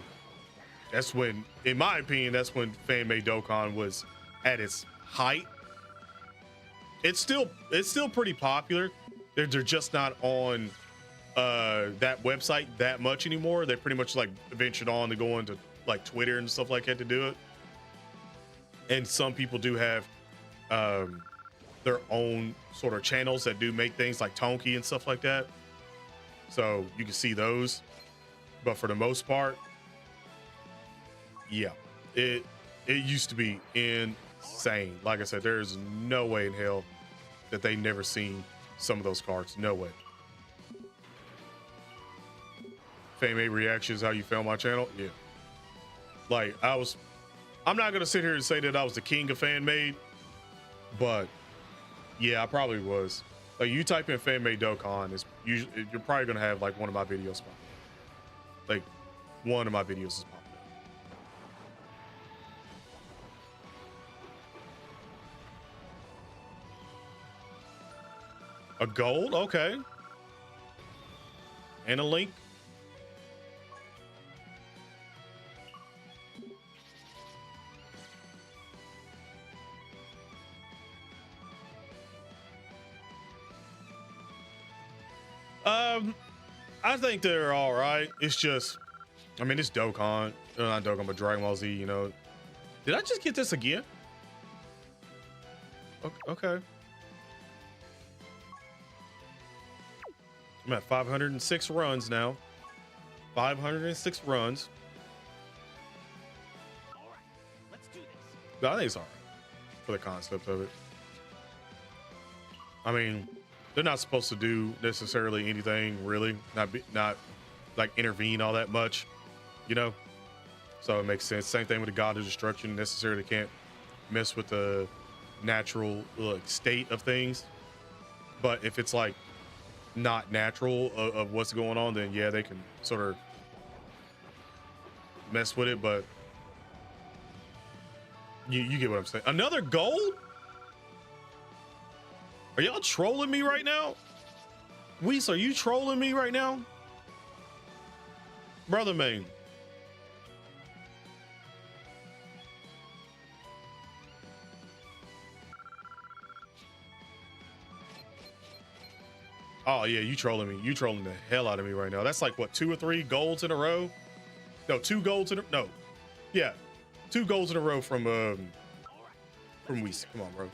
That's when, in my opinion, that's when fan-made Dokkan was at its height. It's still pretty popular. They're just not on that website that much anymore. They pretty much like ventured on to go into like Twitter and stuff like that to do it. And some people do have their own sort of channels that do make things like Tonki and stuff like that, so you can see those. But for the most part, yeah, it used to be insane. Like I said, there's no way in hell that they never seen some of those cards. No way. Fan-made reactions, how you found my channel? Yeah. Like, I'm not gonna sit here and say that I was the king of fan-made, but yeah, I probably was. Like, you type in fan-made Dokkan, you're probably gonna have like one of my videos pop up. Like, one of my videos is popping up. A gold? Okay. and a link. I think they're all right. It's just, I mean, it's Dokkan, not Dokkan, but Dragon Ball Z. You know, did I just get this again? Okay. I'm at 506 runs now. 506 runs. All right, let's do this. But I think it's all right for the concept of it. I mean, they're not supposed to do necessarily anything really, not like intervene all that much, you know. So it makes sense. Same thing with the God of Destruction. Necessarily can't mess with the natural state of things. But if it's like not natural of what's going on, then yeah, they can sort of mess with it. But you get what I'm saying. Another gold? Are y'all trolling me right now? Weiss, are you trolling me right now? Brother man. Oh yeah, you trolling me. You trolling the hell out of me right now. That's like what, 2 or 3 golds in a row? No, 2 golds in a no. Yeah. 2 golds in a row from Weiss. Come on, bro.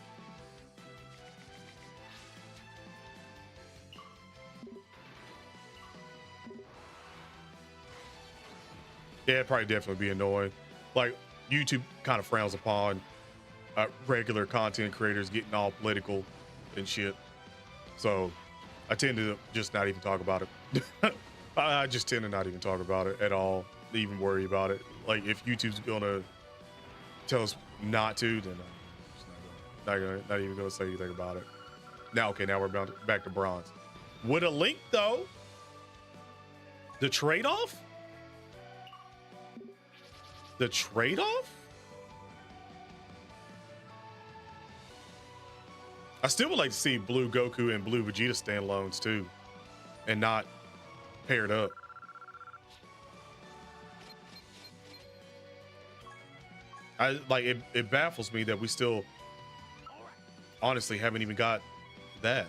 Yeah, it'd probably definitely be annoying. Like, YouTube kind of frowns upon regular content creators getting all political and shit. So I tend to just not even talk about it. I just tend to not even talk about it at all, even worry about it. Like, if YouTube's gonna tell us not to, then I'm just not even gonna say anything about it. Now, okay, now we're back to bronze. With a link, though, the trade-off? The trade-off? I still would like to see Blue Goku and Blue Vegeta standalones too, and not paired up. It baffles me that we still honestly haven't even got that.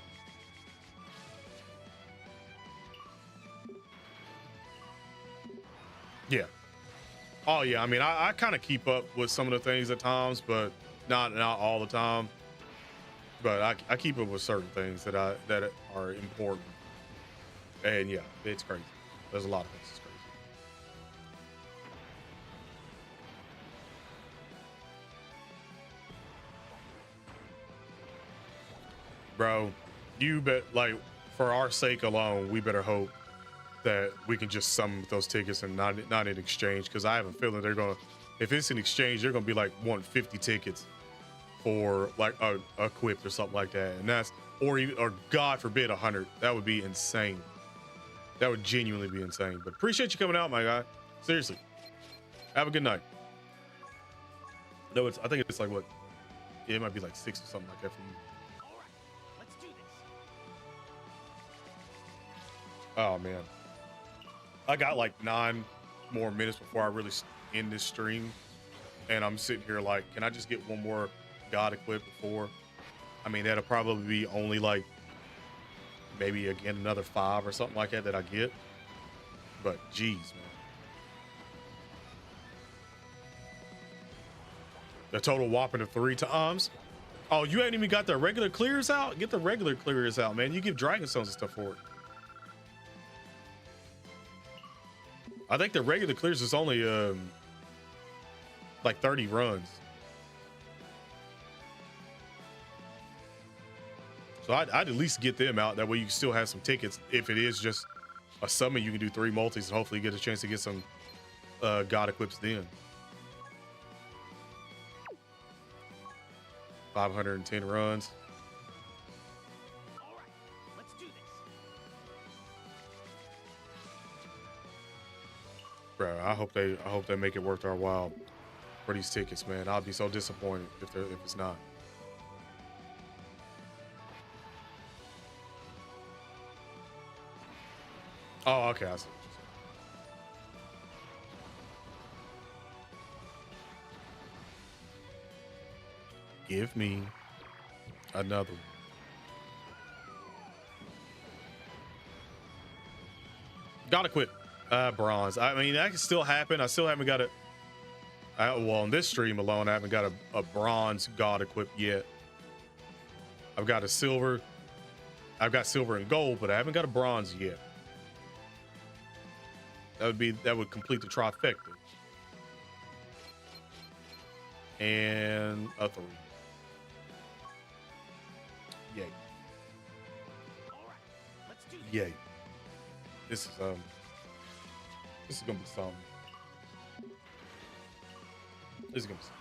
Yeah. Oh yeah, I mean, I kind of keep up with some of the things at times, but not all the time. But I keep up with certain things that are important. And yeah, it's crazy. There's a lot of things that's crazy. Bro, you bet, like, for our sake alone, we better hope that we can just sum those tickets and not in exchange, because I have a feeling they're gonna, if it's in exchange, they're gonna be like 150 tickets for like a equipped or something like that, and that's or God forbid 100. That would be insane. That would genuinely be insane. But appreciate you coming out, my guy. Seriously, have a good night. No, I think it's like what, yeah, it might be like 6 or something like that for you. All right, let's do this. Oh man, I got like 9 more minutes before I really end this stream, and I'm sitting here like, can I just get one more God equipped before? I mean, that'll probably be only like maybe again another 5 or something like that I get. But geez, man, the total whopping of 3 times. Oh, you ain't even got the regular clears out? Get the regular clears out, man. You give Dragon Stones and stuff for it. I think the regular clears is only like 30 runs. So I'd at least get them out. That way you can still have some tickets. If it is just a summon, you can do 3 multis and hopefully get a chance to get some God equips then. 510 runs. All right, let's do this. Bro, I hope they make it worth our while for these tickets, man. I'll be so disappointed if it's not. Oh, okay. I see. Give me another one. Gotta quit. Bronze. I mean, that can still happen. I still haven't got it. Well, on this stream alone, I haven't got a bronze god equipped yet. I've got a silver. I've got silver and gold, but I haven't got a bronze yet. That would complete the trifecta. And a 3. Yay. All right, let's do this. Yay. This is gonna be something. This is gonna be something.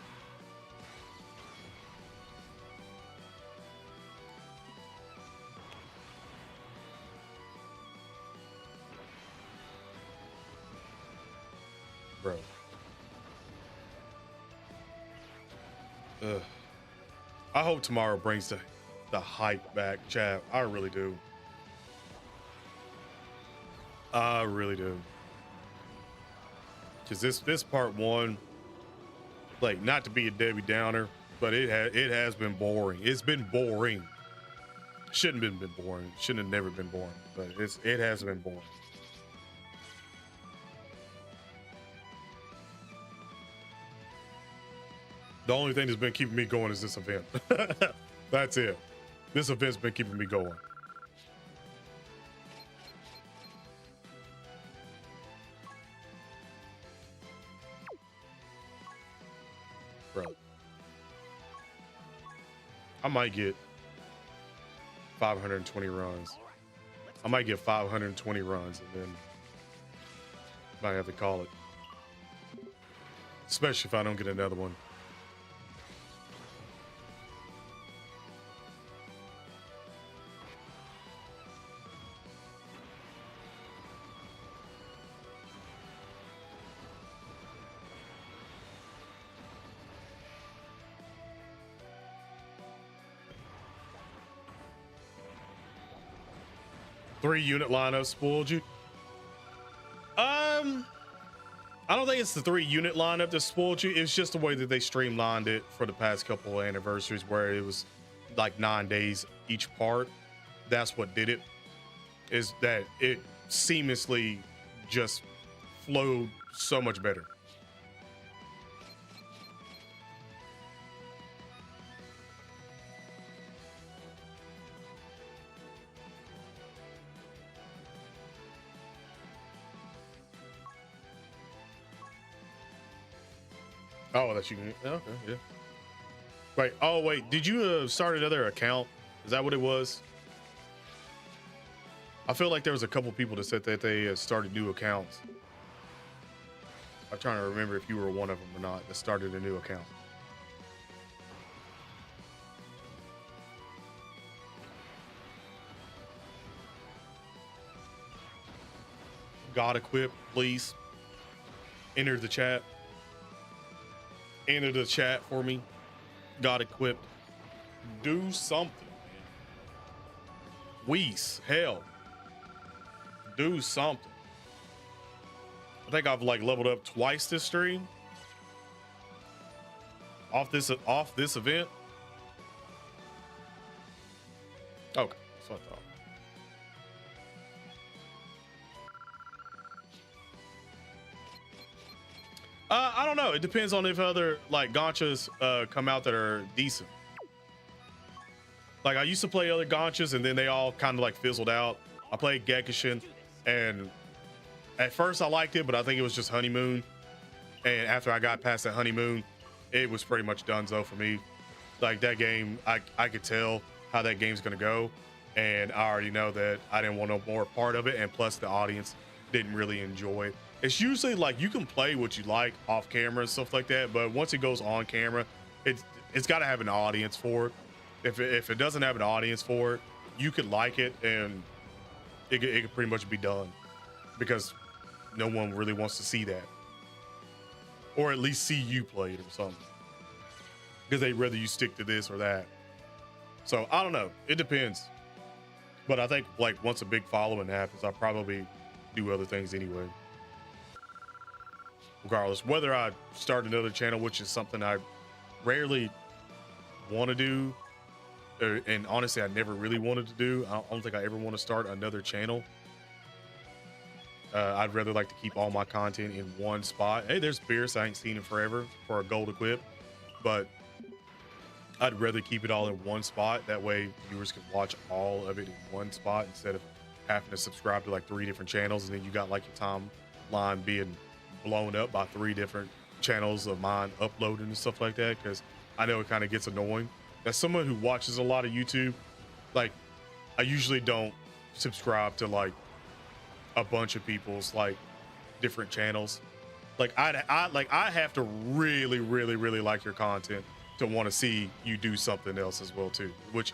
Bro. Ugh. I hope tomorrow brings the hype back, chat. I really do. I really do. Cause this part 1, like, not to be a Debbie Downer, but it has been boring. It's been boring. Shouldn't have been boring. Shouldn't have never been boring, but it has been boring. The only thing that's been keeping me going is this event. That's it. This event's been keeping me going. Bro. I might get 520 runs. I might get 520 runs and then might have to call it. Especially if I don't get another one. Three unit lineup spoiled you. I don't think it's the 3 unit lineup that spoiled you. It's just the way that they streamlined it for the past couple of anniversaries, where it was like 9 days each part. That's what did it. Is that it seamlessly just flowed so much better. Oh, that you can. Okay, yeah. Wait. Oh, wait. Did you start another account? Is that what it was? I feel like there was a couple people that said that they started new accounts. I'm trying to remember if you were one of them or not that started a new account. God equip, please. Enter the chat. Enter the chat for me. God equipped. Do something, man. Weiss, hell. Do something. I think I've like leveled up twice this stream. Off this event. Okay, that's what I thought. I don't know. It depends on if other like gachas come out that are decent. Like I used to play other gachas and then they all kind of like fizzled out. I played Gekishin and at first I liked it, but I think it was just honeymoon. And after I got past that honeymoon, it was pretty much donezo for me. Like that game, I could tell how that game's gonna go. And I already know that I didn't want no more part of it. And plus the audience didn't really enjoy it. It's usually like you can play what you like off camera and stuff like that, but once it goes on camera, it's got to have an audience for it. If it doesn't have an audience for it, you could like it and it could pretty much be done because no one really wants to see that, or at least see you play it or something, because they'd rather you stick to this or that. So I don't know. It depends, but I think like once a big following happens, I'll probably do other things anyway. Regardless, whether I start another channel, which is something I rarely want to do, and honestly, I never really wanted to do. I don't think I ever want to start another channel. I'd rather like to keep all my content in one spot. Hey, there's Pierce. I ain't seen him forever for a gold equip, but I'd rather keep it all in one spot. That way viewers can watch all of it in one spot instead of having to subscribe to like 3 different channels. And then you got like your timeline being blown up by 3 different channels of mine uploading and stuff like that. Cause I know it kind of gets annoying. As someone who watches a lot of YouTube, like I usually don't subscribe to like a bunch of people's like different channels. Like I have to really like your content to want to see you do something else as well too, which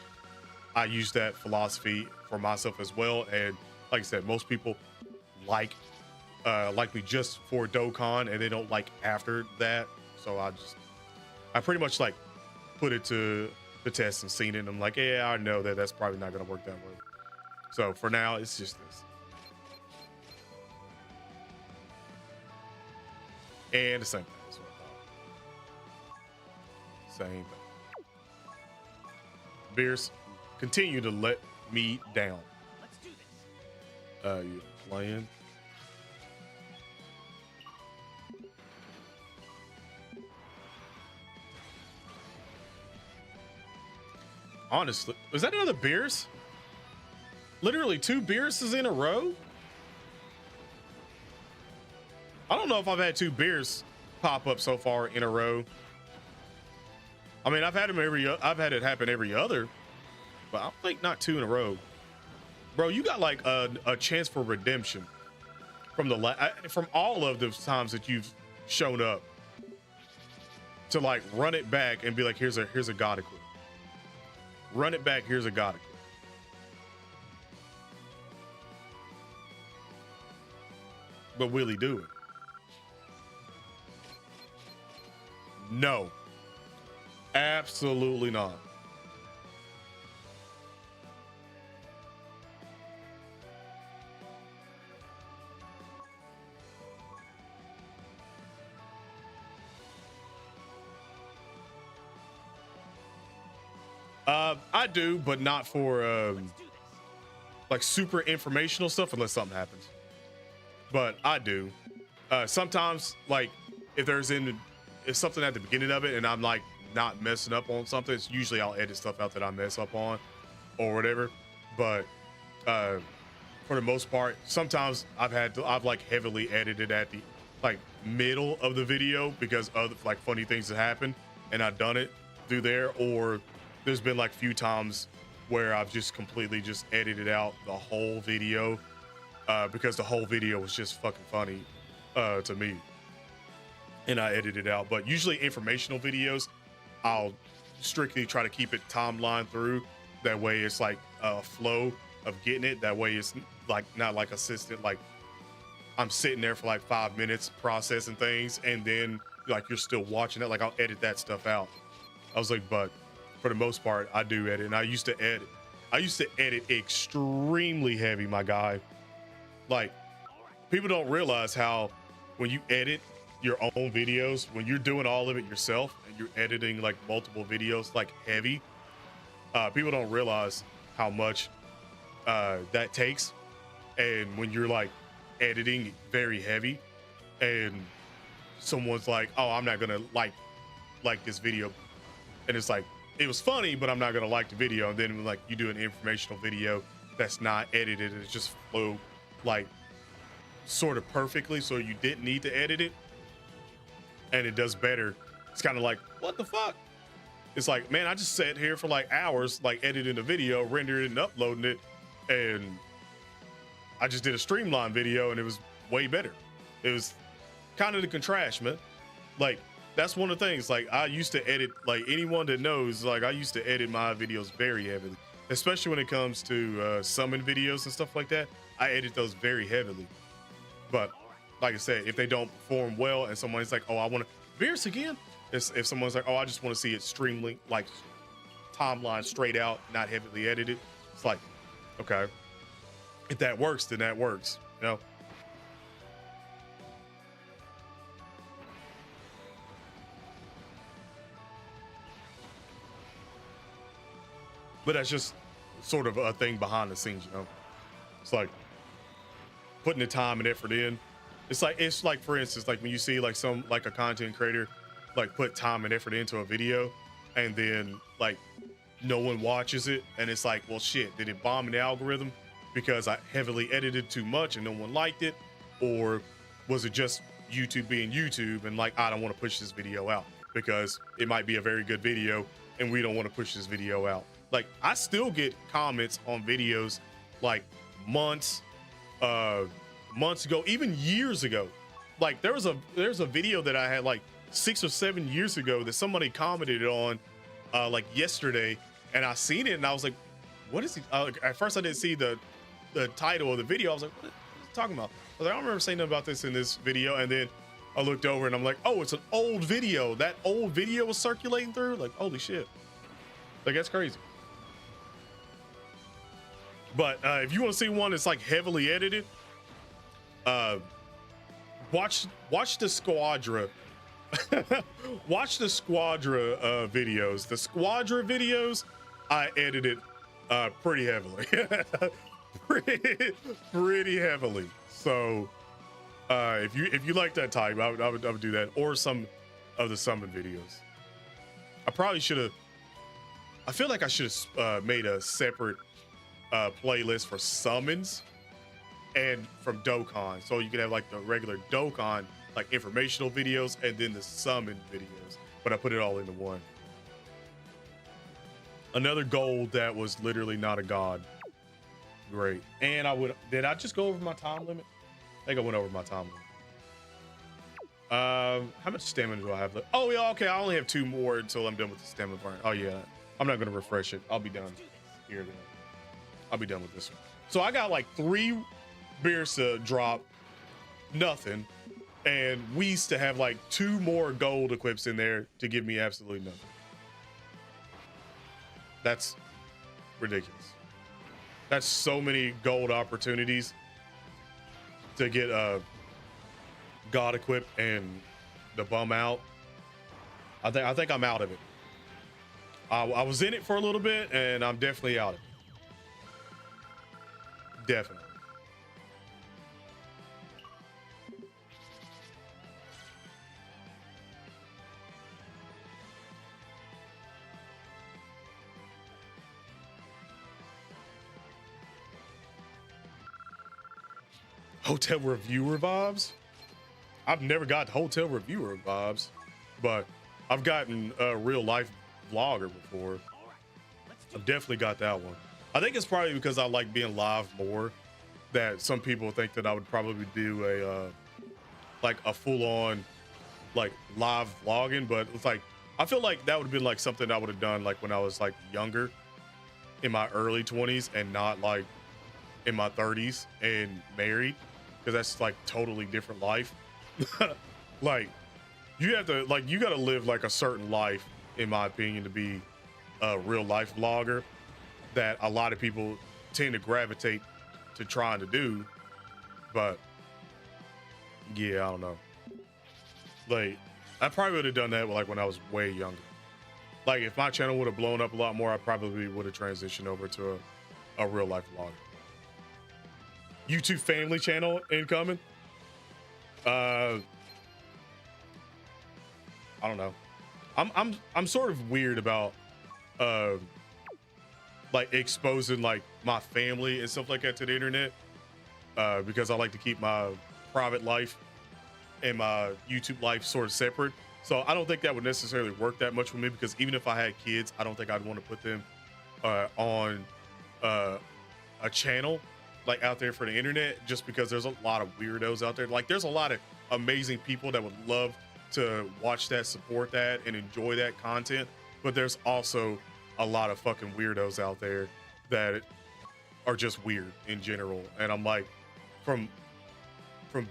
I use that philosophy for myself as well. And like I said, most people like me just for Dokkan and they don't like after that. So I pretty much like put it to the test and seen it, and I'm like, yeah, I know that that's probably not gonna work that way. So for now, it's just this. And the same thing. That's what I thought. Same thing. Beers, continue to let me down. Let's do this. You playing? Honestly, was that another Beers? Literally 2 Beerses in a row? I don't know if I've had 2 beers pop up so far in a row. I mean, I've had it happen every other, but I think not 2 in a row. Bro, you got like a chance for redemption from from all of the times that you've shown up to like run it back and be like, here's a god equip. Run it back, here's a god equip. But will he do it? No, absolutely not. I do, but not for Let's do this. like super informational stuff unless something happens. But I do. Sometimes like if something at the beginning of it and I'm like not messing up on something, it's usually I'll edit stuff out that I mess up on or whatever. But for the most part, sometimes I've like heavily edited at the like middle of the video because of like funny things that happen and I've done it through there, or there's been like few times where I've just completely just edited out the whole video because the whole video was just fucking funny to me. And I edited it out. But usually informational videos, I'll strictly try to keep it timeline through. That way it's like a flow of getting it. That way it's like not like assistant, like I'm sitting there for like 5 minutes processing things and then like you're still watching it. Like I'll edit that stuff out. I was like, but for the most part, I do edit. And I used to edit extremely heavy, my guy. Like people don't realize how when you edit your own videos, when you're doing all of it yourself and you're editing like multiple videos like heavy, people don't realize how much that takes. And when you're like editing very heavy and someone's like, oh, I'm not gonna like this video, and it's like, it was funny but I'm not gonna like the video, and then like you do an informational video that's not edited and it's just flow like sort of perfectly, so you didn't need to edit it and it does better. It's kind of like, what the fuck? It's like, man, I just sat here for like hours like editing the video, rendering it and uploading it, and I just did a streamlined video and it was way better. It was kind of the contrast, man. Like that's one of the things, like I used to edit, like anyone that knows, like I used to edit my videos very heavily, especially when it comes to summon videos and stuff like that. I edit those very heavily. But like I said, if they don't perform well and someone's like, oh, I want to Beers again. If someone's like, oh, I just want to see it streaming, like timeline straight out, not heavily edited. It's like, okay, if that works, then that works, you know? But that's just sort of a thing behind the scenes, you know. It's like putting the time and effort in. It's like for instance, like when you see like a content creator like put time and effort into a video, and then like no one watches it, and it's like, well, shit, did it bomb in the algorithm because I heavily edited too much and no one liked it, or was it just YouTube being YouTube and like I don't want to push this video out because it might be a very good video and we don't want to push this video out. Like I still get comments on videos like months ago, even years ago. Like there's a video that I had like 6 or 7 years ago that somebody commented on like yesterday, and I seen it and I was like, what is he? At first I didn't see the title of the video. I was like, what is he talking about? I was like, I don't remember saying nothing about this in this video. And then I looked over and I'm like, oh, it's an old video. That old video was circulating through. Like, holy shit. Like, that's crazy. But if you want to see one that's like heavily edited, watch the Squadra. Watch the Squadra videos. The Squadra videos, I edited pretty heavily. pretty heavily. So if you like that type, I would do that, or some of the summon videos. I probably should have. I feel like I should have made a separate playlist for summons and from Dokkan, so you could have like the regular Dokkan like informational videos and then the summon videos. But I put it all into one. Another goal that was literally not a god. Great. And did I just go over my time limit? I think I went over my time limit. How much stamina do I have left? Oh yeah, okay, I only have 2 more until I'm done with the stamina burn. Oh yeah, I'm not gonna refresh it. I'll be done here then. I'll be done with this one. So I got like 3 beers to drop, nothing, and we used to have like 2 more gold equips in there to give me absolutely nothing. That's ridiculous. That's so many gold opportunities to get a god equip and the bum out. I think I'm out of it. I was in it for a little bit and I'm definitely out of it. Definitely. Hotel reviewer vibes? I've never got hotel reviewer vibes, but I've gotten a real life vlogger before. I've definitely got that one. I think it's probably because I like being live more, that some people think that I would probably do a like a full-on like live vlogging, but it's like I feel like that would have been like something I would have done like when I was like younger, in my early 20s, and not like in my 30s and married, because that's like totally different life. Like you have to like, you got to live like a certain life, in my opinion, to be a real life vlogger, that a lot of people tend to gravitate to trying to do. But yeah, I don't know. Like I probably would have done that like when I was way younger. Like if my channel would have blown up a lot more, I probably would have transitioned over to a real life vlogger. YouTube family channel incoming. I don't know. I'm sort of weird about like exposing like my family and stuff like that to the internet, because I like to keep my private life and my YouTube life sort of separate. So I don't think that would necessarily work that much for me, because even if I had kids, I don't think I'd want to put them on a channel like out there for the internet, just because there's a lot of weirdos out there. Like there's a lot of amazing people that would love to watch that, support that, and enjoy that content, but there's also a lot of fucking weirdos out there that are just weird in general. And I'm like, from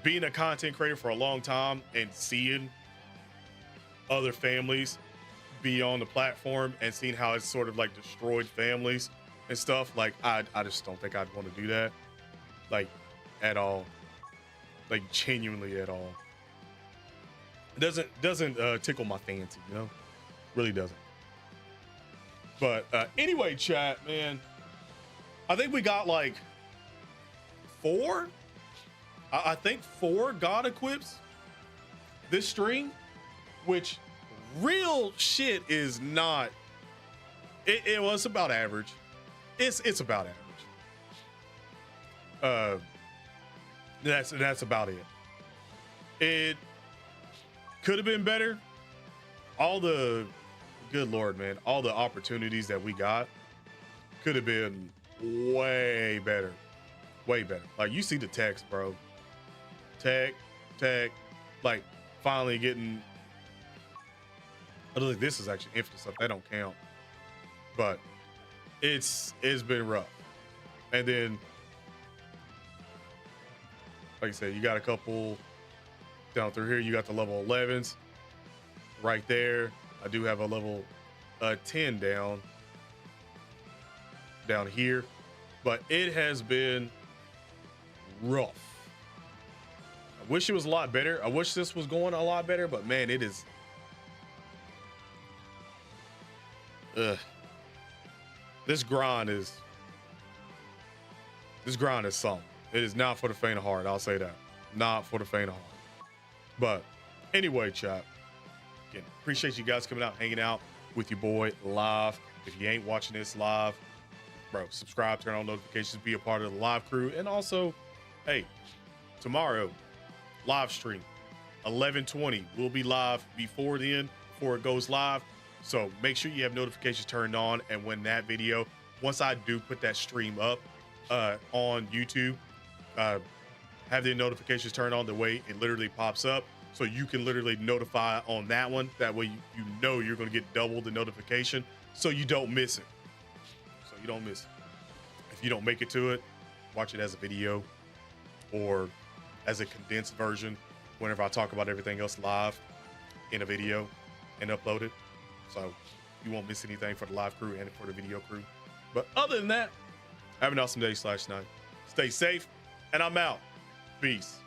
being a content creator for a long time and seeing other families be on the platform and seeing how it's sort of like destroyed families and stuff, like I just don't think I'd want to do that, like at all, like genuinely at all. It doesn't tickle my fancy, you know, really doesn't. But anyway, chat, man, I think we got like 4. I think 4 God equips this stream, which real shit is not. It was about average. It's about average. That's about it. It could have been better. All the good Lord, man, all the opportunities that we got could have been way better. Way better. Like, you see the text, bro. Tech, like finally getting. I don't think this is actually infinite stuff. That don't count. But it's been rough. And then, like I said, you got a couple down through here. You got the level 11s right there. I do have a level 10 down here, but it has been rough. I wish it was a lot better. I wish this was going a lot better, but man, it is. This grind is something. It is not for the faint of heart. I'll say that. Not for the faint of heart. But anyway, chat. Again, appreciate you guys coming out, hanging out with your boy live. If you ain't watching this live, bro, subscribe, turn on notifications, be a part of the live crew. And also, hey, tomorrow, live stream, 11:20. We'll be live before then, before it goes live. So make sure you have notifications turned on. And when that video, once I do put that stream up on YouTube, have the notifications turned on the way it literally pops up. So you can literally notify on that one. That way you know you're going to get double the notification so you don't miss it. If you don't make it to it, watch it as a video or as a condensed version whenever I talk about everything else live in a video and upload it. So you won't miss anything for the live crew and for the video crew. But other than that, have an awesome day /night. Stay safe, and I'm out. Peace.